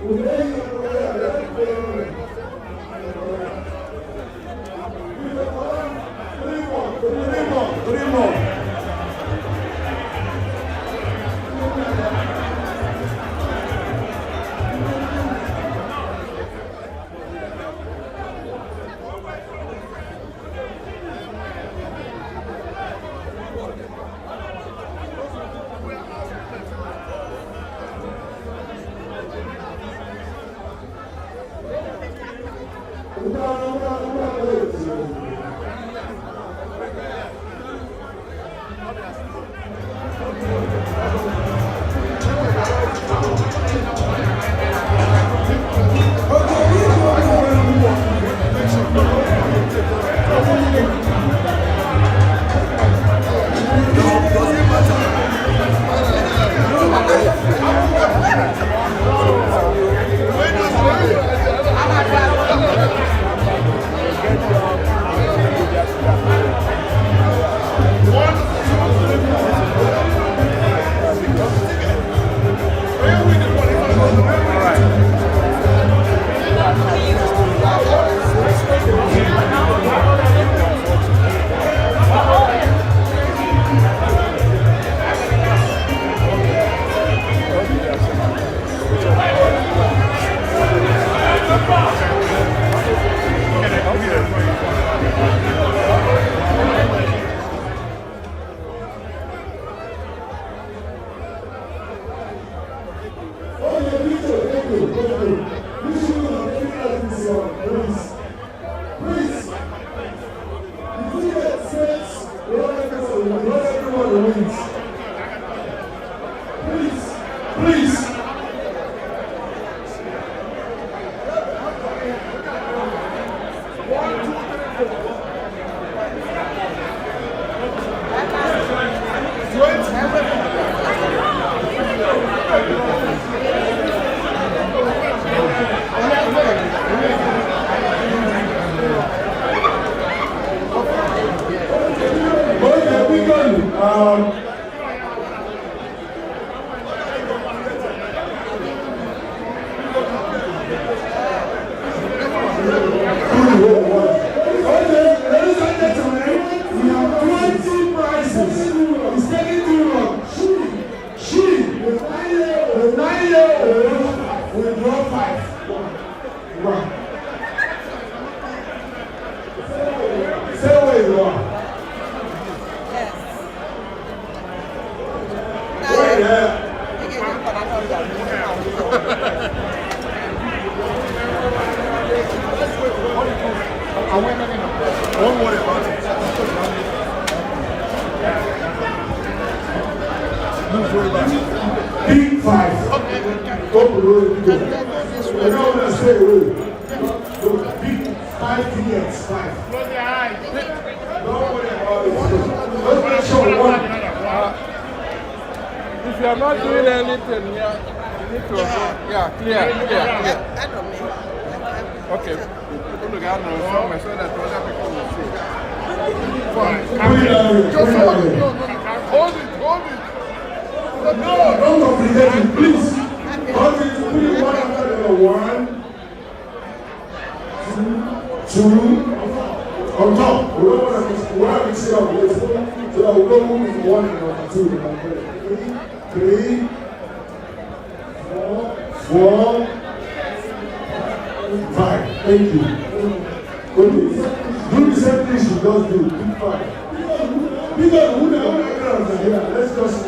Three more. Big five. Open road. I don't want to stay away. Big 5 PX. 5. Close your eyes. Don't worry about it. Let's make sure one. If you are not doing anything here, you need to clear. Okay. Look at so that other people will see. Hold it. No, don't complicate it, please. Hold it, put it one after the other. 1, 2, on top. We don't want to mix it up. So that we don't move from 1 to 2. 3, 4, 5. Thank you. Okay. Do the same thing she does do. Big 5. Because who the hell are here? Let's just.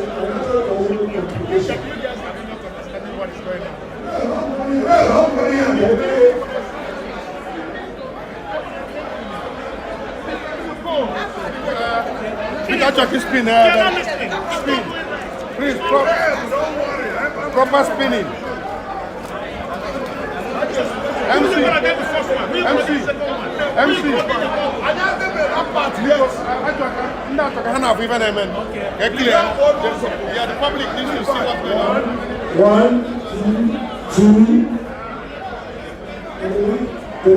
Spin. Please, proper spinning. MC. Get clear. Yeah, the public needs to see what's going on. 1, 2, 3.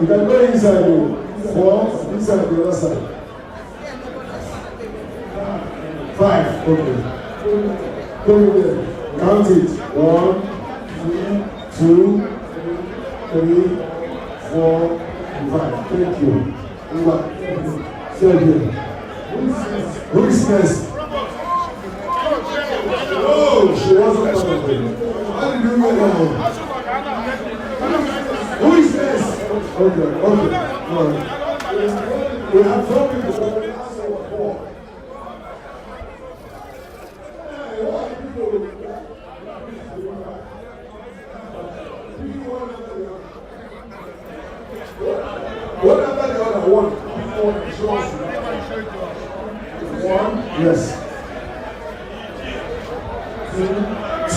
You can go inside. 4, inside the other side. 5. Okay. Go there. Count it. 1, 2, 2, 3, 4, 5. Thank you. Who is next? Oh, she wasn't part of it. How did you get that one? Who is next? Okay. All right. We have 4 people. What about the other one? One, yes.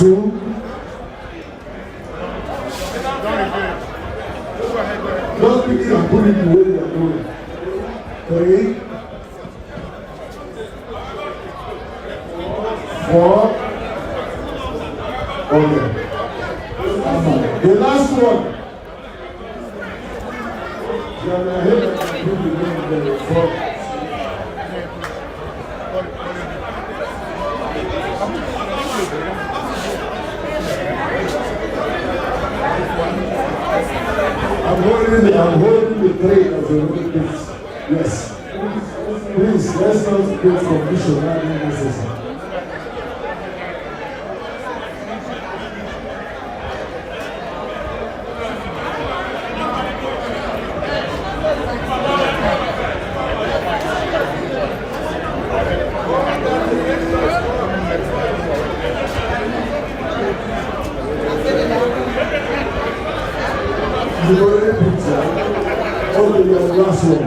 2. Don't pick it and put it the way they are doing. 3, 4. Okay. The last one. I'm holding the tray as a little bit. Yes. Please, let's not get confusion. Not necessary. You already picture. Okay, your last one.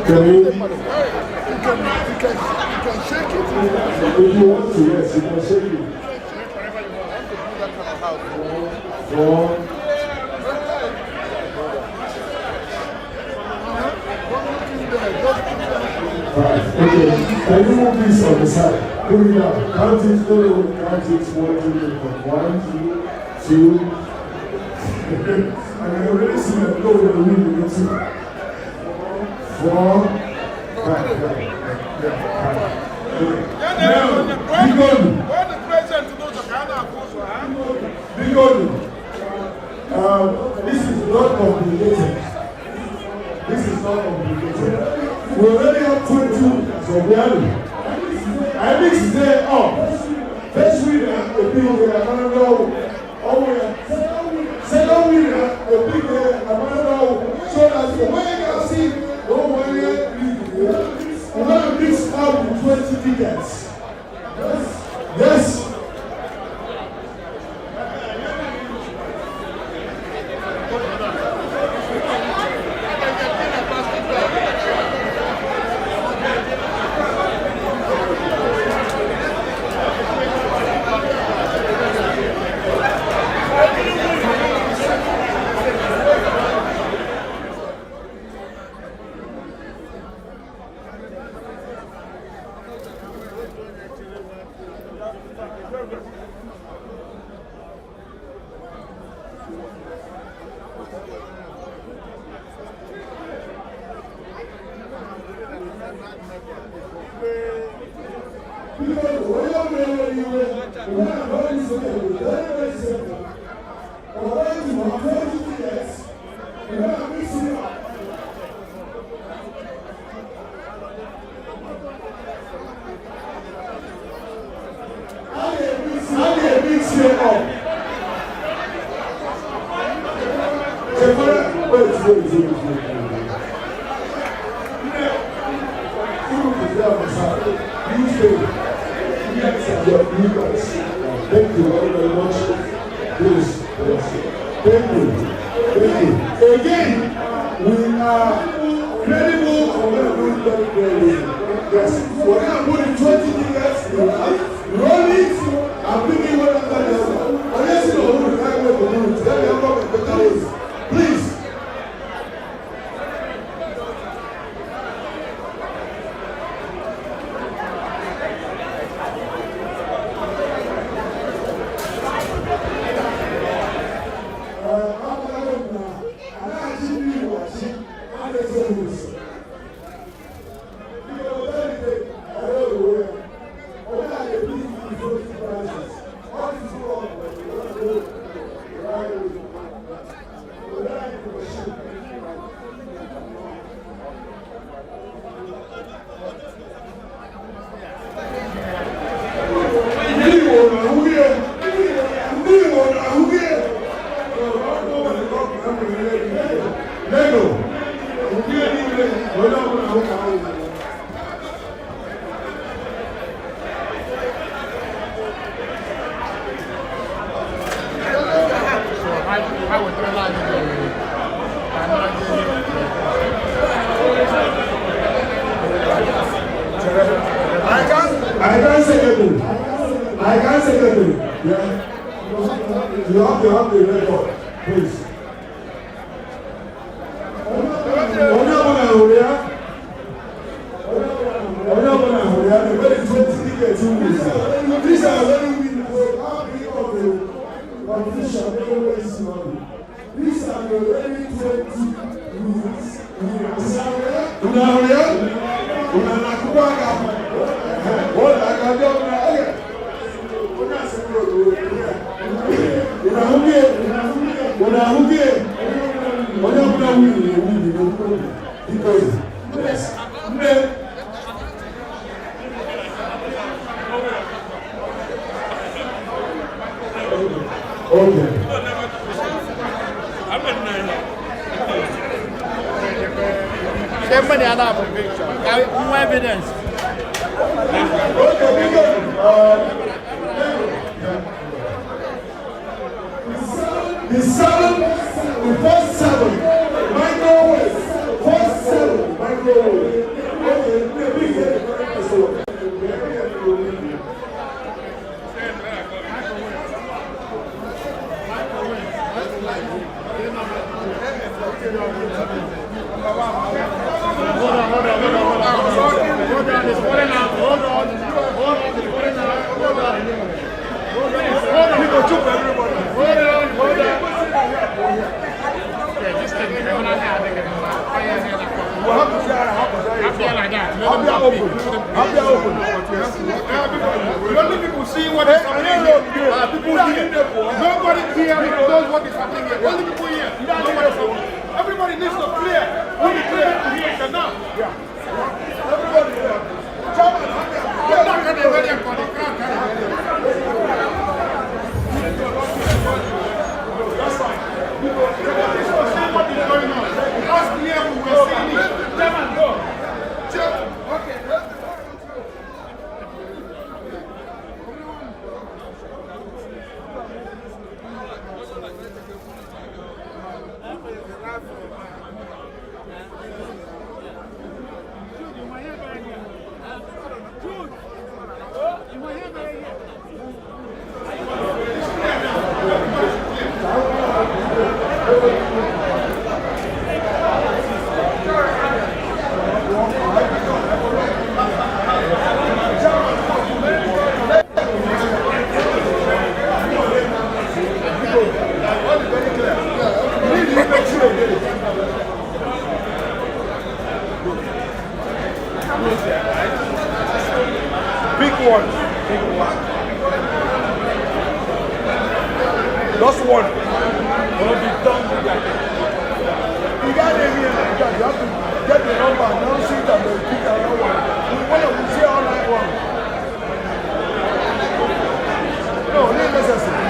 You can shake it. If you want to, yes, you can shake it. 4. Right. Okay. Can you move this on the side? Put it down. Count it. Count it. 1, 2, 2. And I already see that go with the wind in it too. 4. Right. Now, Big Olu. This is not complicated. We already have 20 so Bialu. I mix there up. First winner, a big winner, another. Second winner, a big winner, another. So that when you can see, we're going to mix up with 20 tickets. Yes. Thank you very much. Please, thank you. Again, we are credible and we are doing very well. Yes, we're going to put in 20 tickets, roll it, and bring it one after the other. Unless you know who the guy will do it, then you have a better ways. Please. You have to have the record, please. These are very winners. How big of the competition never waste money. These are the very 20 winners. How many other pictures? More evidence. The first 7 microwaves. First 7 microwaves. Nobody here knows what is happening here. Only people here. Everybody needs to clear. When you clear here, now. Yeah. Everybody here. We're not going to ready for the crowd. That's fine. Everybody needs to see what is going on. Last year we were seeing it. Chairman, go. Okay. Just one. Will be done with that. You got it here like that. You have to get the number, announce it, and then pick another one. We see all that one. No, not necessary.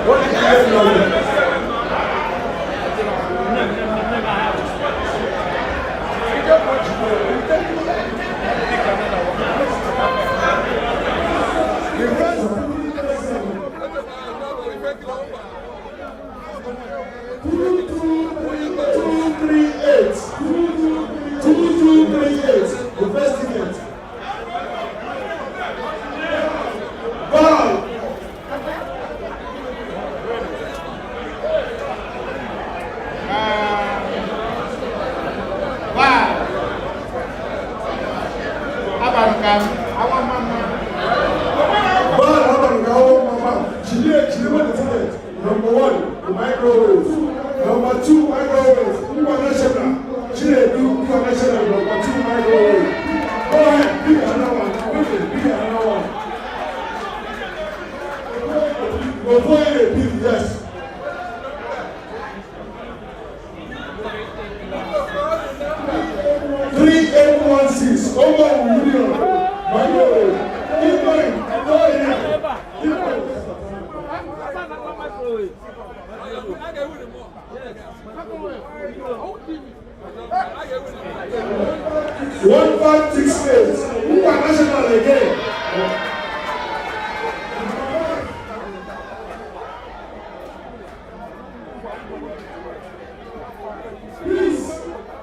What is the number? Number 1, the microwaves. Number 2, microwaves. International. Chile, do international. Number 2, microwaves. Go ahead, pick another one. Pick another one. Before you pick, yes. $3,816. Over $1 million. Microwave. Keep going. Go ahead. Keep going. 1568. International again.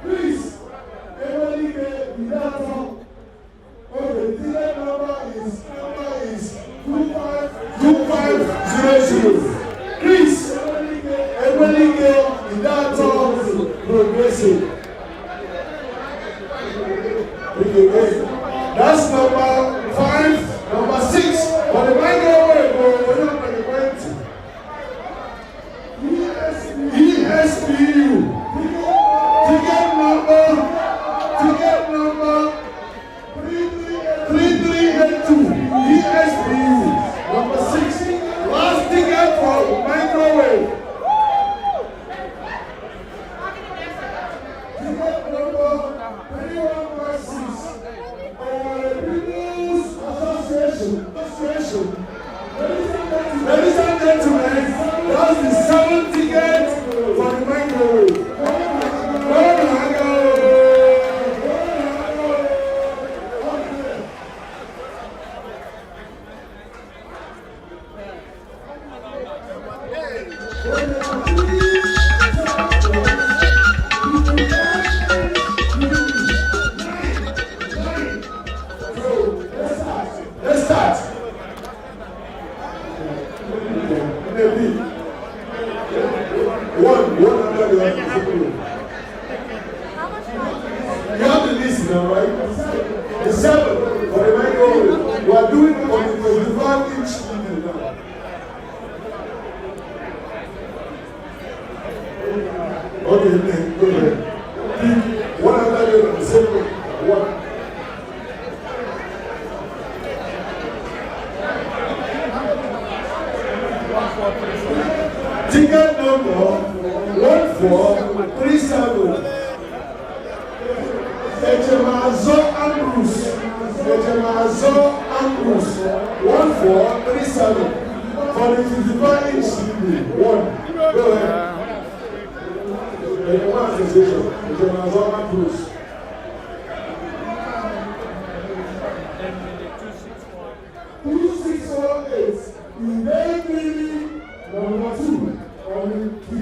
Please. Everybody get the data. Okay, the number is 25. 2500. Chris Emelike Idato Progressive. That's number 5, number 6. On the microwave, ESPU. Ticket number 3382. ESPU. Number 6. Last ticket for microwave. Ticket number 3156. People's Association. Ladies and gentlemen, that's the 7th ticket for the microwave. Let's start. One under the other. You have to listen now, right? The 7 for the microwave. We are doing on the 25-inch now. Okay, go ahead. One under the other. 7. One. Ticket number 1437. Ejemazo Ambrose. 1437. For the 55-inch TV. 1. Go ahead. Ejemazo Ambrose. Number 2 on the TV.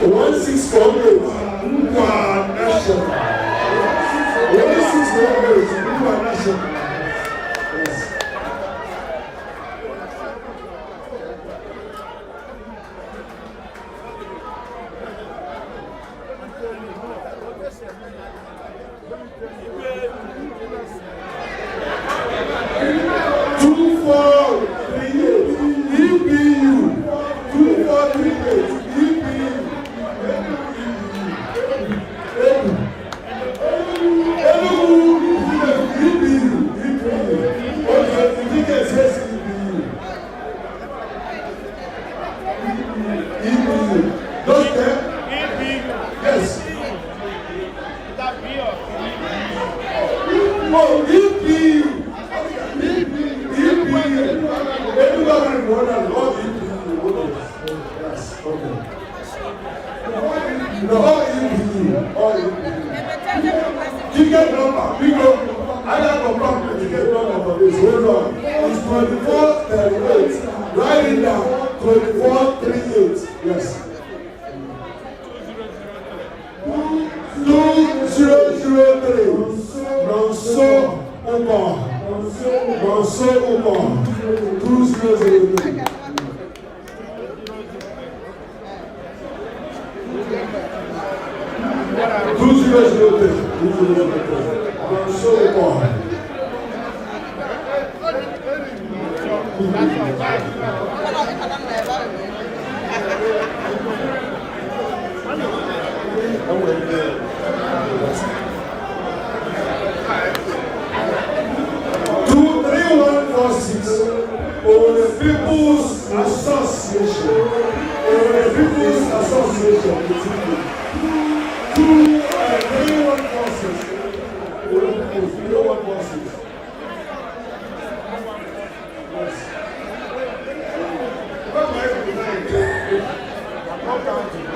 One 648. National. 1648. National. Yes. Ticket number, I got confirmed the ticket number for this. Hold on. It's 2438. Write it down. 2438. Yes. 2003. Nonso Umar. 2003. People's Association. The People's Association. 3-1 forces. 3-1 forces. Yes. What am I denying? I'm not counting.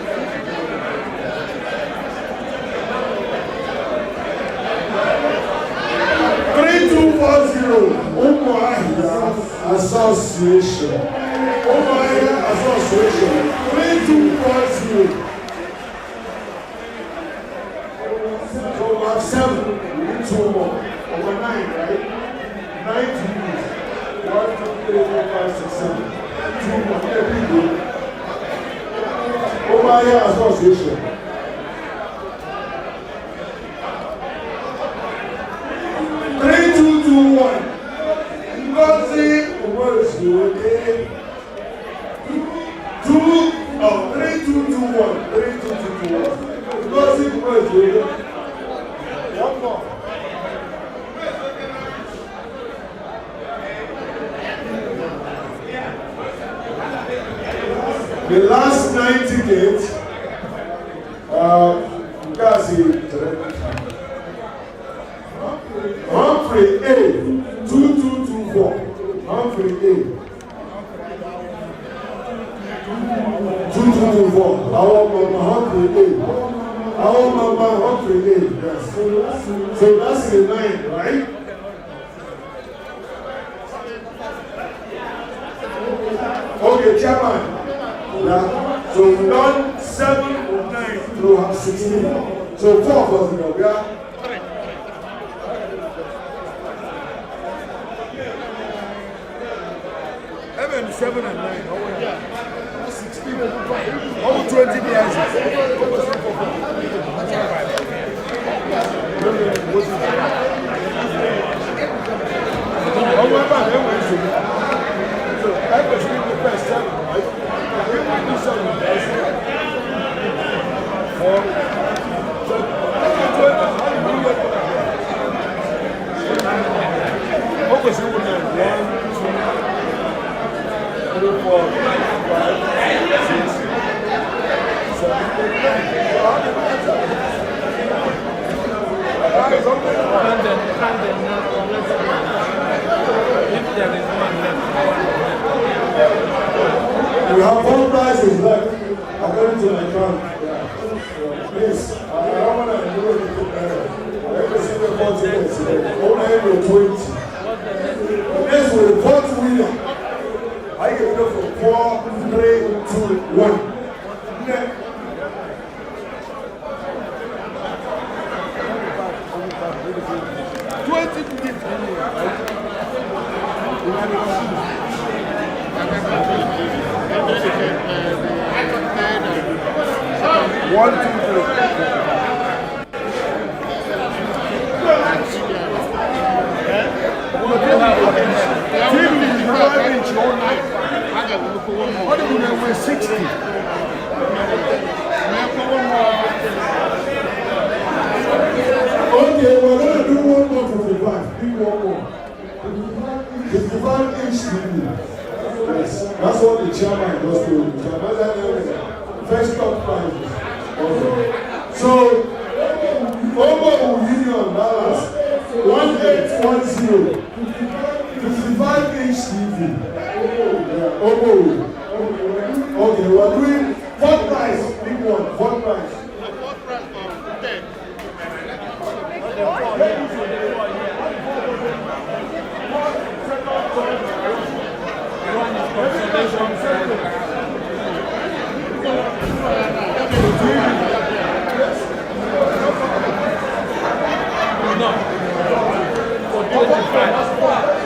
3240. Association. Omaya Association. 3240. So we have 7. We need 2 more. Over 9, right? 9 to use. 1, 2, 3, 4, 5, 6, 7. 2 more. Yeah, people. Omaya Association. 3221. Ngozi Umosu. 3221. 3221. Ngozi Umosu. 1 more. The last 9 tickets, you guys see Humphrey A, 2224. Humphrey A, 2224. Our mama Humphrey A. Our mama Humphrey A. Yes. So that's the 9, right? Okay, Chairman. Yeah. So we've done 7 or 9 through 16. So 4 of us now. Yeah. Even 7 and 9. Yeah. 16. Over 20 years. So everything the first 7, right? We have 4 prizes left according to my count. Please, I don't want to do anything better. Every single 4 tickets today. Only able 20. Next with the 4th winner. I give it up for 4, 3, 2, 1. Next. One, two, three. What if we were 60? Okay, we're going to do 1 more for 55. Do 1 more. 55 inch TV. Yes, that's what the chairman does to the chairman. First top prizes. Okay. So, Omo Union balance 1810. 55 inch TV. Omo. Okay, we're doing 4th prize. Big one, 4th prize. No. For 25.